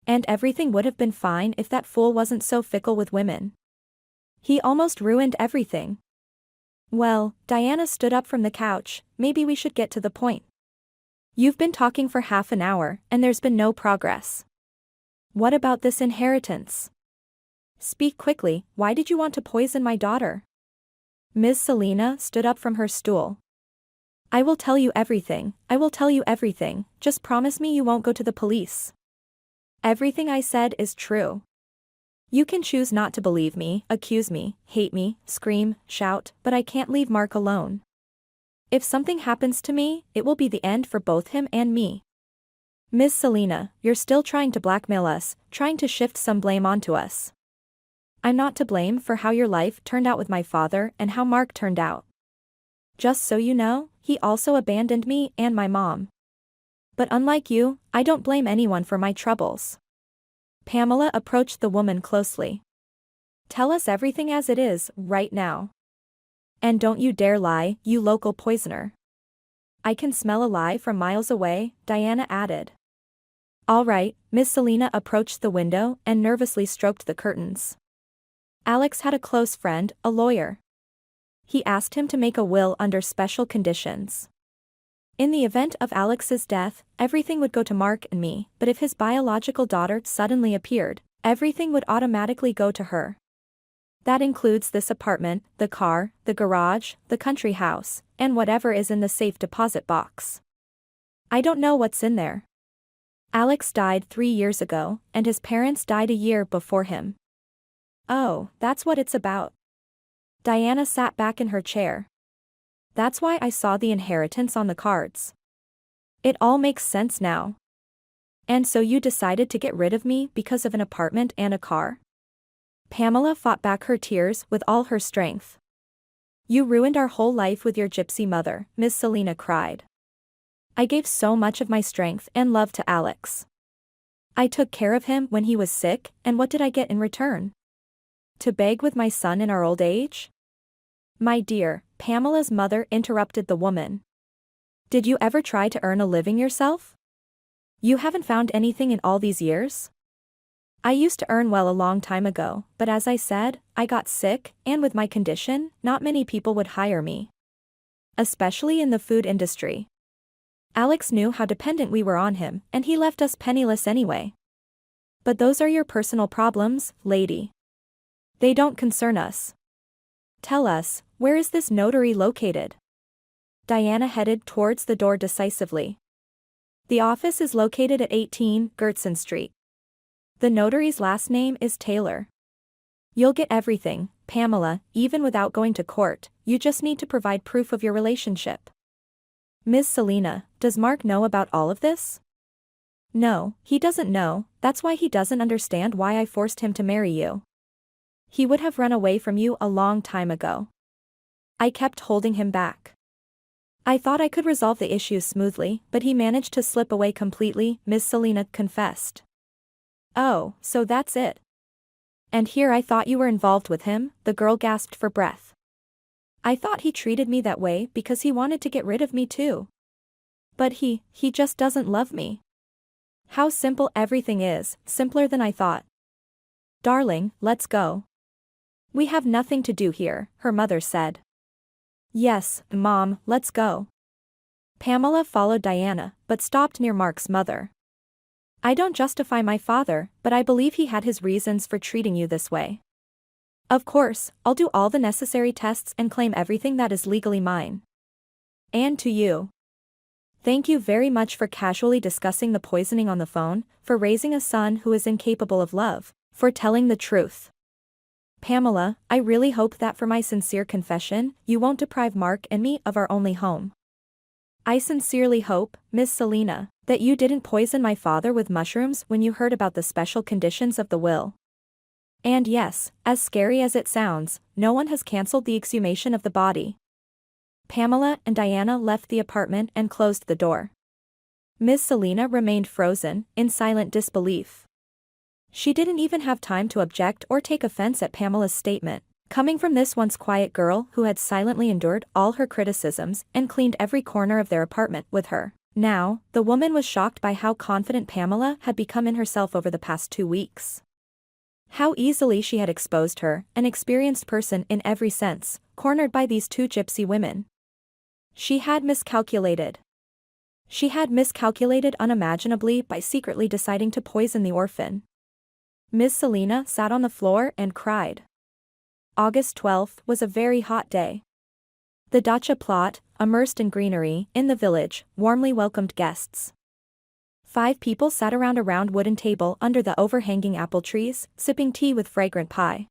And everything would have been fine if that fool wasn't so fickle with women. He almost ruined everything. Well, Diana stood up from the couch, maybe we should get to the point. You've been talking for half an hour, and there's been no progress. What about this inheritance? Speak quickly, why did you want to poison my daughter? Ms. Selina stood up from her stool. I will tell you everything, I will tell you everything, just promise me you won't go to the police. Everything I said is true. You can choose not to believe me, accuse me, hate me, scream, shout, but I can't leave Mark alone. If something happens to me, it will be the end for both him and me. Ms. Selina, you're still trying to blackmail us, trying to shift some blame onto us. I'm not to blame for how your life turned out with my father and how Mark turned out. Just so you know, he also abandoned me and my mom. But unlike you, I don't blame anyone for my troubles. Pamela approached the woman closely. Tell us everything as it is, right now. And don't you dare lie, you local poisoner. I can smell a lie from miles away, Diana added. All right, Miss Selina approached the window and nervously stroked the curtains. Alex had a close friend, a lawyer. He asked him to make a will under special conditions. In the event of Alex's death, everything would go to Mark and me, but if his biological daughter suddenly appeared, everything would automatically go to her. That includes this apartment, the car, the garage, the country house, and whatever is in the safe deposit box. I don't know what's in there. Alex died 3 years ago, and his parents died a year before him. Oh, that's what it's about. Diana sat back in her chair. That's why I saw the inheritance on the cards. It all makes sense now. And so you decided to get rid of me because of an apartment and a car? Pamela fought back her tears with all her strength. You ruined our whole life with your gypsy mother, Miss Selina cried. I gave so much of my strength and love to Alex. I took care of him when he was sick, and what did I get in return? To beg with my son in our old age? My dear, Pamela's mother interrupted the woman. Did you ever try to earn a living yourself? You haven't found anything in all these years? I used to earn well a long time ago, but as I said, I got sick, and with my condition, not many people would hire me. Especially in the food industry. Alex knew how dependent we were on him, and he left us penniless anyway. But those are your personal problems, lady. They don't concern us. Tell us, where is this notary located? Diana headed towards the door decisively. The office is located at 18 Gertson Street. The notary's last name is Taylor. You'll get everything, Pamela, even without going to court, you just need to provide proof of your relationship. Ms. Selina, does Mark know about all of this? No, he doesn't know, that's why he doesn't understand why I forced him to marry you. He would have run away from you a long time ago. I kept holding him back. I thought I could resolve the issues smoothly, but he managed to slip away completely, Ms. Selina confessed. Oh, so that's it. And here I thought you were involved with him, the girl gasped for breath. I thought he treated me that way because he wanted to get rid of me too. But he just doesn't love me. How simple everything is, simpler than I thought. Darling, let's go. We have nothing to do here, her mother said. Yes, Mom, let's go. Pamela followed Diana, but stopped near Mark's mother. I don't justify my father, but I believe he had his reasons for treating you this way. Of course, I'll do all the necessary tests and claim everything that is legally mine. And to you. Thank you very much for casually discussing the poisoning on the phone, for raising a son who is incapable of love, for telling the truth. Pamela, I really hope that for my sincere confession, you won't deprive Mark and me of our only home. I sincerely hope, Miss Selina, that you didn't poison my father with mushrooms when you heard about the special conditions of the will. And yes, as scary as it sounds, no one has cancelled the exhumation of the body. Pamela and Diana left the apartment and closed the door. Miss Selina remained frozen, in silent disbelief. She didn't even have time to object or take offense at Pamela's statement, coming from this once quiet girl who had silently endured all her criticisms and cleaned every corner of their apartment with her. Now, the woman was shocked by how confident Pamela had become in herself over the past 2 weeks. How easily she had exposed her, an experienced person in every sense, cornered by these 2 gypsy women. She had miscalculated. She had miscalculated unimaginably by secretly deciding to poison the orphan. Miss Selina sat on the floor and cried. August 12th was a very hot day. The dacha plot, immersed in greenery, in the village, warmly welcomed guests. 5 people sat around a round wooden table under the overhanging apple trees, sipping tea with fragrant pie.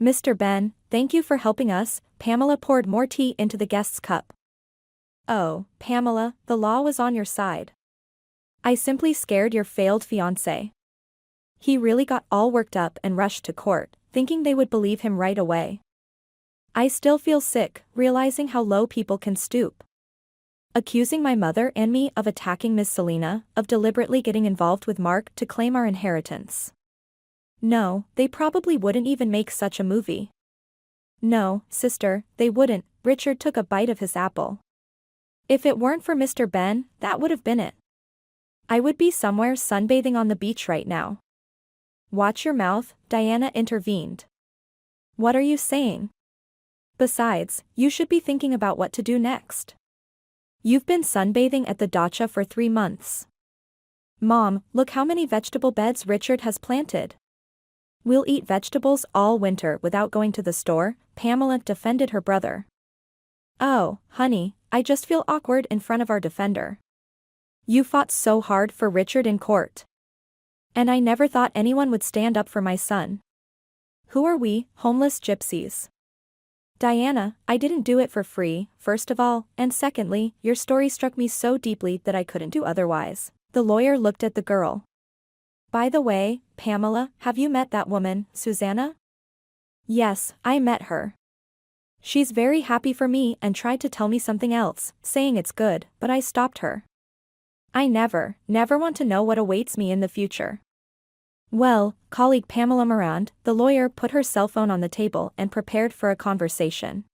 Mr. Ben, thank you for helping us. Pamela poured more tea into the guest's cup. Oh, Pamela, the law was on your side. I simply scared your failed fiancé. He really got all worked up and rushed to court, thinking they would believe him right away. I still feel sick, realizing how low people can stoop. Accusing my mother and me of attacking Miss Selina, of deliberately getting involved with Mark to claim our inheritance. No, they probably wouldn't even make such a movie. No, sister, they wouldn't. Richard took a bite of his apple. If it weren't for Mr. Ben, that would have been it. I would be somewhere sunbathing on the beach right now. Watch your mouth, Diana intervened. What are you saying? Besides, you should be thinking about what to do next. You've been sunbathing at the dacha for 3 months. Mom, look how many vegetable beds Richard has planted. We'll eat vegetables all winter without going to the store, Pamela defended her brother. Oh, honey, I just feel awkward in front of our defender. You fought so hard for Richard in court. And I never thought anyone would stand up for my son. Who are we, homeless gypsies? Diana, I didn't do it for free, first of all, and secondly, your story struck me so deeply that I couldn't do otherwise. The lawyer looked at the girl. By the way, Pamela, have you met that woman, Susanna? Yes, I met her. She's very happy for me and tried to tell me something else, saying it's good, but I stopped her. I never want to know what awaits me in the future. Well, colleague Pamela Morand, the lawyer put her cell phone on the table and prepared for a conversation.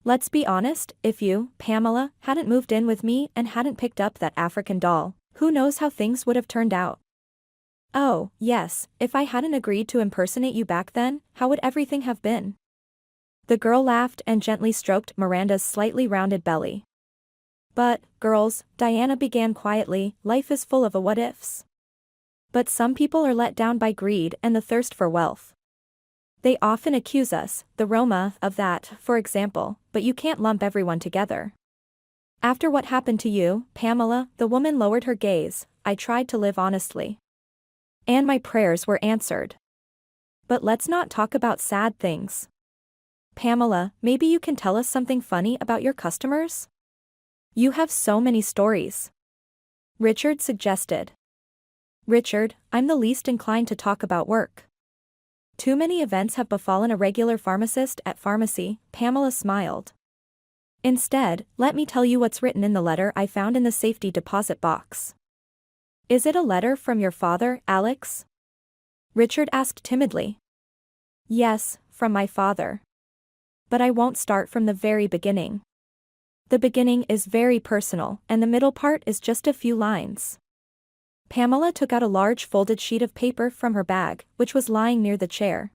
Let's be honest, if you, Pamela, hadn't moved in with me and hadn't picked up that African doll, who knows how things would have turned out? Oh, yes, if I hadn't agreed to impersonate you back then, how would everything have been? The girl laughed and gently stroked Miranda's slightly rounded belly. But, girls, Diana began quietly, life is full of what-ifs. But some people are let down by greed and the thirst for wealth. They often accuse us, the Roma, of that, for example, but you can't lump everyone together. After what happened to you, Pamela, the woman lowered her gaze, I tried to live honestly. And my prayers were answered. But let's not talk about sad things. Pamela, maybe you can tell us something funny about your customers? You have so many stories. Richard suggested. Richard, I'm the least inclined to talk about work. Too many events have befallen a regular pharmacist at pharmacy, Pamela smiled. Instead, let me tell you what's written in the letter I found in the safety deposit box. Is it a letter from your father, Alex? Richard asked timidly. Yes, from my father. But I won't start from the very beginning. The beginning is very personal, and the middle part is just a few lines. Pamela took out a large folded sheet of paper from her bag, which was lying near the chair.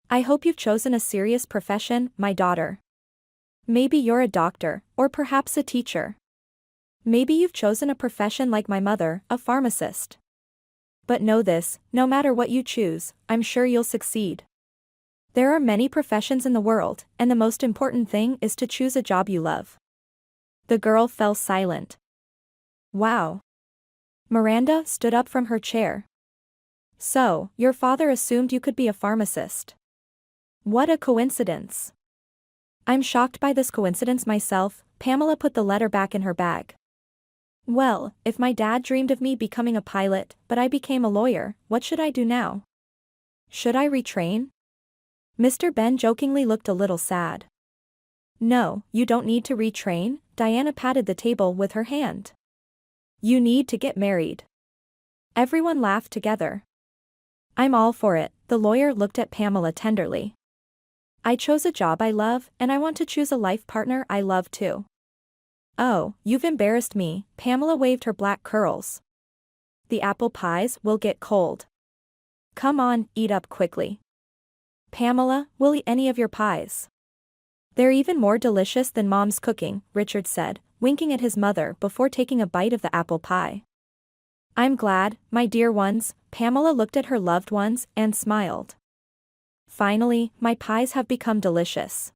I hope you've chosen a serious profession, my daughter. Maybe you're a doctor, or perhaps a teacher. Maybe you've chosen a profession like my mother, a pharmacist. But know this, no matter what you choose, I'm sure you'll succeed. There are many professions in the world, and the most important thing is to choose a job you love. The girl fell silent. Wow. Miranda stood up from her chair. So, your father assumed you could be a pharmacist. What a coincidence. I'm shocked by this coincidence myself, Pamela put the letter back in her bag. Well, if my dad dreamed of me becoming a pilot, but I became a lawyer, what should I do now? Should I retrain? Mr. Ben jokingly looked a little sad. No, you don't need to retrain, Diana patted the table with her hand. You need to get married. Everyone laughed together. I'm all for it, the lawyer looked at Pamela tenderly. I chose a job I love, and I want to choose a life partner I love too. Oh, you've embarrassed me, Pamela waved her black curls. The apple pies will get cold. Come on, eat up quickly. Pamela, we'll eat any of your pies. They're even more delicious than Mom's cooking, Richard said, winking at his mother before taking a bite of the apple pie. I'm glad, my dear ones. Pamela looked at her loved ones and smiled. Finally, my pies have become delicious.